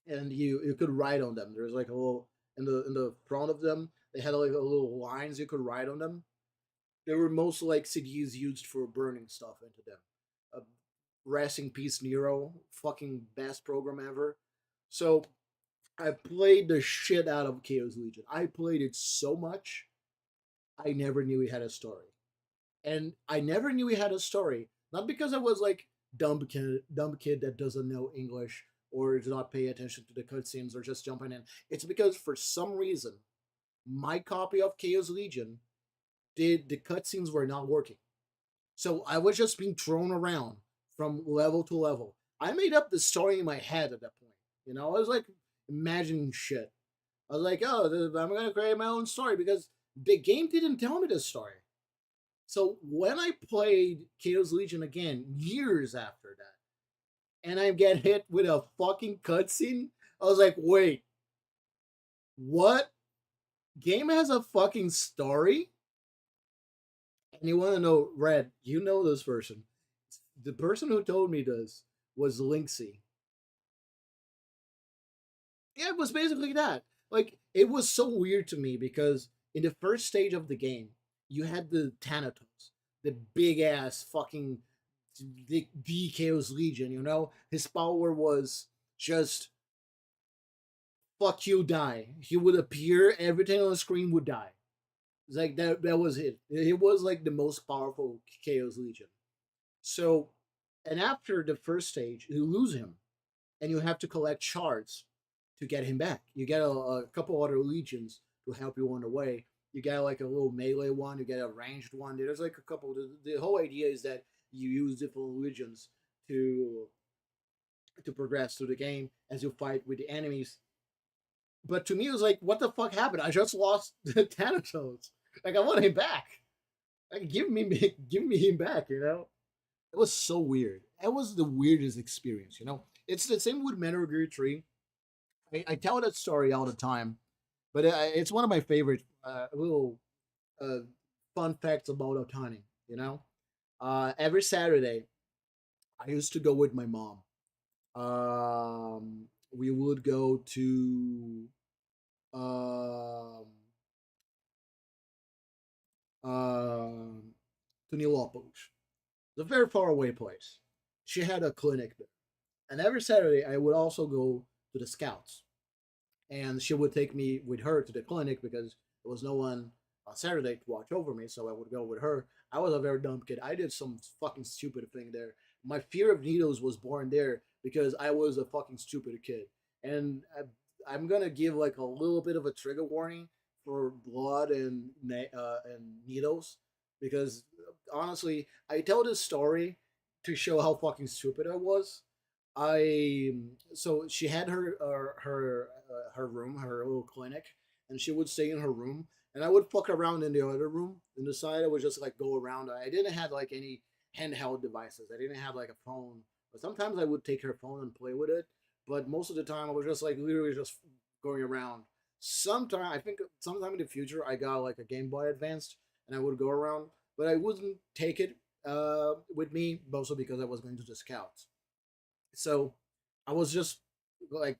and you could write on them. There's like a little in the front of them. They had like a little lines you could write on them. They were most like CDs used for burning stuff into them. Uh, Rest in peace, Nero. Fucking best program ever. So I played the shit out of Chaos Legion. I played it so much, I never knew he had a story. And I never knew he had a story. Not because I was like dumb kid that doesn't know English or does not pay attention to the cutscenes or just jumping in. It's because for some reason, my copy of Chaos Legion did the cutscenes were not working. So I was just being thrown around from level to level. I made up the story in my head at that point. You know, I was like imagining shit. I was like, oh, I'm gonna create my own story because the game didn't tell me the story. So when I played Chaos Legion again years after that, and I get hit with a fucking cutscene, I was like, wait, what? Game has a fucking story? And you want to know, Red, you know this person. The person who told me this was Linksy. Yeah, it was basically that. Like, it was so weird to me because in the first stage of the game, you had the Thanatos, the big ass fucking the Chaos Legion, you know? His power was just fuck you, die. He would appear, everything on the screen would die. It's like that was it. It was like the most powerful Chaos Legion. So, and after the first stage, you lose him, and you have to collect shards to get him back. You get a couple other legions to help you on the way. You get like a little melee one, you get a ranged one. There's like a couple. The whole idea is that you use different legions to progress through the game as you fight with the enemies. But to me, it was like, what the fuck happened? I just lost the Thanatos. Like I want him back. Like give me him back. You know, it was so weird. It was the weirdest experience. You know, it's the same with Metal Gear 3. I tell that story all the time, but it's one of my favorite little uh, fun facts about Otani. You know, every Saturday I used to go with my mom. We would go um, um, to Nilopolis. It's a very far away place. She had a clinic there, and every Saturday I would also go to the Scouts, and she would take me with her to the clinic because there was no one on Saturday to watch over me, so I would go with her. I was a very dumb kid. I did some fucking stupid thing there. My fear of needles was born there because I was a fucking stupid kid. And I'm gonna give like a little bit of a trigger warning for blood and needles because honestly, I tell this story to show how fucking stupid I was. I so she had her room, her little clinic, and she would stay in her room, and I would fuck around in the other room. In the side, I would just like go around. I didn't have like any handheld devices. I didn't have like a phone. But sometimes I would take her phone and play with it, but most of the time I was just like literally just going around. Sometime I think sometime in the future I got like a Game Boy Advanced, and I would go around, but I wouldn't take it with me, mostly because I was going to the scouts. So I was just like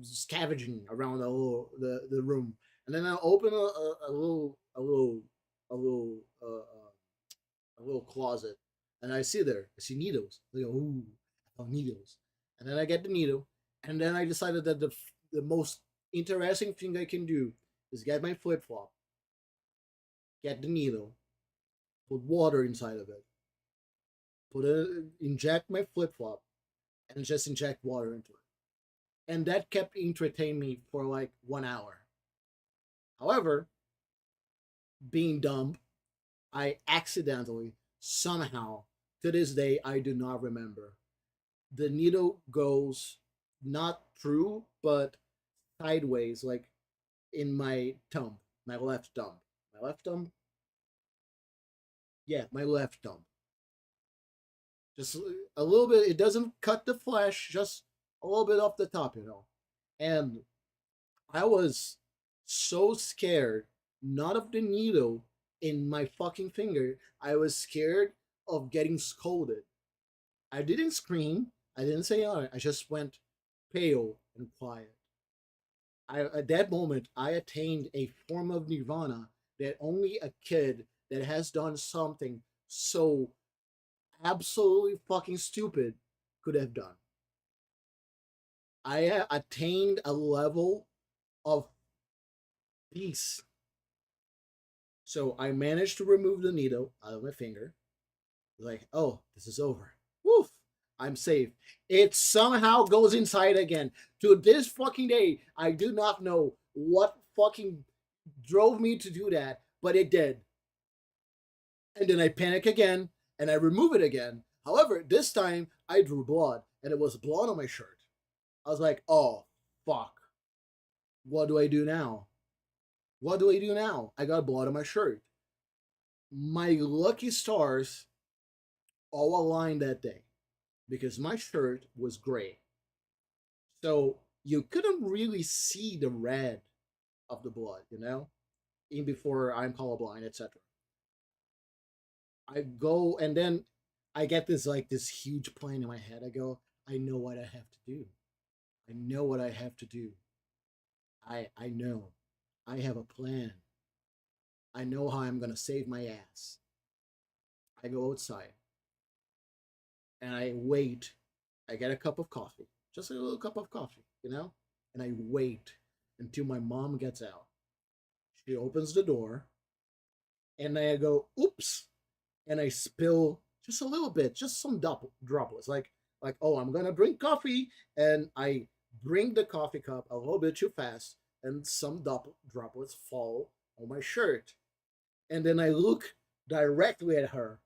scavenging around the room, and then I open a a little a little closet, and I see needles. I go, ooh, I found needles, and then I get the needle, and then I decided that the most interesting thing I can do is get my flip flop, get the needle, put water inside of it, inject my flip flop, and just inject water into it. And that kept entertaining me for like 1 hour. However, being dumb, I accidentally, somehow, to this day, I do not remember. The needle goes not through, but sideways, like in my thumb, my left thumb. My left thumb? Yeah, my left thumb. Just a little bit, it doesn't cut the flesh, just a little bit off the top, you know. And I was so scared, not of the needle in my fucking finger. I was scared of getting scolded. I didn't scream. I didn't say anything. I just went pale and quiet. At that moment, I attained a form of nirvana that only a kid that has done something so absolutely fucking stupid could have done. I attained a level of peace. So I managed to remove the needle out of my finger. Like, oh, this is over. Woof, I'm safe. It somehow goes inside again. To this fucking day, I do not know what fucking drove me to do that, but it did. And then I panic again and I remove it again. However, this time I drew blood and it was blood on my shirt. I was like, oh, fuck. What do I do now? What do I do now? I got blood on my shirt. My lucky stars all aligned that day because my shirt was gray. So you couldn't really see the red of the blood, even before I'm colorblind, etc. I go and then I get this huge plan in my head. I go, I know what I have to do. I know what I have to do. I know. I have a plan. I know how I'm gonna save my ass. I go outside and I wait. I get a cup of coffee, just a little cup of coffee, and I wait until my mom gets out. She opens the door, and I go, oops, and I spill just a little bit, just some droplets, like oh, I'm gonna drink coffee, and I bring the coffee cup a little bit too fast, and some droplets fall on my shirt, and then I look directly at her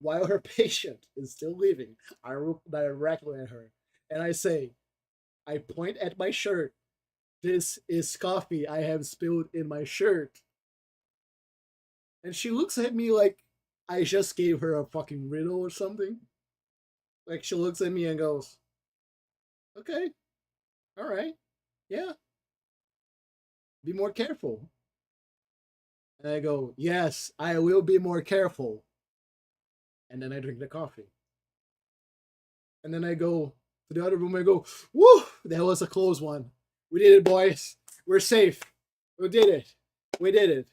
while her patient is still living. I look directly at her, and I say, I point at my shirt. This is coffee I have spilled in my shirt. And she looks at me like I just gave her a fucking riddle or something. Like she looks at me and goes, okay, all right, yeah, be more careful. And I go, yes, I will be more careful. And then I drink the coffee. And then I go to the other room. I go, woo, that was a close one. We did it, boys. We're safe. We did it. We did it.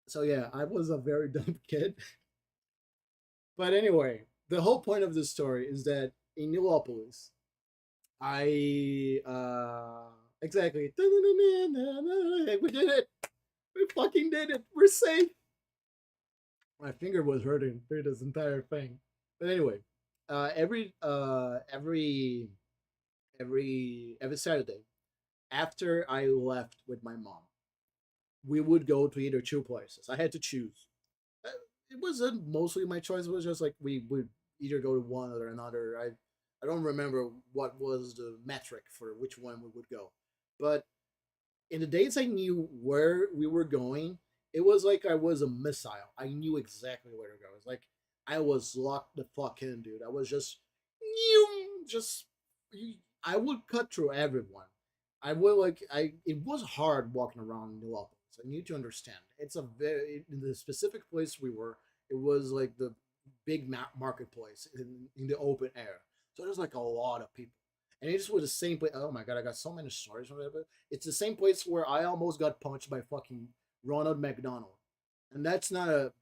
So yeah, I was a very dumb kid. But anyway, the whole point of this story is that in Newopolis, I exactly we did it. We fucking did it. We're safe. My finger was hurting through this entire thing. But anyway, every Saturday after I left with my mom, we would go to either two places. I had to choose. Uh, It wasn't mostly my choice. It was just like we would either go to one or another. I don't remember what was the metric for which one we would go, but in the days I knew where we were going, it was like I was a missile. I knew exactly where to go. It's like I was locked the fuck in, dude. I was just I would cut through everyone. I would like I. It was hard walking around New Orleans. I need to understand. It's a very in the specific place we were. It was like the big marketplace in the open air. So there's like a lot of people, and it just was the same place. Oh my god, I got so many stories from it. It's the same place where I almost got punched by fucking Ronald McDonald, and that's not a.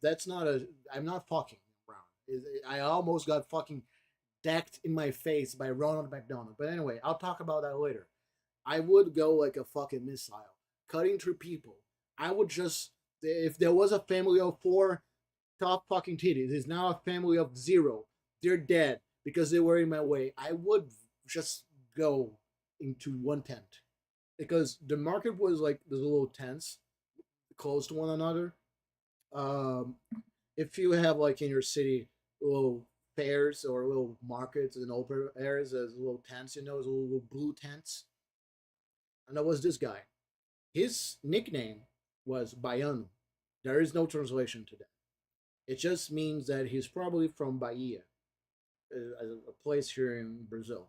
I'm not fucking around. I almost got fucking decked in my face by Ronald McDonald. But anyway, I'll talk about that later. I would go like a fucking missile, cutting through people. I would just, if there was a family of four top fucking titties, it's now a family of zero. They're dead because they were in my way. I would just go into one tent because the market was like those little tents close to one another. Um, if you have like in your city little fairs or little markets and open areas as little tents, little blue tents. And that was this guy. His nickname was Baiano. There is no translation to that. It just means that he's probably from Bahia, a place here in Brazil.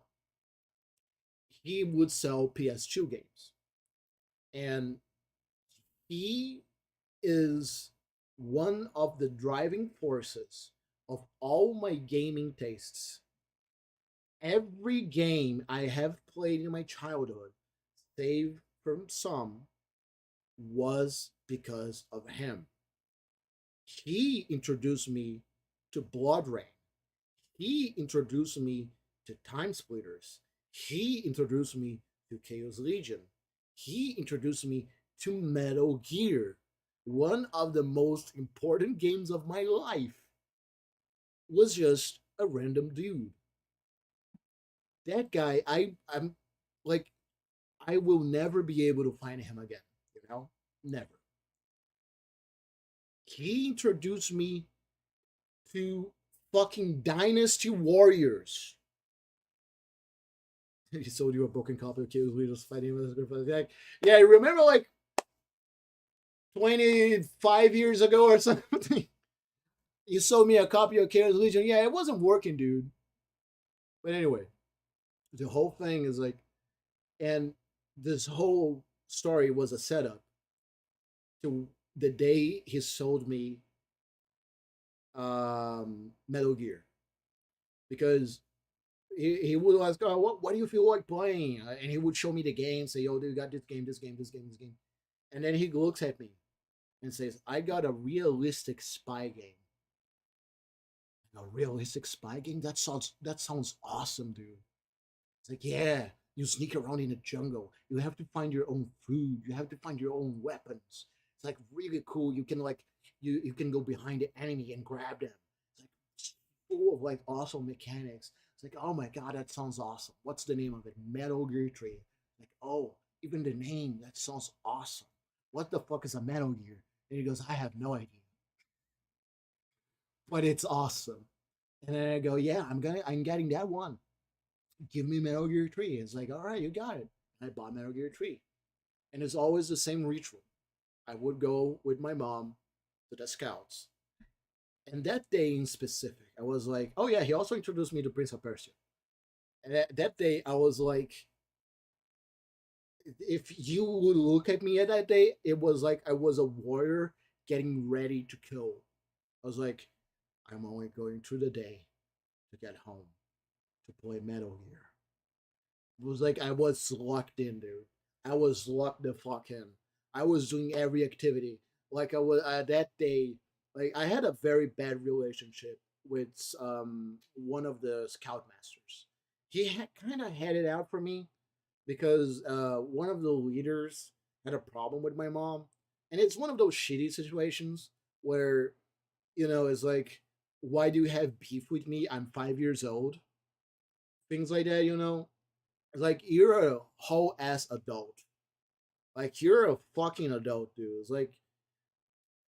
he would sell PS2 games. And he is one of the driving forces of all my gaming tastes. Every game I have played in my childhood, save from some, was because of him. He introduced me to Blood Rain. He introduced me to Time Splitters. He introduced me to Chaos Legion. He introduced me to Metal Gear. One of the most important games of my life was just a random dude. That guy, I'm like, I will never be able to find him again. You know, never. He introduced me to fucking Dynasty Warriors. He sold you a broken copy of Chaos Legion fighting with like, yeah, remember like 25 years ago or something? You sold me a copy of Chaos Legion. Yeah, it wasn't working, dude. But anyway, the whole thing is like, and this whole story was a setup to the day he sold me Metal Gear, because he would ask, "Oh, what do you feel like playing?" And he would show me the game, say, "Yo, dude, you got this game, this game, this game, this game," and then he looks at me and says, "I got a realistic spy game." A realistic spy game? That sounds awesome, dude. It's like, yeah, you sneak around in the jungle. You have to find your own food. You have to find your own weapons. It's like really cool. You can like you can go behind the enemy and grab them. It's like full of like awesome mechanics. It's like, oh my god, that sounds awesome. What's the name of it? Metal Gear 3. Like, oh, even the name, that sounds awesome. What the fuck is a Metal Gear? And he goes, I have no idea. But it's awesome. And then I go, yeah, I'm getting that one. Give me Metal Gear 3. It's like, all right, you got it. I bought Metal Gear 3. And it's always the same ritual. I would go with my mom to the scouts. And that day in specific, I was like, oh yeah, he also introduced me to Prince of Persia. And that day, I was like, if you would look at me at that day, it was like I was a warrior getting ready to kill. I was like, I'm only going through the day to get home to play Metal Gear. It was like I was locked in, dude. I was locked the fuck in. I was doing every activity. Like I was that day. Like I had a very bad relationship with one of the scoutmasters. He had kind of had it out for me because one of the leaders had a problem with my mom, and it's one of those shitty situations where it's like, why do you have beef with me? I'm 5 years old. Things like that, like you're a whole ass adult. Like you're a fucking adult, dude. It's like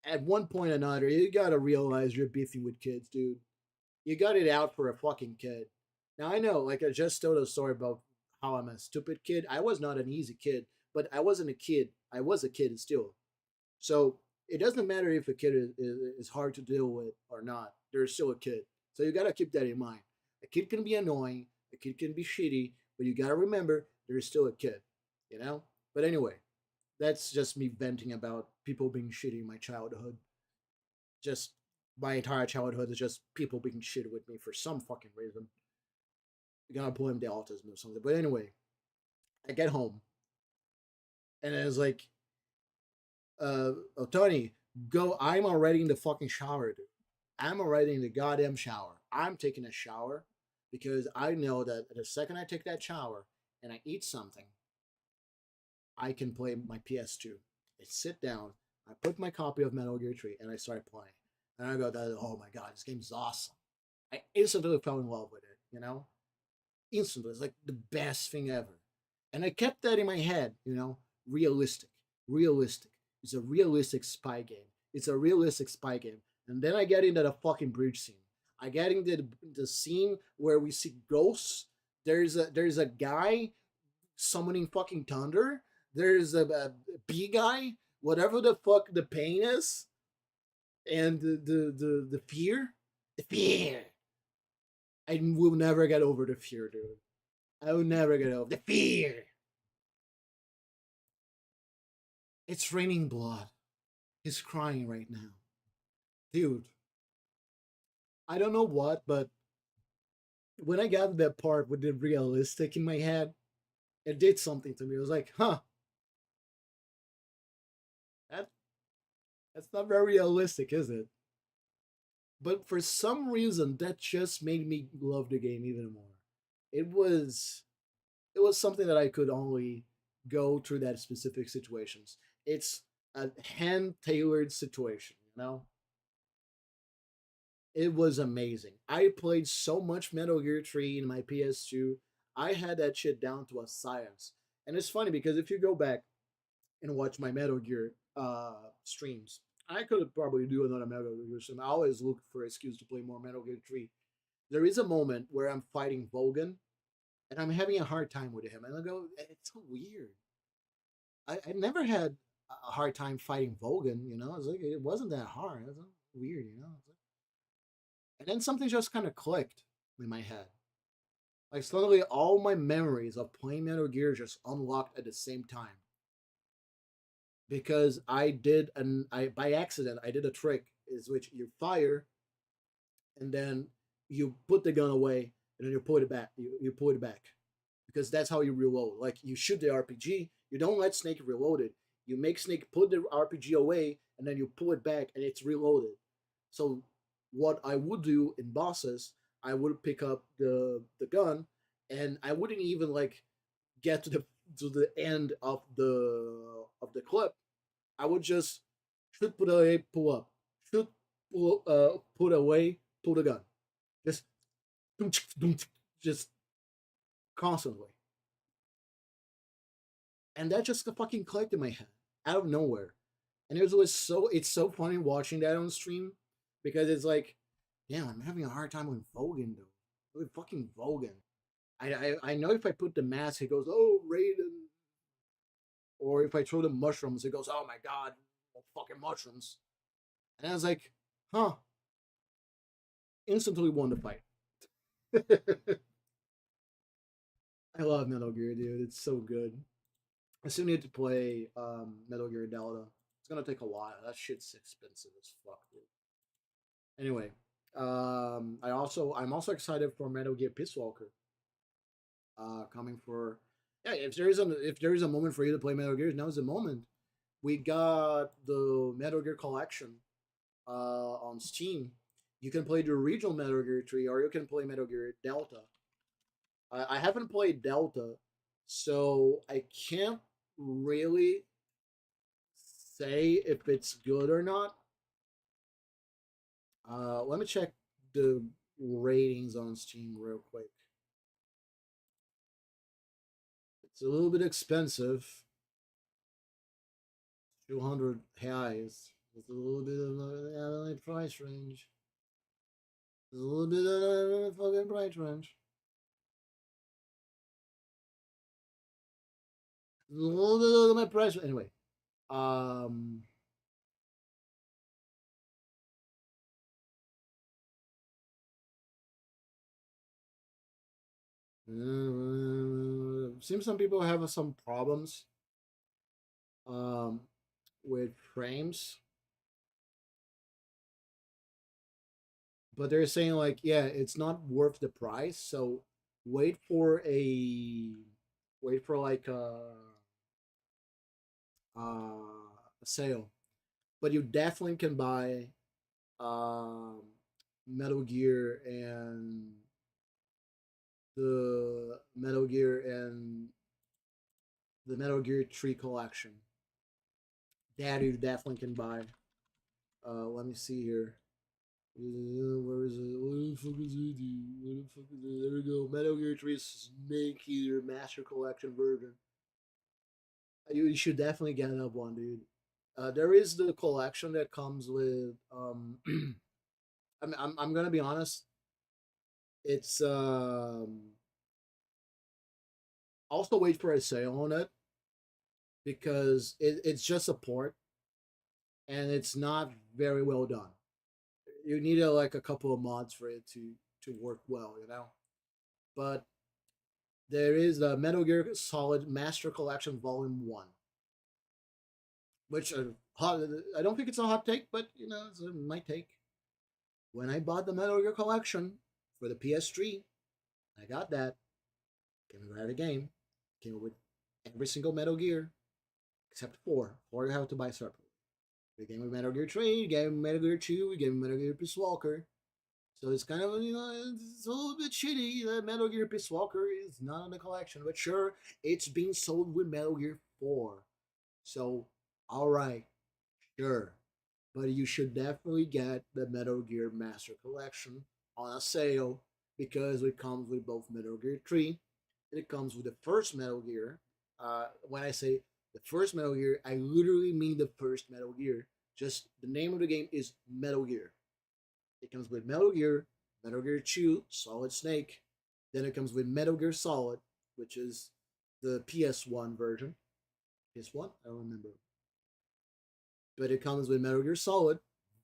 at one point or another, you gotta realize you're beefing with kids, dude. You got it out for a fucking kid. Now I know, like I just told a story about how I'm a stupid kid. I was not an easy kid, but I wasn't a kid. I was a kid still. So it doesn't matter if a kid is hard to deal with or not. They're still a kid. So you gotta keep that in mind. A kid can be annoying. A kid can be shitty, but you gotta remember they're still a kid. You know. But anyway, that's just me venting about people being shitty in my childhood. Just my entire childhood is just people being shitty with me for some fucking reason. You're gonna blame the autism or something. But anyway, I get home and it's like, oh, Tony, go. I'm already in the fucking shower, dude. I'm already in the goddamn shower. I'm taking a shower because I know that the second I take that shower and I eat something, I can play my PS2. I sit down, I put my copy of Metal Gear 3, and I start playing. And I go, oh my god, this game's awesome. I instantly fell in love with it, Instantly. It's like the best thing ever. And I kept that in my head, realistic, realistic. It's a realistic spy game. It's a realistic spy game. And then I get into the fucking bridge scene. I get into the scene where we see ghosts. There's a guy summoning fucking thunder. There's a bee guy, whatever the fuck the pain is, and the fear, the fear. I will never get over the fear, dude. I will never get over the fear. It's raining blood. He's crying right now. Dude, I don't know what, but when I got to that part with the realistic in my head, it did something to me. I was like, huh, that that's not very realistic, is it? But for some reason, that just made me love the game even more. It was it was something that I could only go through that specific situations. It's a hand tailored situation, you know. It was amazing. I played so much Metal Gear 3 in my PS2. I had that shit down to a science. And it's funny because if you go back and watch my Metal Gear streams, I could probably do another Metal Gear stream. I always look for an excuse to play more Metal Gear 3. There is a moment where I'm fighting Vogan and I'm having a hard time with him. And I go, it's so weird. I never had a hard time fighting Vogan, you know? It's like, it wasn't that hard. It's weird, you know? And then something just kind of clicked in my head. Like suddenly all my memories of playing Metal Gear just unlocked at the same time. Because I by accident I did a trick is which you fire and then you put the gun away and then you put it back. You put it back. Because that's how you reload. Like you shoot the RPG, you don't let Snake reload it. You make Snake put the RPG away and then you pull it back and it's reloaded. So what I would do in bosses, I would pick up the gun and I wouldn't even like get to the end of the clip. I would just shoot, put away, pull up, shoot, put away, pull the gun, just just constantly, and that just fucking clicked in my head out of nowhere. And it was so it's so funny watching that on stream because it's like, yeah, I'm having a hard time with Vogan though. With fucking Vogan. I know if I put the mask, it goes, oh Raiden. Or if I throw the mushrooms, it goes, oh my god, fucking mushrooms. And I was like, huh. Instantly won the fight. I love Metal Gear, dude. It's so good. I still need to play Metal Gear Delta. It's gonna take a while. That shit's expensive as fuck, dude. Anyway, I'm also excited for Metal Gear Peace Walker. Coming for yeah. If there is a moment for you to play Metal Gear, now's the moment. We got the Metal Gear collection on Steam. You can play the original Metal Gear 3, or you can play Metal Gear Delta. I haven't played Delta, so I can't really say if it's good or not. Let me check the ratings on Steam real quick. It's a little bit expensive. 200 highs. It's a little bit of a price range. It's a little bit of a fucking price range. It's a little bit of my price. Anyway, um, seems some people have some problems um with frames, but they're saying like, yeah, it's not worth the price. So wait for a wait for like a sale. But you definitely can buy um Metal Gear and the Metal Gear 3 collection. That you definitely can buy. Let me see here. Where is it? What the fuck is it? What the fuck is it? There we go. Metal Gear 3 Snake Eater Master Collection version. You should definitely get that one, dude. There is the collection that comes with. I'm gonna be honest. It's also wait for a sale on it because it's just a port and it's not very well done. You need like a couple of mods for it to work well, you know. But there is the Metal Gear Solid Master Collection Volume 1, which I don't think it's a hot take, but it's my take. When I bought the Metal Gear Collection for the PS3, I got that. Came with the game. Came with every single Metal Gear except four. Four you have to buy separately. We gave me Metal Gear 3, we gave me Metal Gear 2, we gave me Metal Gear Peace Walker. So it's kind of, it's a little bit shitty that Metal Gear Peace Walker is not in the collection. But sure, it's being sold with Metal Gear 4. So, alright, sure. But you should definitely get the Metal Gear Master Collection on a sale because it comes with both Metal Gear 3 and it comes with the first Metal Gear. When I say the first Metal Gear, I literally mean the first Metal Gear. Just the name of the game is Metal Gear. It comes with Metal Gear, Metal Gear 2, Solid Snake. Then it comes with Metal Gear Solid, which is the PS1 version. PS1? I don't remember. But it comes with Metal Gear Solid.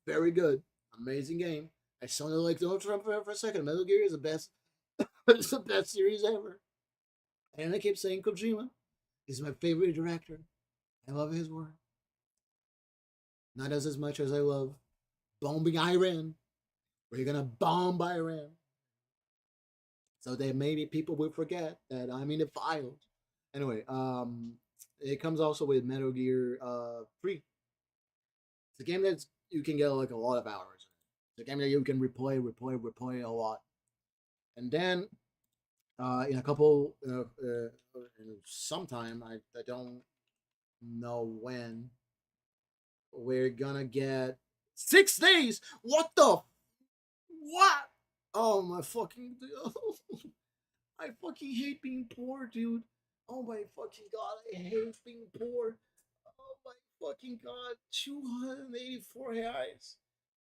Very good. Amazing game. I sounded like Donald Trump for a second. Metal Gear is the best. It's the best series ever. And I keep saying Kojima is my favorite director. I love his work. Not as much as I love bombing Iran. We're gonna bomb Iran. So that maybe people will forget that I'm in the files. Anyway, it comes also with Metal Gear 3. It's a game that you can get like a lot of hours. It's a game that you can replay a lot. And then in a couple, sometime I don't know when, we're gonna get 6 days. What the? What? Oh my fucking! I fucking hate being poor, dude. Oh my fucking god, I hate being poor. Oh my fucking god, 284 reais.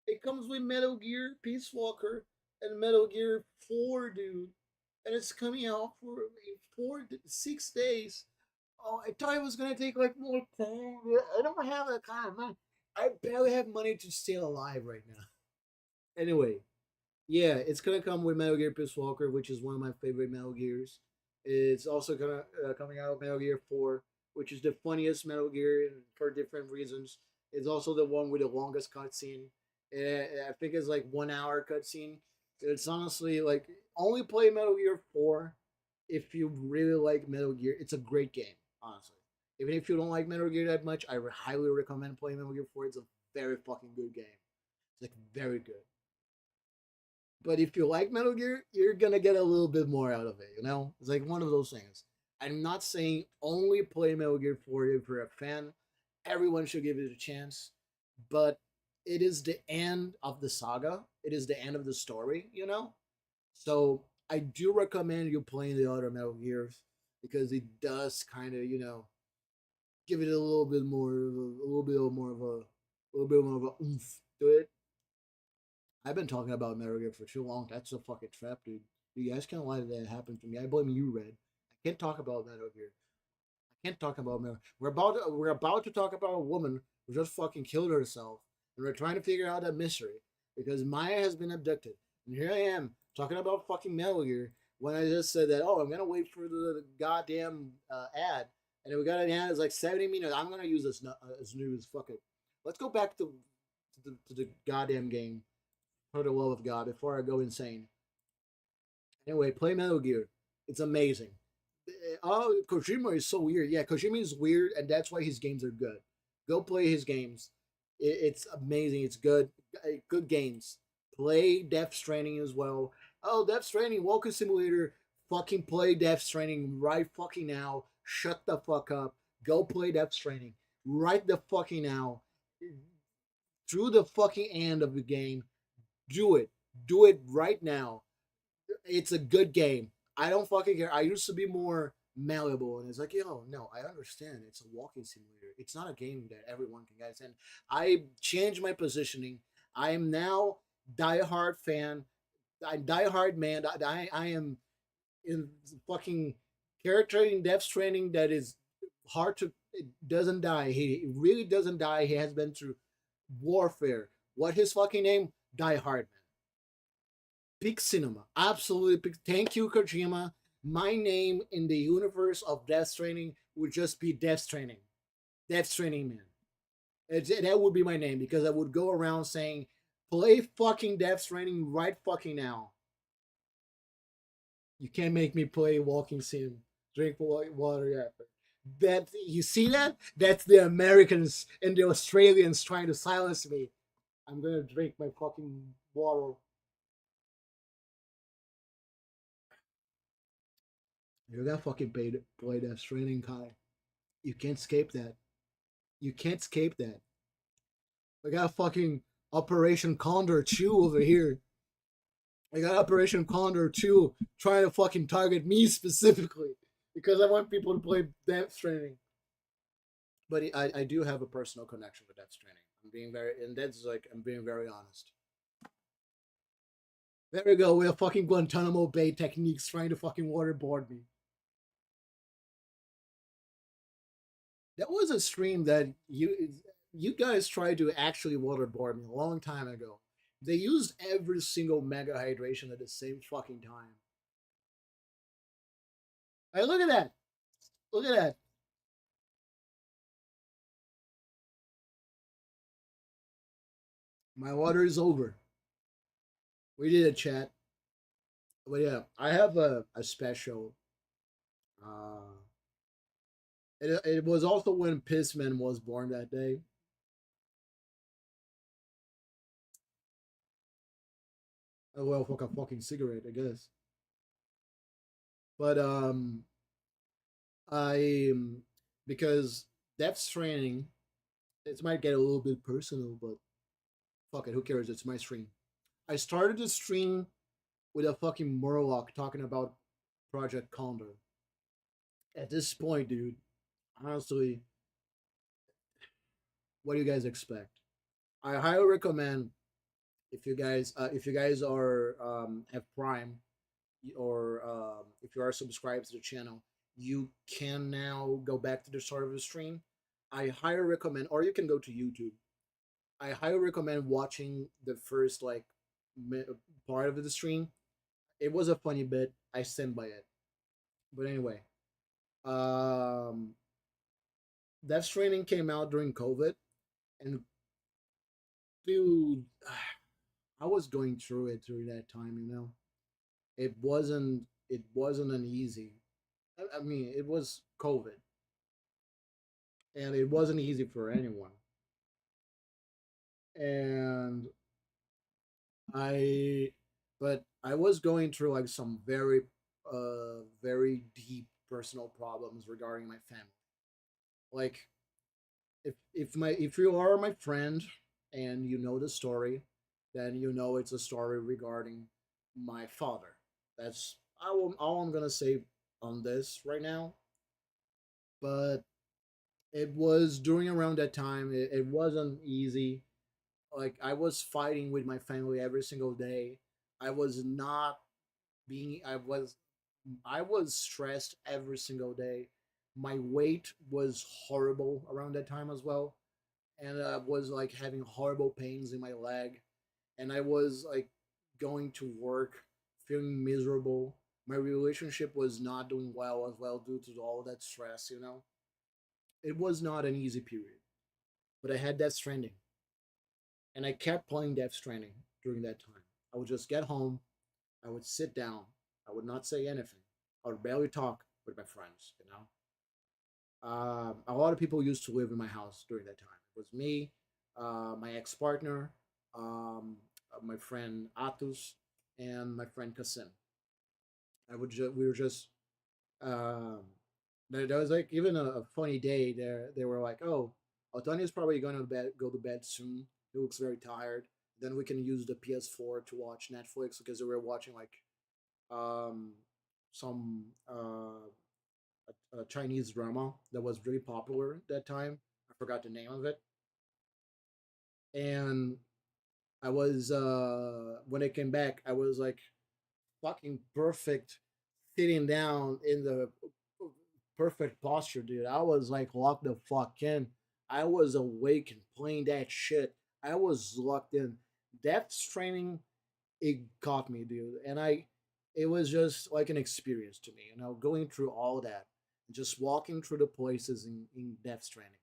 It comes with Metal Gear Peace Walker and Metal Gear 4, dude. And it's coming out for 6 days. Oh, I thought it was gonna take like more time. I don't have that kind of money. I barely have money to stay alive right now. Anyway, yeah, it's gonna come with Metal Gear Peace Walker, which is one of my favorite Metal Gears. It's also gonna coming out with Metal Gear 4, which is the funniest Metal Gear for different reasons. It's also the one with the longest cutscene. I think it's like 1 hour cutscene. It's honestly like only play Metal Gear 4 if you really like Metal Gear. It's a great game, honestly. Even if you don't like Metal Gear that much, I highly recommend playing Metal Gear 4. It's a very fucking good game. It's like very good. But if you like Metal Gear, you're gonna get a little bit more out of it. It's like one of those things. I'm not saying only play Metal Gear 4 if you're a fan. Everyone should give it a chance. But it is the end of the saga. It is the end of the story. So I do recommend you playing the other Metal Gears because it does kind of, give it a little bit more, a little bit more of a oomph to it. I've been talking about Metal Gear for too long. That's a fucking trap, dude. You guys can't let that happen to me. I blame you, Red. I can't talk about Metal Gear. I can't talk about Metal. We're about to talk about a woman who just fucking killed herself, and we're trying to figure out that mystery because Maya has been abducted, and here I am talking about fucking Metal Gear when I just said that. Oh, I'm gonna wait for the goddamn ad, and we got an ad. It's like 70 minutes. I'm gonna use this as news. Fuck it. Let's go back to the goddamn game for the love of God before I go insane. Anyway, play Metal Gear. It's amazing. Oh, Kojima is so weird. Yeah, Kojima is weird, and that's why his games are good. Go play his games. It's amazing. It's good. Good games. Play Death Stranding as well. Oh, Death Stranding, Walking Simulator. Fucking play Death Stranding right fucking now. Shut the fuck up. Go play Death Stranding right the fucking now. Through the fucking end of the game. Do it. Do it right now. It's a good game. I don't fucking care. I used to be more malleable, and it's like, yo, no, I understand. It's a walking simulator. It's not a game that everyone can get. And I changed my positioning. I am now diehard fan. I'm diehard man. I am in fucking character in Death Stranding that is hard to. It doesn't die. He really doesn't die. He has been through warfare. What his fucking name? Die Hard Man. Peak cinema. Absolutely peak. Thank you, Kojima. My name in the universe of Death Stranding would just be Death Stranding. Death Stranding man. That would be my name because I would go around saying, "Play fucking Death Stranding right fucking now." You can't make me play walking sim, drink water. Yeah, that you see that? That's the Americans and the Australians trying to silence me. I'm gonna drink my fucking water. You got fucking paid to play Death Stranding, Kai. You can't escape that. You can't escape that. I got fucking Operation Condor 2 over here. I got Operation Condor 2 trying to fucking target me specifically because I want people to play Death Stranding. But I do have a personal connection with Death Stranding. I'm being very, and that's like, I'm being very honest. There we go. We have fucking Guantanamo Bay techniques trying to fucking waterboard me. That was a stream that you guys tried to actually waterboard me a long time ago. They used every single mega hydration at the same fucking time. Hey, look at that! Look at that! My water is over. We did a chat, but yeah, I have a special. Uh, it was also when Pissman was born that day. Oh well, fuck a fucking cigarette, I guess. But I because Death Stranding, it might get a little bit personal, but fuck it, who cares? It's my stream. I started the stream with a fucking Murloc talking about Project Condor. At this point, dude, honestly, what do you guys expect? I highly recommend if you guys are have Prime or if you are subscribed to the channel, you can now go back to the start of the stream. I highly recommend, or you can go to YouTube. I highly recommend watching the first like part of the stream. It was a funny bit. I stand by it. But anyway, um, Death Stranding came out during COVID, and dude, I was going through it during that time. You know, it wasn't an easy. I mean, it was COVID, and it wasn't easy for anyone. And I, but I was going through like some very deep personal problems regarding my family. Like, if you are my friend and you know the story, then you know it's a story regarding my father. That's all I'm gonna say on this right now. But it was during around that time. It wasn't easy. Like I was fighting with my family every single day. I was not being. I was stressed every single day. My weight was horrible around that time as well, and I was like having horrible pains in my leg, and I was like going to work feeling miserable. My relationship was not doing well as well due to all that stress. You know, it was not an easy period, but I had Death Stranding, and I kept playing Death Stranding during that time. I would just get home, I would sit down, I would not say anything, I would barely talk with my friends. You know, a lot of people used to live in my house during that time. It was me, my ex partner, my friend Atus, and my friend Kasim. We were just um, there was like even a funny day there. They were like, "Oh, Otani's probably going to go to bed soon. He looks very tired. Then we can use the PS4 to watch Netflix because we were watching like um, some a Chinese drama that was really popular at that time. I forgot the name of it. And I was when I came back, I was like fucking perfect, sitting down in the perfect posture, dude. I was like locked the fuck in. I was awake and playing that shit. I was locked in. Death Stranding, it caught me, dude. And it was just like an experience to me, going through all that, and just walking through the places in Death Stranding,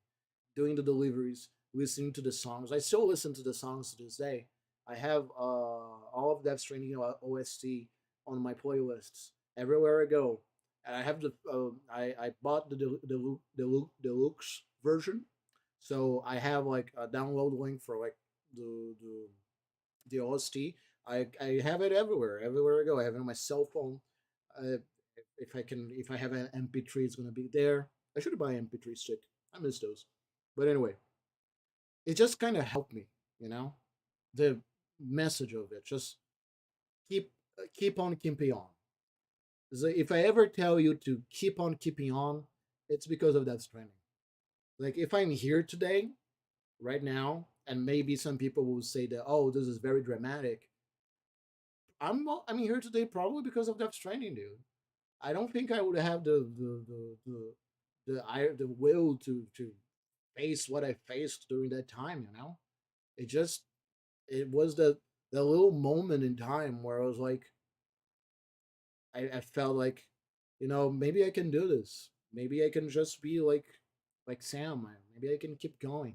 doing the deliveries, listening to the songs. I still listen to the songs to this day. I have all of Death Stranding OST on my playlists everywhere I go, and I have I bought the deluxe version, so I have like a download link for like the OST. I have it everywhere I go. I have it on my cell phone. Uh, if I have an MP3, it's gonna be there. I should buy an MP3 stick. I miss those. But anyway, it just kind of helped me, you know. The message of it, just keep on keeping on. So if I ever tell you to keep on keeping on, it's because of that stranding. Like if I'm here today, right now, and maybe some people will say that, oh, this is very dramatic. I'm here today probably because of Death Stranding, dude. I don't think I would have the will to face what I faced during that time. It just it was the little moment in time where I was like, I felt like, maybe I can do this. Maybe I can just be like Sam. Maybe I can keep going.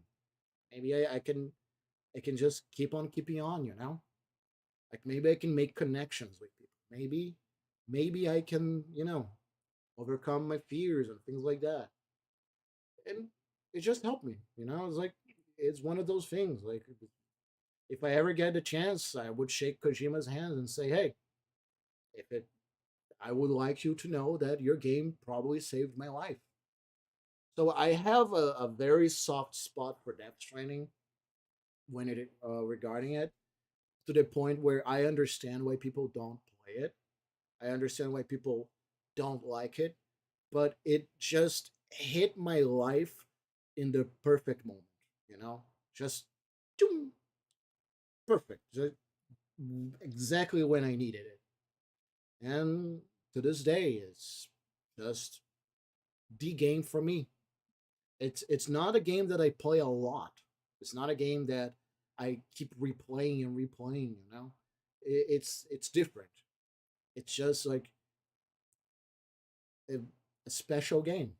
Maybe I can just keep on keeping on. Like maybe I can make connections with people. Maybe I can, overcome my fears and things like that. And it just helped me. It's like it's one of those things. Like if I ever get a chance, I would shake Kojima's hand and say, "Hey, if it, I would like you to know that your game probably saved my life." So I have a very soft spot for Death Stranding when it regarding it, to the point where I understand why people don't play it. I understand why people don't like it, but it just hit my life in the perfect moment, just perfect, just exactly when I needed it. And to this day, it's just the game for me. It's not a game that I play a lot. It's not a game that I keep replaying and replaying. It's different. It's just like a, a special game.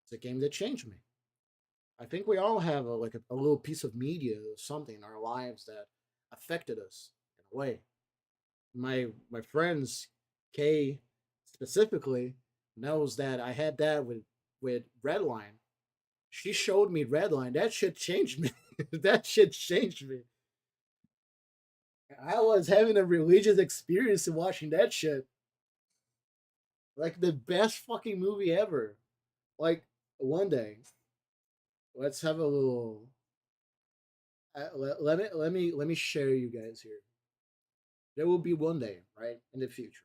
It's a game that changed me. I think we all have a little piece of media or something in our lives that affected us in a way. My friends, Kay specifically, knows that I had that with Redline. She showed me Redline. That shit changed me. That shit changed me. I was having a religious experience in watching that shit. Like the best fucking movie ever. Like one day, let's have a little. Let me share you guys here. There will be one day, right, in the future,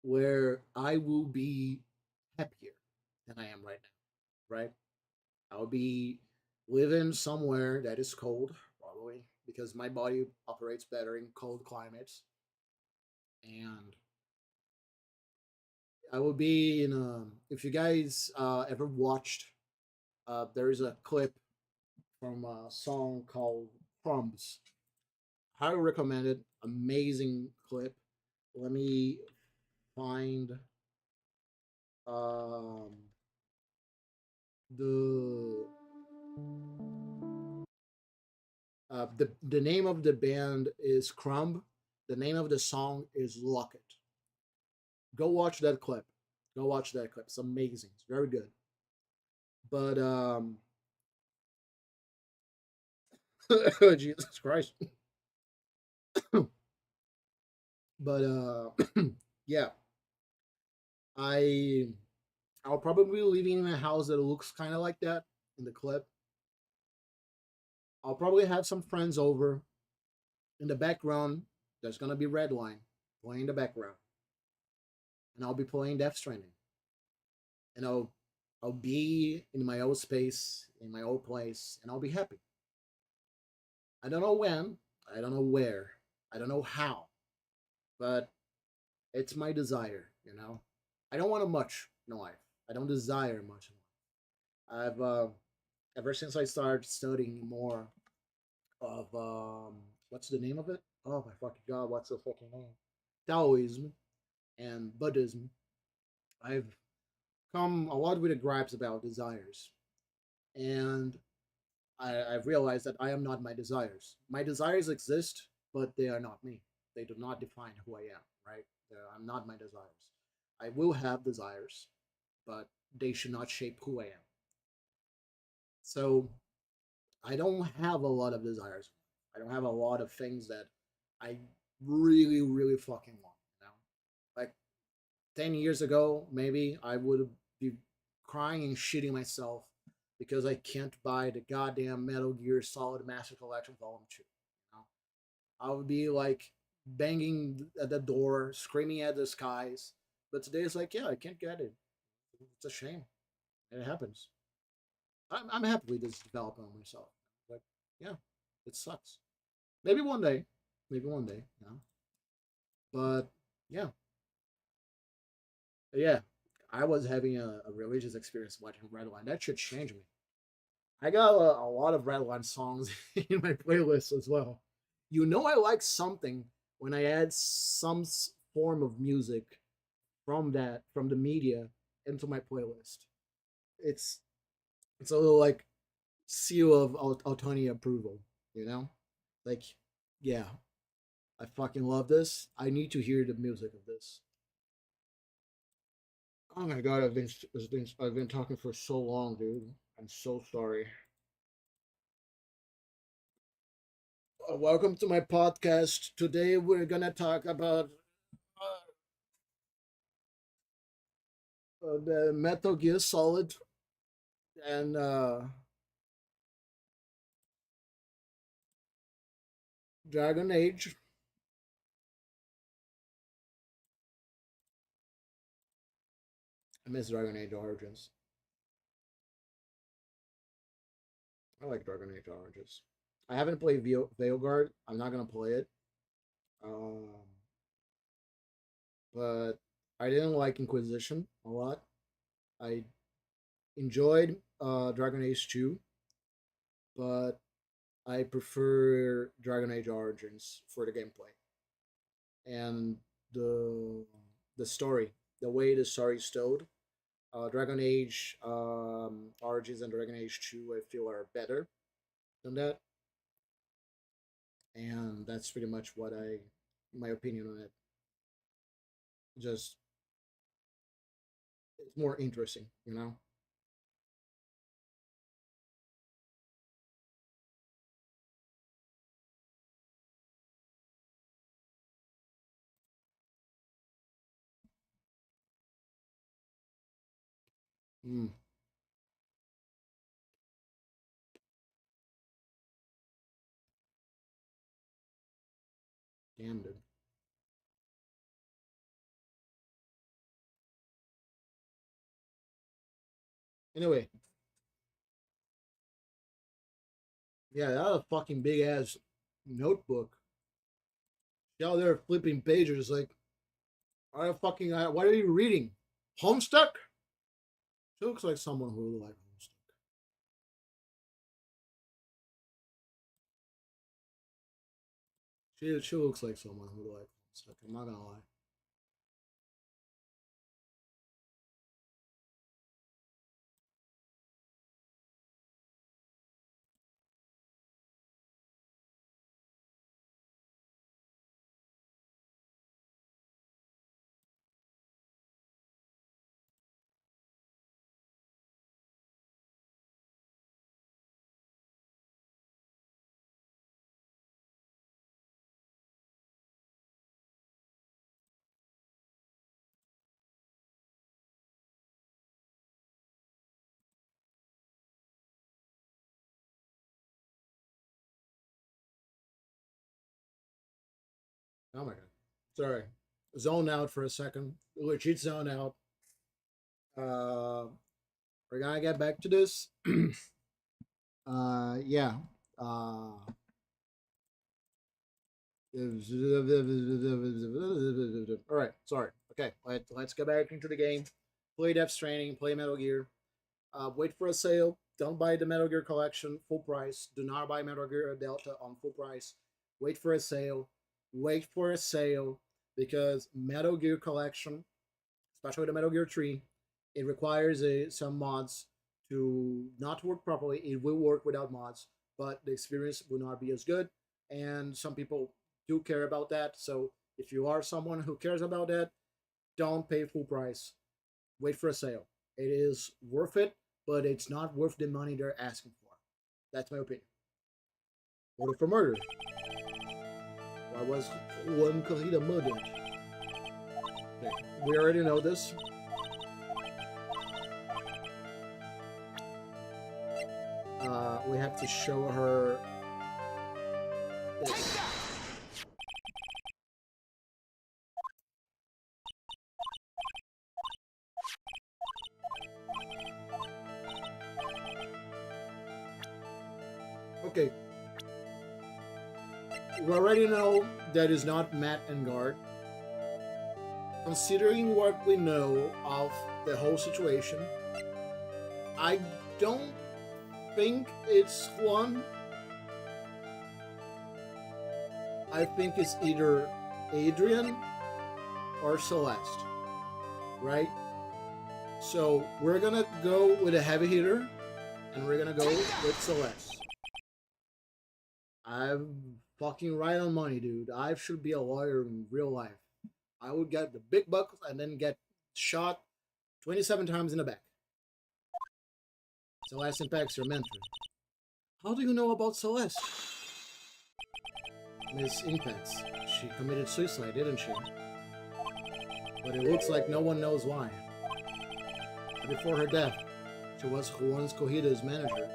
where I will be happier than I am right now, right? I'll be living somewhere that is cold, probably, because my body operates better in cold climates. And I will be in a. If you guys ever watched, there is a clip from a song called Crumbs. Highly recommend it. Amazing clip. Let me find um, the the name of the band is Crumb. The name of the song is Locket. Go watch that clip. Go watch that clip. It's amazing. It's very good. But Jesus Christ. But yeah, I I'll probably be living in a house that looks kind of like that in the clip. I'll probably have some friends over. In the background, there's gonna be Redline playing in the background, and I'll be playing Death Stranding. And I'll be in my old space, in my old place, and I'll be happy. I don't know when, I don't know where, I don't know how, but it's my desire. I don't want much in life. I don't desire much in life. I've ever since I started studying more of what's the name of it? Oh my fucking god, what's the fucking name? Taoism and Buddhism, I've come a lot with the gripes about desires. And I've realized that I am not my desires. My desires exist, but they are not me. They do not define who I am, right? I'm not my desires. I will have desires, but they should not shape who I am. So I don't have a lot of desires. I don't have a lot of things that I really, really fucking want. Like 10 years ago, maybe I would be crying and shitting myself because I can't buy the goddamn Metal Gear Solid Master Collection Volume 2. You know? I would be like banging at the door, screaming at the skies. But today it's like, yeah, I can't get it. It's a shame. It happens. I'm happy with this development on myself. But yeah, it sucks. Maybe one day. Maybe one day, you know. But yeah. Yeah. I was having a religious experience watching Redline. That should change me. I got a lot of Redline songs in my playlist as well. You know, I like something when I add some form of music from the media into my playlist. It's it's a little like seal of autonomy approval, you know? Like, yeah, I fucking love this. I need to hear the music of this. Oh my god, I've been talking for so long, dude. I'm so sorry. Welcome to my podcast. Today we're gonna talk about the Metal Gear Solid and Dragon Age. I miss Dragon Age Origins. I like Dragon Age Origins. I haven't played Veilguard. I'm not gonna play it. Um, but I didn't like Inquisition a lot. I enjoyed Dragon Age 2, but I prefer Dragon Age Origins for the gameplay and the the story, the way the story is told. Dragon Age Origins and Dragon Age 2, I feel, are better than that, and that's pretty much my opinion on it. Just it's more interesting, you know. Mm, damn, dude. Anyway, yeah, that was a fucking big ass notebook. Y'all there flipping pages like, what are you reading? Homestuck? She looks like someone who would like Homestuck. She looks like someone who would like Homestuck. I'm not gonna lie. Oh my god. Sorry. Zone out for a second. Legit zone out. Uh, we're gonna get back to this. Yeah. Uh, all right. Sorry. Okay. Let's go back into the game. Play Death Stranding. Play Metal Gear. Wait for a sale. Don't buy the Metal Gear collection full price. Do not buy Metal Gear Delta on full price. Wait for a sale. Wait for a sale. because Metal Gear Collection, especially the Metal Gear 3, it requires some mods to not work properly. It will work without mods, but the experience will not be as good. And some people do care about that. So if you are someone who cares about that, don't pay full price. Wait for a sale. It is worth it, but it's not worth the money they're asking for. That's my opinion. Order for murder. Why was Juan Corrida murdered? Okay, we already know this. We have to show her this. Okay. We already know that is not Matt and Guard. Considering what we know of the whole situation, I don't think it's Juan. I think it's either Adrian or Celeste, right? So we're gonna go with a heavy hitter, and we're gonna go with Celeste. I'm fucking right on money, dude. I should be a lawyer in real life. I would get the big bucks and then get shot 27 times in the back. Celeste impacts your mentor. How do you know about Celeste? Miss Impacts. She committed suicide, didn't she? But it looks like no one knows why. Before her death, she was Juan Corrida's manager.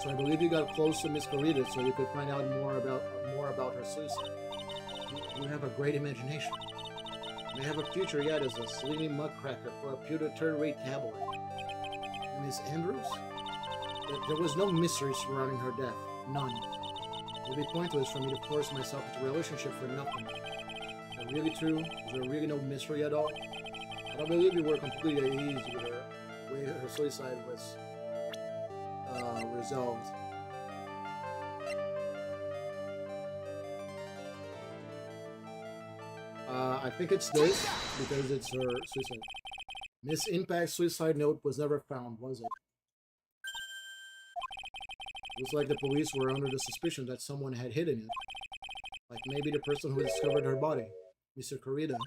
So I believe you got close to Miss Corrida so you could find out more about her suicide. You have a great imagination. You may have a future yet as a sleeping muckracker for a pewter third-rate tabloid. Miss Andrews? There was no mystery surrounding her death. None. It would be pointless for me to force myself into a relationship for nothing. Is that really true? Is there really no mystery at all? I don't believe you were completely at ease with her way her suicide was resolved. I think it's this because it's her suicide. Miss Impact's suicide note was never found, was it? Looks like the police were under the suspicion that someone had hidden it. Like maybe the person who discovered her body, Mr. Corrida.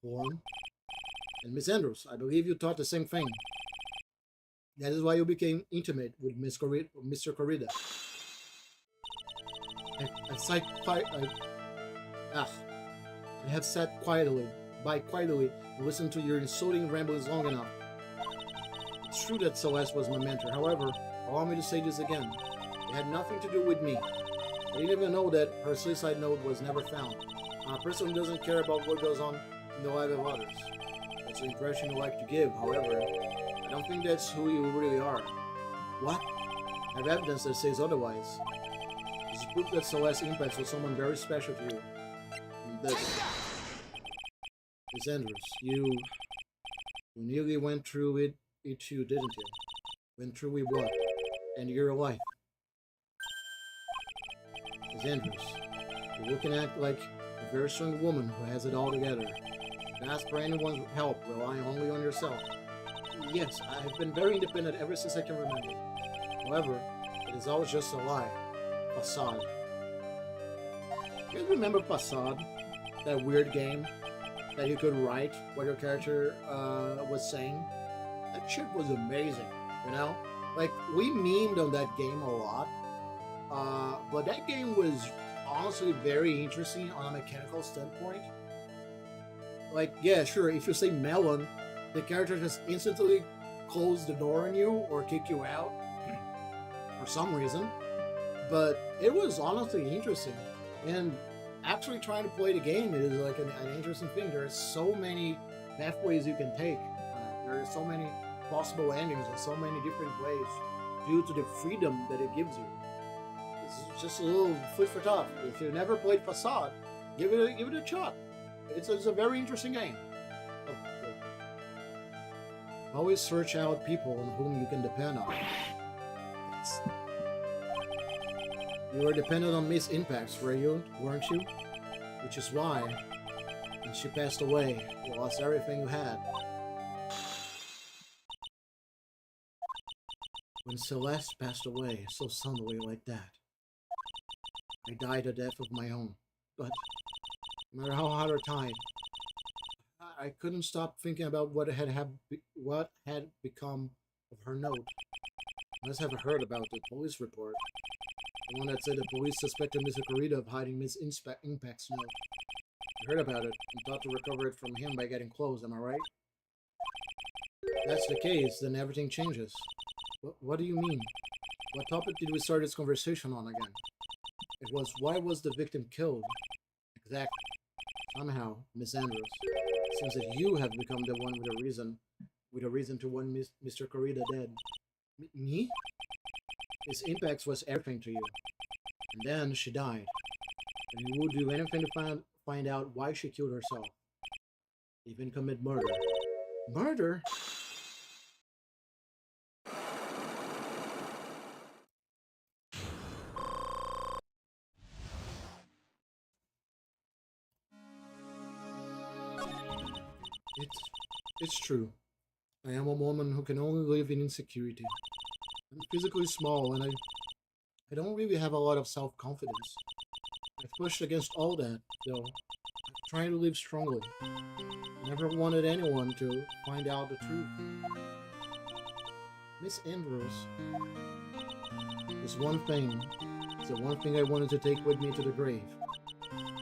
Juan. And Miss Andrews, I believe you thought the same thing. That is why you became intimate with Mr. Corrida. I have sat quietly and listened to your insulting ramblings long enough. It's true that Celeste was my mentor. However, allow me to say this again. It had nothing to do with me. I didn't even know that her suicide note was never found. I'm a person who doesn't care about what goes on in the lives of others. That's the impression you like to give. However, I don't think that's who you really are. What? I have evidence that says otherwise. This is proof that Celeste Impacts was someone very special to you. And this. Miss Andrews, you nearly went through it too, didn't you? Went through with what? And your life. Miss Andrews, you're looking at like a very strong woman who has it all together. Don't ask for anyone's help, relying only on yourself. Yes, I have been very independent ever since I can remember. However, it is always just a lie. Facade. You guys remember Facade? That weird game that you could write what your character was saying? That shit was amazing, you know? Like, we memed on that game a lot, but that game was honestly very interesting on a mechanical standpoint. Like, yeah, sure, if you say melon, the character just instantly close the door on you or kick you out for some reason. But it was honestly interesting. And actually trying to play the game is like an interesting thing. There are so many pathways you can take. There are so many possible endings in so many different ways due to the freedom that it gives you. This is just a little food for thought. If you've never played Facade, give it a shot. It's a very interesting game. Always search out people on whom you can depend on. You were dependent on Miss Impacts, weren't you? Which is why, when she passed away, you lost everything you had. When Celeste passed away so suddenly like that, I died a death of my own. But no matter how hard or tired, I couldn't stop thinking about what had become of her note. You must have heard about the police report. The one that said the police suspected Mr. Corrida of hiding Miss Impact's note. I heard about it and thought to recover it from him by getting close, am I right? If that's the case, then everything changes. What do you mean? What topic did we start this conversation on again? It was, why was the victim killed? Exactly. Somehow, Miss Andrews, it seems that you have become the one with a reason to want Mr. Corrida dead. Me? His impact was everything to you. And then she died. And you would do anything to find out why she killed herself. Even commit murder. Murder? It's true. I am a woman who can only live in insecurity. I'm physically small and I don't really have a lot of self-confidence. I've pushed against all that, though. I'm trying to live strongly. I never wanted anyone to find out the truth. Miss Andrews, there's one thing. It's the one thing I wanted to take with me to the grave.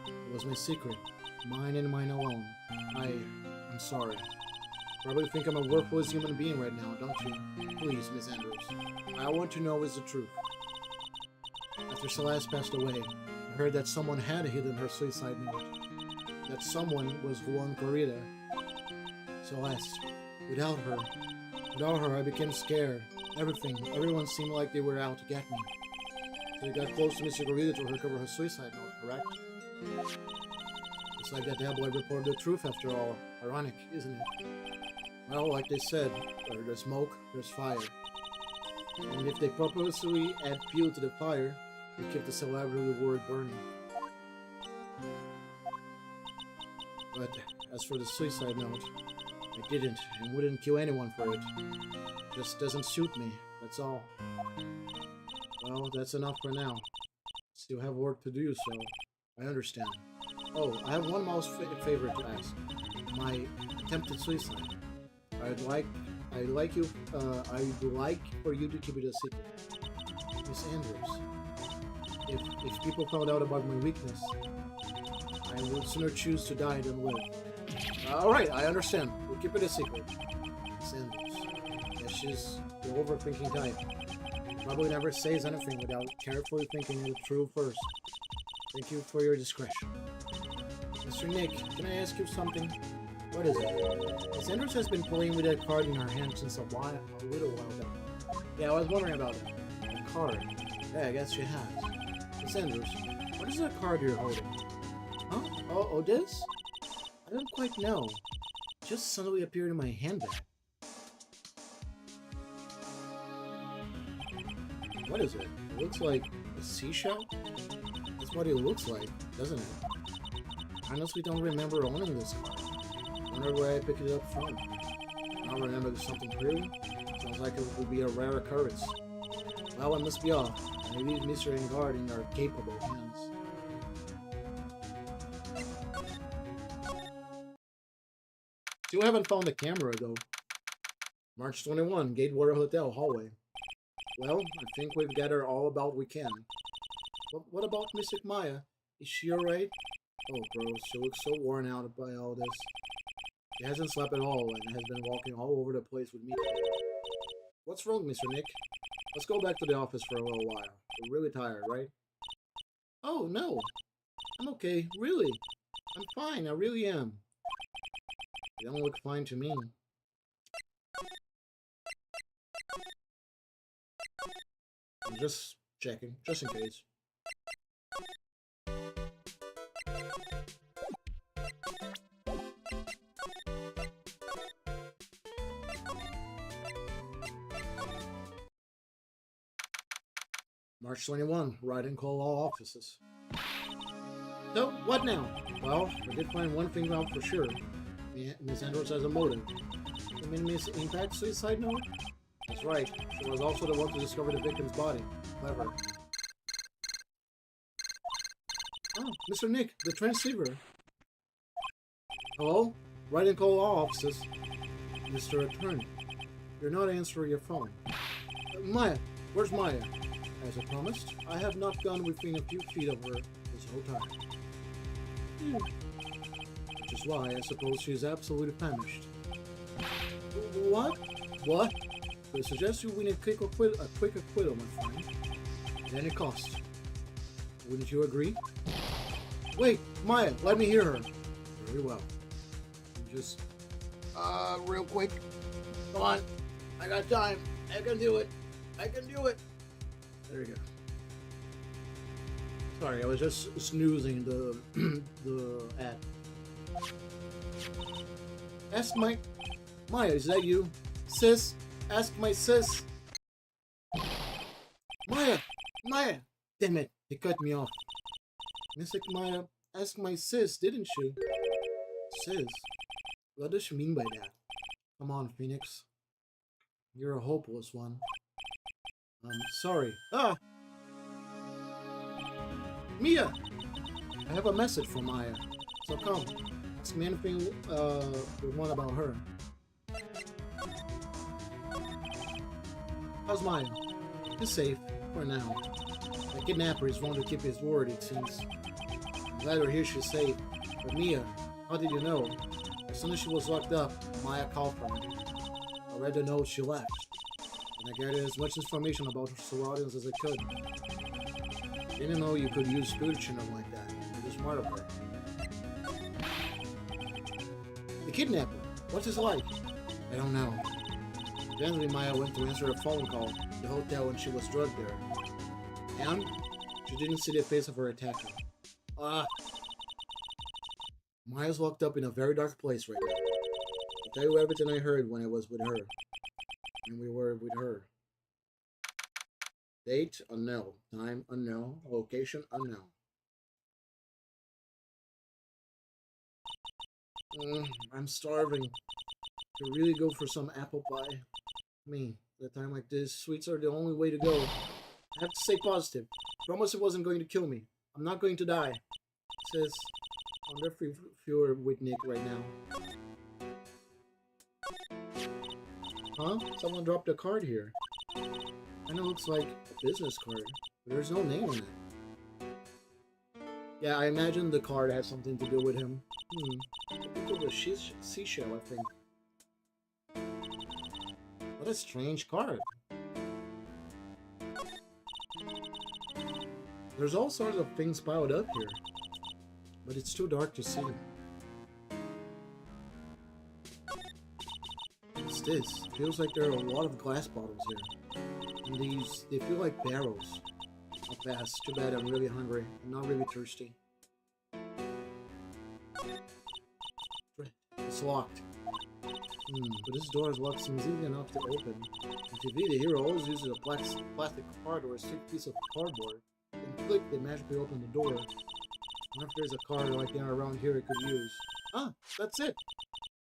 It was my secret. Mine and mine alone. I'm sorry. Probably think I'm a worthless human being right now, don't you? Please, Miss Andrews. What I want to know is the truth. After Celeste passed away, I heard that someone had hidden her suicide note. That someone was Juan Corrida. Celeste. Without her, I became scared. Everyone seemed like they were out to get me. So you got close to Mr. Corrida to recover her suicide note, correct? It's like that tabloid reported the truth after all. Ironic, isn't it? Well, like they said, where there's smoke, there's fire. And if they purposely add fuel to the fire, they keep the celebrity word burning. But as for the suicide note, I didn't and wouldn't kill anyone for it. Just doesn't suit me, that's all. Well, that's enough for now. Still have work to do, so I understand. Oh, I have one mouse favor to ask. My attempted suicide. I'd like for you to keep it a secret. Miss Andrews, if people found out about my weakness, I would sooner choose to die than live. Alright, I understand. We'll keep it a secret. Miss Andrews. Yeah, she's the overthinking type. Probably never says anything without carefully thinking it through first. Thank you for your discretion. Mr. Nick, can I ask you something? What is it? Miss Andrews has been playing with that card in her hand since a little while ago. Yeah, I was wondering about it. A card. Yeah, I guess she has. Miss Andrews, what is that card you're holding? Huh? Oh, this? I don't quite know. It just suddenly appeared in my handbag. What is it? It looks like a seashell? That's what it looks like, doesn't it? I honestly don't remember owning this card. I wonder where I picked it up from. I don't remember something pretty. Sounds like it would be a rare occurrence. Well, I must be off. I leave Mr. and Guard in our capable hands. Still haven't found the camera, though. March 21, Gatewater Hotel, hallway. Well, I think we've gathered all about we can. But what about Mystic Maya? Is she alright? Oh, bro, she looks so worn out by all this. She hasn't slept at all and has been walking all over the place with me today. What's wrong, Mr. Nick? Let's go back to the office for a little while. We're really tired, right? Oh, no. I'm okay, really. I'm fine, I really am. You don't look fine to me. I'm just checking, just in case. March 21, write and call all offices. So, what now? Well, I did find one thing out for sure. Miss Andrews has a motive. You mean Miss Impact's suicide note? That's right. She was also the one to discover the victim's body. Clever. Oh, Mr. Nick, the transceiver. Hello? Write and call all offices. Mr. Attorney, you're not answering your phone. Maya, where's Maya? As I promised, I have not gone within a few feet of her this whole time. Which is why I suppose she is absolutely famished. What? What? So I suggest you win a quick acquittal, my friend. At any cost. Wouldn't you agree? Wait, Maya, let me hear her. Very well. Just, real quick. Come on. I got time. I can do it. I can do it. There you go. Sorry, I was just snoozing the the ad. Ask my Maya, is that you? Sis? Ask my sis. Maya! Maya! Damn it, he cut me off. Miss Maya, ask my sis, didn't you? Sis? What does she mean by that? Come on, Phoenix. You're a hopeless one. Sorry. Ah! Mia! I have a message from Maya. So come, ask me anything you want about her. How's Maya? He's safe, for now. The kidnapper is one to keep his word, it seems. I'm glad we're here she's safe. But Mia, how did you know? As soon as she was locked up, Maya called for me. I read the note she left, and I gathered as much information about her surroundings as I could. Didn't know you could use spiritual like that. You're smart of her. The kidnapper, what's his like? I don't know. Eventually Maya went to answer a phone call at the hotel when she was drugged there. And she didn't see the face of her attacker. Ah! Maya's locked up in a very dark place right now. I'll tell you everything I heard when I was with her. When we were with her. Date unknown. Time unknown. Location unknown. I'm starving. Could really go for some apple pie. Me, at a time like this, sweets are the only way to go. I have to stay positive. Promise it wasn't going to kill me. I'm not going to die. Sis, I wonder if you're with Nick right now. Huh? Someone dropped a card here. Kinda looks like a business card, but there's no name on it. Yeah, I imagine the card has something to do with him. Look at the seashell, I think. What a strange card. There's all sorts of things piled up here, but it's too dark to see. What's this? Feels like there are a lot of glass bottles here. And they feel like barrels. I'll pass. Too bad I'm really hungry. I'm not really thirsty. It's locked. But this door is locked seems easy enough to open. On TV, the hero always uses a plastic card or a stick piece of cardboard. Then click, they magically open the door. I wonder if there's a card like that around here it could use. Ah, that's it!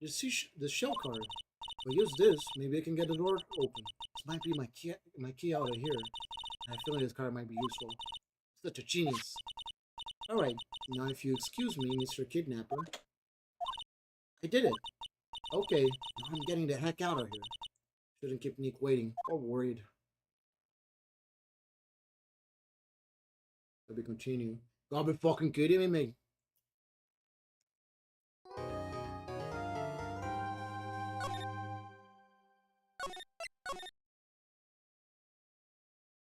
The shell card. If I use this, maybe I can get the door open. This might be my key out of here. I have a feeling this card might be useful. Such a genius. Alright, now if you excuse me, Mr. Kidnapper. I did it! Okay, now I'm getting the heck out of here. Shouldn't keep Nick waiting or worried. Let me continue. Gotta be fucking kidding me, mate.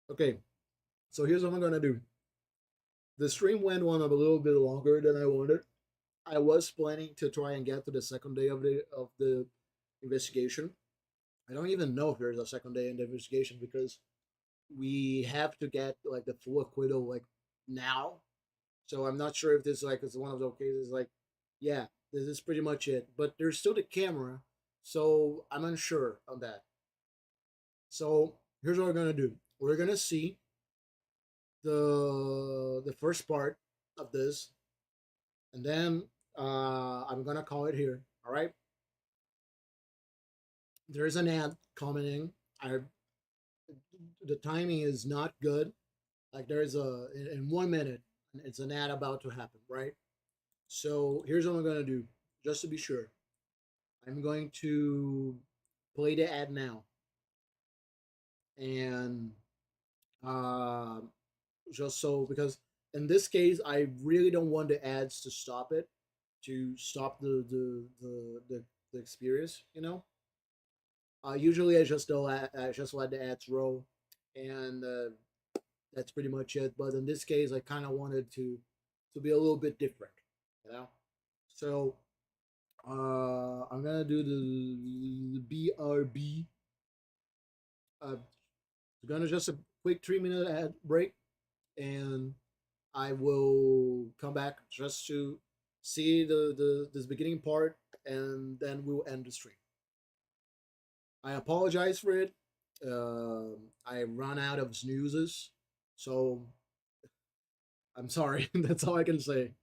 Okay, so here's what I'm gonna do. The stream went on a little bit longer than I wanted. I was planning to try and get to the second day of the investigation. I don't even know if there's a second day in the investigation because we have to get like the full acquittal like now. So I'm not sure if this like is one of those cases like, yeah, this is pretty much it. But there's still the camera, so I'm unsure on that. So here's what we're gonna do. We're gonna see the first part of this, and then I'm gonna call it here. All right. There's an ad commenting. I The timing is not good. Like there's in 1 minute, it's an ad about to happen, right? So here's what I'm gonna do, just to be sure. I'm going to play the ad now, and uh, just so because in this case, I really don't want the ads to stop it, to stop the experience. Usually I just let the ads roll, and that's pretty much it. But in this case, I kind of wanted to be a little bit different, you know. So I'm gonna do the BRB. It's gonna just a quick 3 minute ad break, and I will come back just to see the this beginning part, and then we'll end the stream. I apologize for it. I ran out of snoozes, so I'm sorry. That's all I can say.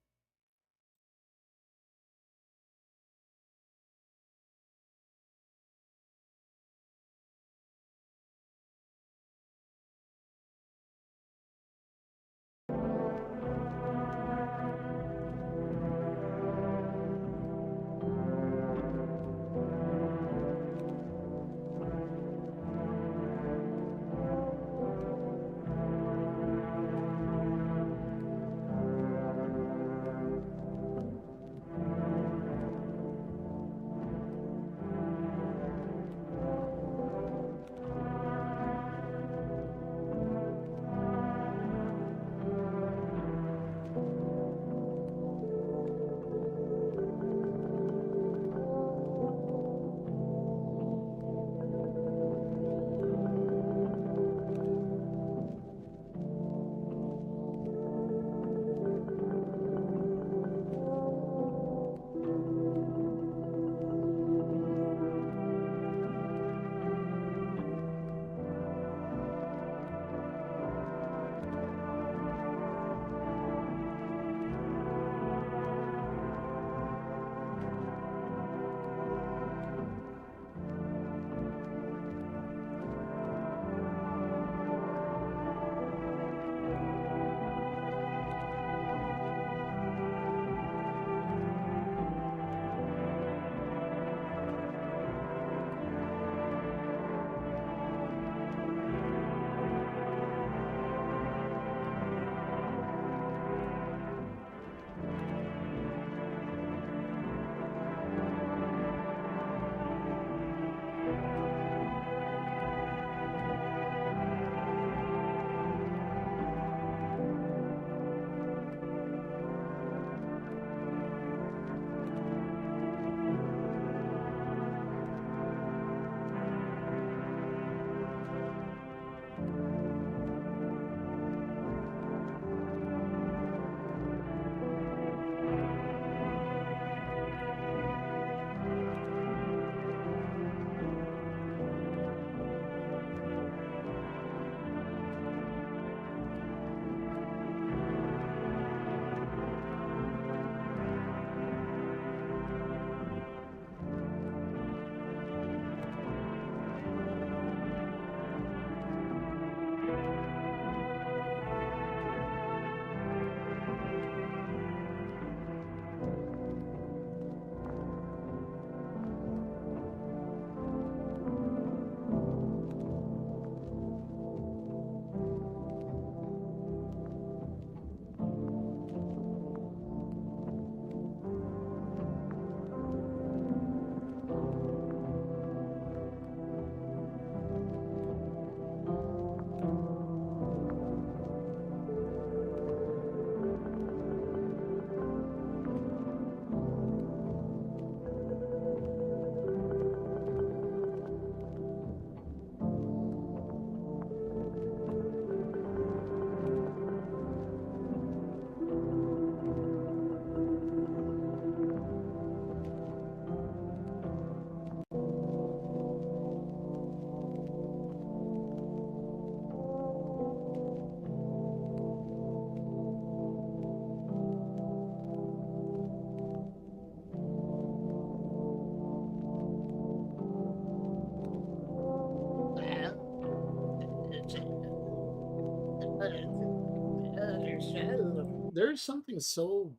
there's something so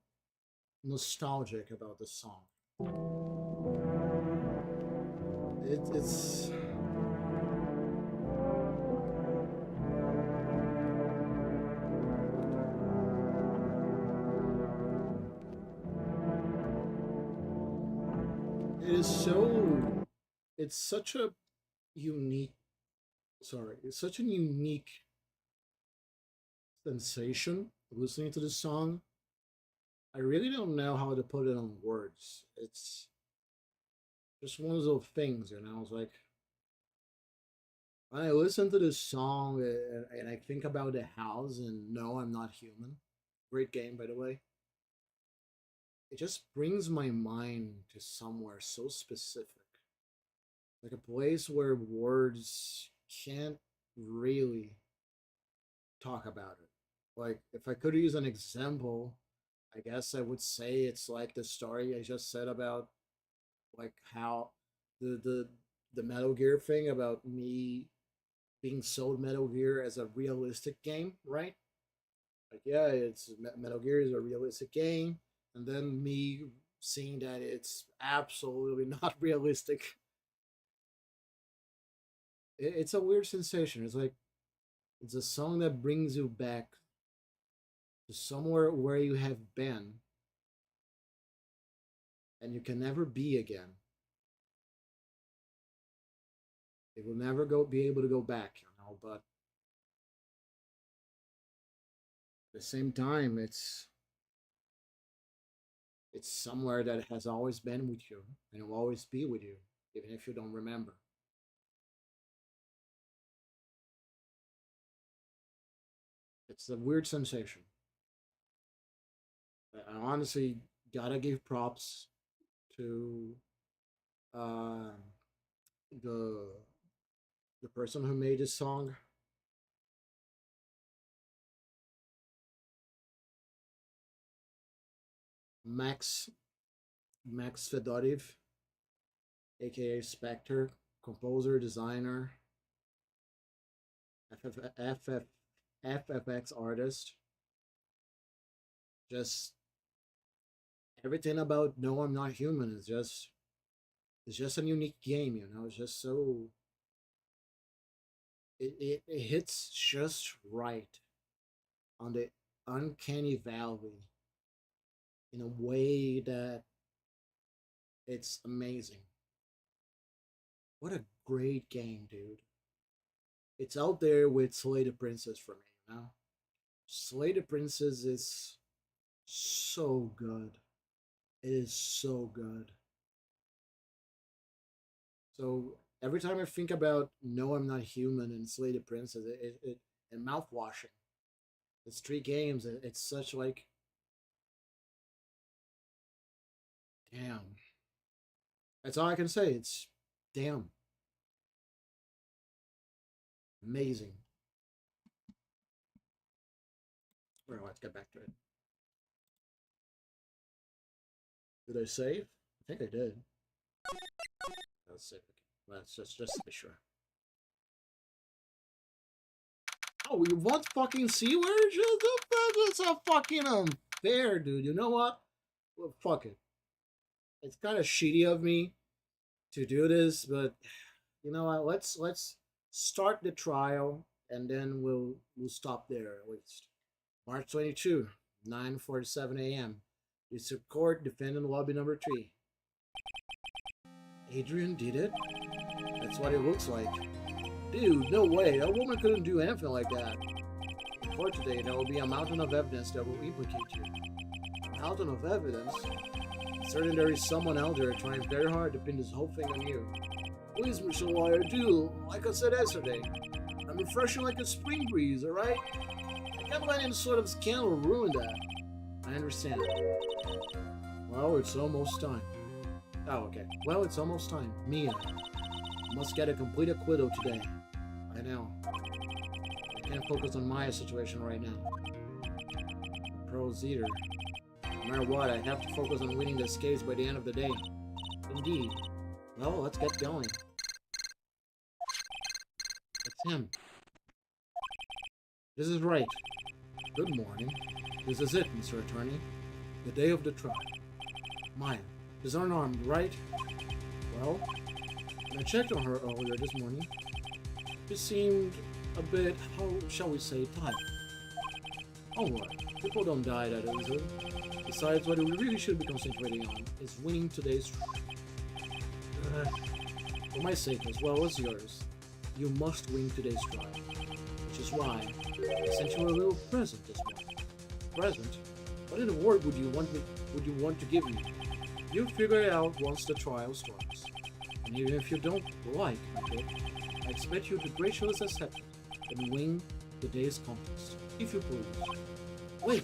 nostalgic about this song. It's it is so it's such a unique it's such a unique sensation listening to this song. I really don't know how to put it on words. It's just one of those things, you know. It's like when I listen to this song and I think about the house and No, I'm Not Human. Great game, by the way. It just brings my mind to somewhere so specific. Like a place where words can't really talk about it. Like, if I could use an example, I guess I would say it's like the story I just said about like how the the Metal Gear thing about me being sold Metal Gear as a realistic game, right? Like, yeah, it's Metal Gear is a realistic game, and then me seeing that it's absolutely not realistic. It's a weird sensation. It's like it's a song that brings you back to somewhere where you have been and you can never be again. It will never be able to go back, you know, but at the same time it's somewhere that has always been with you and will always be with you, even if you don't remember. It's a weird sensation. I honestly gotta give props to uh, the the person who made this song. Max Fedorev, aka Spectre, composer, designer, FFX artist. Just everything about No, I'm Not Human is just it's just a unique game, you know. It's just so it hits just right on the uncanny valley in a way that it's amazing. What a great game, dude. It's out there with Slay the Princess for me, you know? Slay the Princess is so good. It is so good. So every time I think about No, I'm Not Human and Slay the Princess, and mouth washing. It's three games. It's such like, damn. That's all I can say. It's damn amazing. All right, let's get back to it. Did I save? I think I did. Let's save. Let's just be sure. Oh, we want fucking see where it's a fucking unfair, dude. You know what? Well, fuck it. It's kind of shitty of me to do this, but you know what? Let's start the trial and then we'll stop there at least. March 22, 9:47 a.m. District Court, defendant lobby number 3. Adrian did it? That's what it looks like. Dude, no way. That woman couldn't do anything like that. In court today, there will be a mountain of evidence that will implicate you. A mountain of evidence? Certain there is someone out there trying very hard to pin this whole thing on you. Please, Mr. Lawyer, do, like I said yesterday, I'm refreshing like a spring breeze, alright? I can't let any sort of scandal ruin that. I understand. Well, it's almost time. Oh, okay. Well, it's almost time. Mia must get a complete acquittal today. I know. I can't focus on Maya's situation right now. Pros either. No matter what, I have to focus on winning this case by the end of the day. Indeed. Well, let's get going. It's him. This is right. Good morning. This is it, Mr. Attorney. The day of the trial. Maya is unarmed, right? Well, when I checked on her earlier this morning, she seemed a bit, how shall we say, tired. Oh what? People don't die that easily. Besides, what we really should be concentrating on is winning today's trial. For my sake as well as yours, you must win today's trial. Which is why I sent you a little present this morning. Present? What in the world would you want to give me? You'll figure it out once the trial starts. And even if you don't like my gift, I expect you to graciously accept it and win the day's contest, if you please. Wait!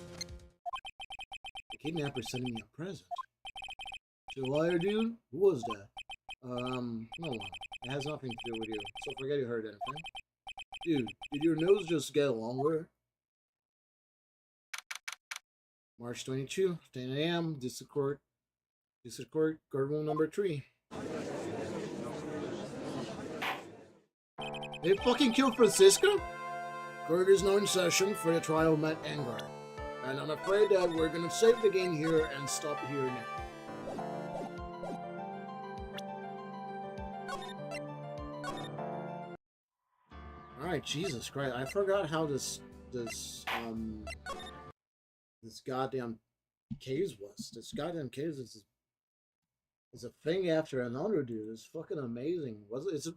The kidnapper sent me a present. You liar, dude? Who was that? No one. It has nothing to do with you, so forget you heard anything. Dude, did your nose just get longer? March 22, 10 a.m., District Court, courtroom number 3. They fucking killed Francisco? Court is now in session for the trial of Matt Engar. And I'm afraid that we're gonna save the game here and stop here now. Alright, Jesus Christ, I forgot how this goddamn case was. This goddamn case is a thing after another, dude. It's fucking amazing.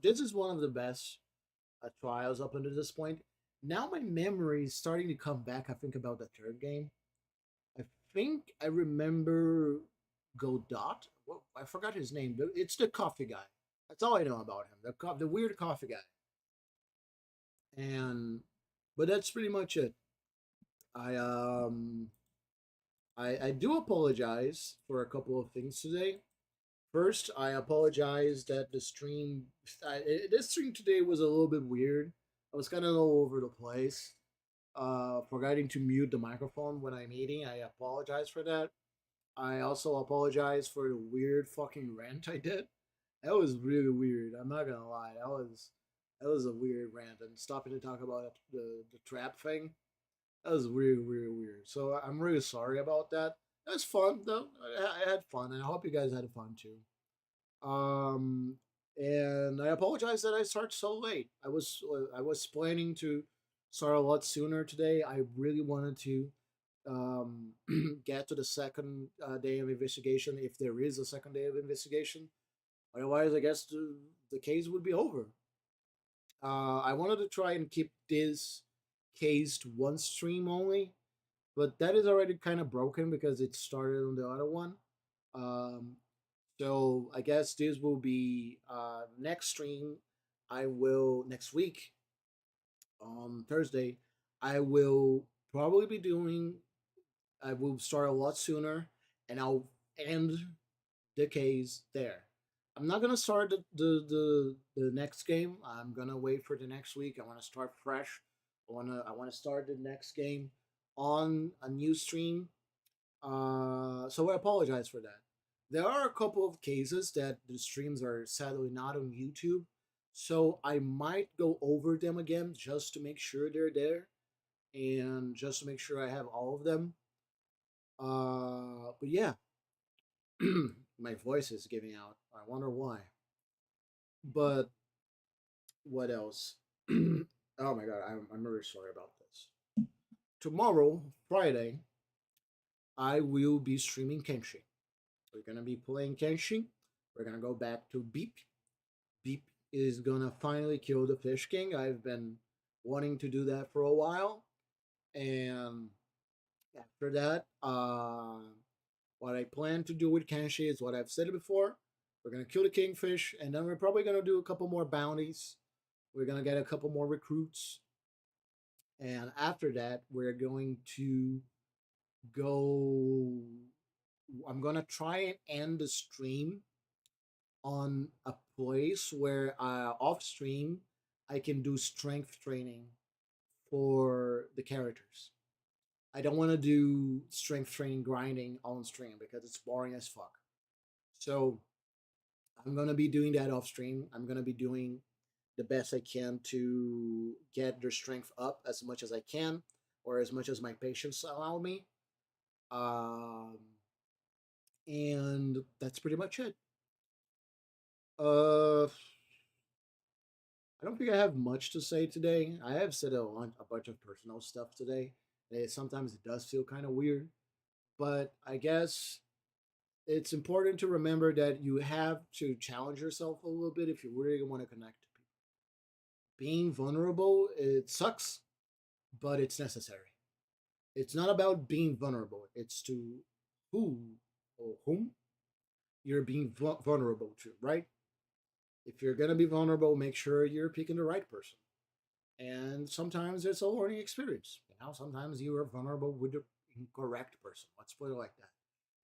This is one of the best trials up until this point. Now my memory is starting to come back. I think about the third game. I think I remember Godot. Well, I forgot his name. It's the coffee guy. That's all I know about him. The weird coffee guy. But that's pretty much it. I do apologize for a couple of things today. First, I apologize that this stream today was a little bit weird. I was kind of all over the place. Forgetting to mute the microphone when I'm eating. I apologize for that. I also apologize for the weird fucking rant I did. That was really weird. I'm not gonna lie. That was a weird rant. And stopping to talk about the trap thing. That was really, really weird. So I'm really sorry about that. That was fun though. I had fun, and I hope you guys had fun too. And I apologize that I started so late. I was planning to start a lot sooner today. I really wanted to get to the second day of investigation, if there is a second day of investigation. Otherwise, I guess the case would be over. I wanted to try and keep this case to one stream only, but that is already kind of broken because it started on the other one. So I guess this will be next stream. Next week on Thursday. I will probably be doing. I will start a lot sooner, and I'll end the case there. I'm not gonna start the next game. I'm gonna wait for the next week. I want to start fresh. I want to start the next game on a new stream. So I apologize for that. There are a couple of cases that the streams are sadly not on YouTube, so I might go over them again just to make sure they're there, and just to make sure I have all of them. But yeah, my voice is giving out. I wonder why. But what else? Oh my god, I'm really sorry about this. Tomorrow, Friday, I will be streaming Kenshi. We're gonna be playing Kenshi. We're gonna go back to Beep. Beep is gonna finally kill the Fish King. I've been wanting to do that for a while. And after that, what I plan to do with Kenshi is what I've said before. We're gonna kill the Kingfish, and then we're probably gonna do a couple more bounties. We're gonna get a couple more recruits. And after that, we're going to go. I'm gonna try and end the stream on a place where off stream I can do strength training for the characters. I don't want to do strength training grinding on stream because it's boring as fuck. So I'm gonna be doing that off stream. I'm gonna be doing the best I can to get their strength up as much as I can, or as much as my patience allow me. Um, and that's pretty much it. Uh, I don't think I have much to say today. I have said a bunch of personal stuff today. Sometimes it does feel kind of weird, but I guess it's important to remember that you have to challenge yourself a little bit if you really want to connect to people. Being vulnerable, it sucks, but it's necessary. It's not about being vulnerable, it's to who or whom you're being vulnerable to, right? If you're going to be vulnerable, make sure you're picking the right person. And sometimes it's a learning experience. Sometimes you are vulnerable with the incorrect person. Let's put it like that.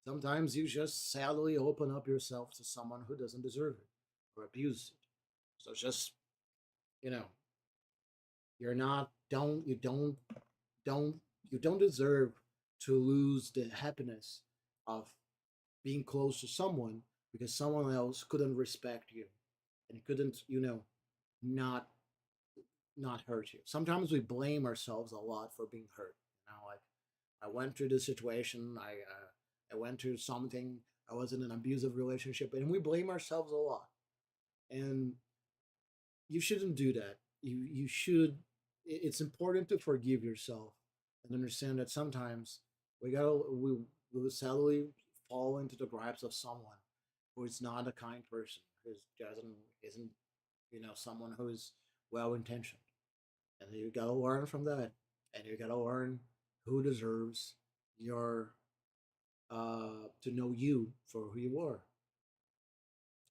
Sometimes you just sadly open up yourself to someone who doesn't deserve it or abuse it. So just, you know, you're not, don't, you don't deserve to lose the happiness of being close to someone because someone else couldn't respect you and couldn't, not not hurt you. Sometimes we blame ourselves a lot for being hurt. Like I went through this situation, I went through something, I was in an abusive relationship, and we blame ourselves a lot. And you shouldn't do that. You should. It's important to forgive yourself and understand that sometimes we will sadly fall into the grasp of someone who is not a kind person, who doesn't isn't someone who is well intentioned, and you gotta learn from that, and you gotta learn who deserves your to know you for who you are,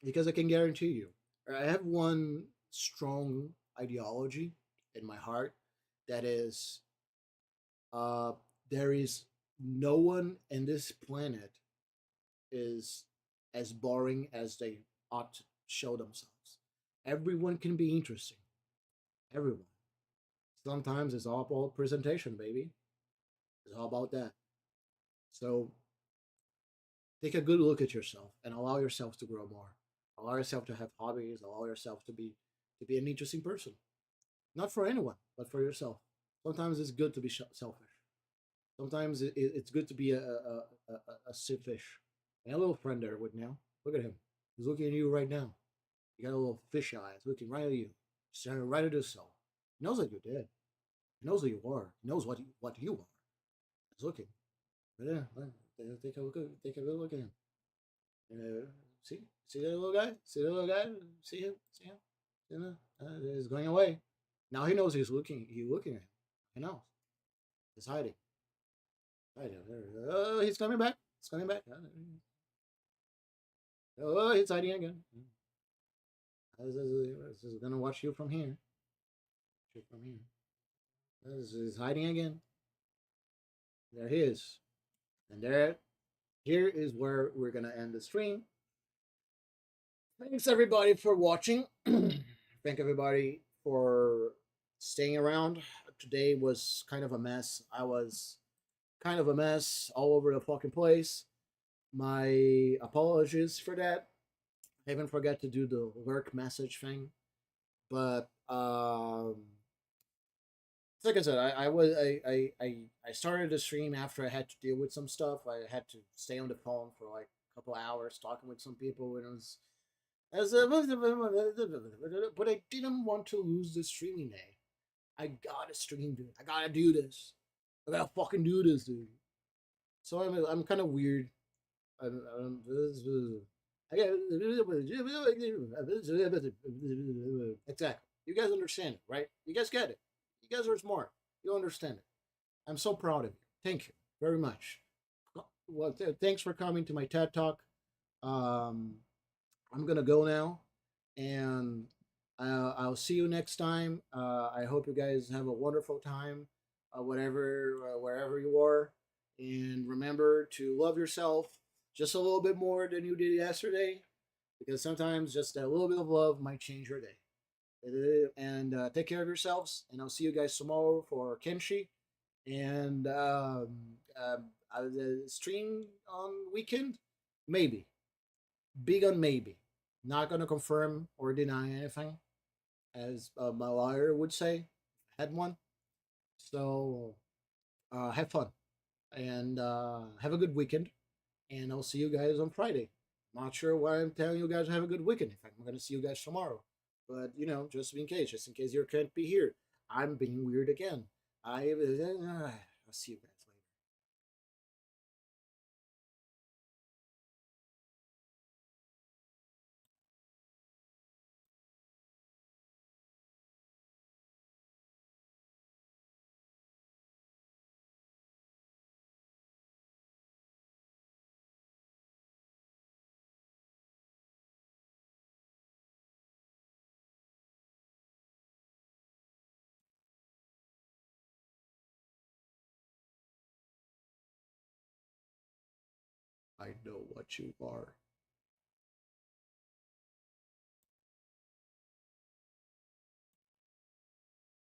because I can guarantee you, I have one strong ideology in my heart that is, uh, there is no one in this planet is as boring as they ought to show themselves. Everyone can be interesting. Everyone. Sometimes it's all about presentation, baby. It's all about that. So take a good look at yourself and allow yourself to grow more. Allow yourself to have hobbies. Allow yourself to be an interesting person. Not for anyone, but for yourself. Sometimes it's good to be selfish. Sometimes it's good to be a fish. And a little friend there with now. Look at him. He's looking at you right now. You got a little fish eyes looking right at you, staring right at himself. He knows that you're dead. He knows who you are. He knows what you are. He's looking. But yeah, take a good look at him. See that little guy? See that little guy? See him? See him? He's going away. Now he knows he's looking. He's looking at him. He knows. He's hiding. Hiding. Oh, he's coming back. He's coming back. Oh, he's hiding again. This is gonna watch you from here. Watch you from here. This is hiding again. There he is. And here is where we're gonna end the stream. Thanks everybody for watching. Thank everybody for staying around. Today was kind of a mess. I was kind of a mess all over the fucking place. My apologies for that. I even forgot to do the work message thing. But like I said, I started the stream after I had to deal with some stuff. I had to stay on the phone for like a couple hours talking with some people, and it was but I didn't want to lose the streaming day. I gotta stream, dude. I gotta do this. I gotta fucking do this, dude. So I'm kind of weird. I'm I got exactly. You guys understand it, right? You guys get it. You guys are smart. You understand it. I'm so proud of you. Thank you very much. Well, thanks for coming to my TED Talk. Um, I'm gonna go now, and I'll see you next time. I hope you guys have a wonderful time, wherever you are, and remember to love yourself just a little bit more than you did yesterday, because sometimes just a little bit of love might change your day. And take care of yourselves, and I'll see you guys tomorrow for Kenshi, and the stream on weekend, maybe. Big on maybe. Not gonna confirm or deny anything, as my lawyer would say, had one. So have fun. And have a good weekend. And I'll see you guys on Friday. Not sure why I'm telling you guys to have a good weekend. In fact, I'm going to see you guys tomorrow. But, just in case you can't be here, I'm being weird again. I'll see you guys later. I know what you are.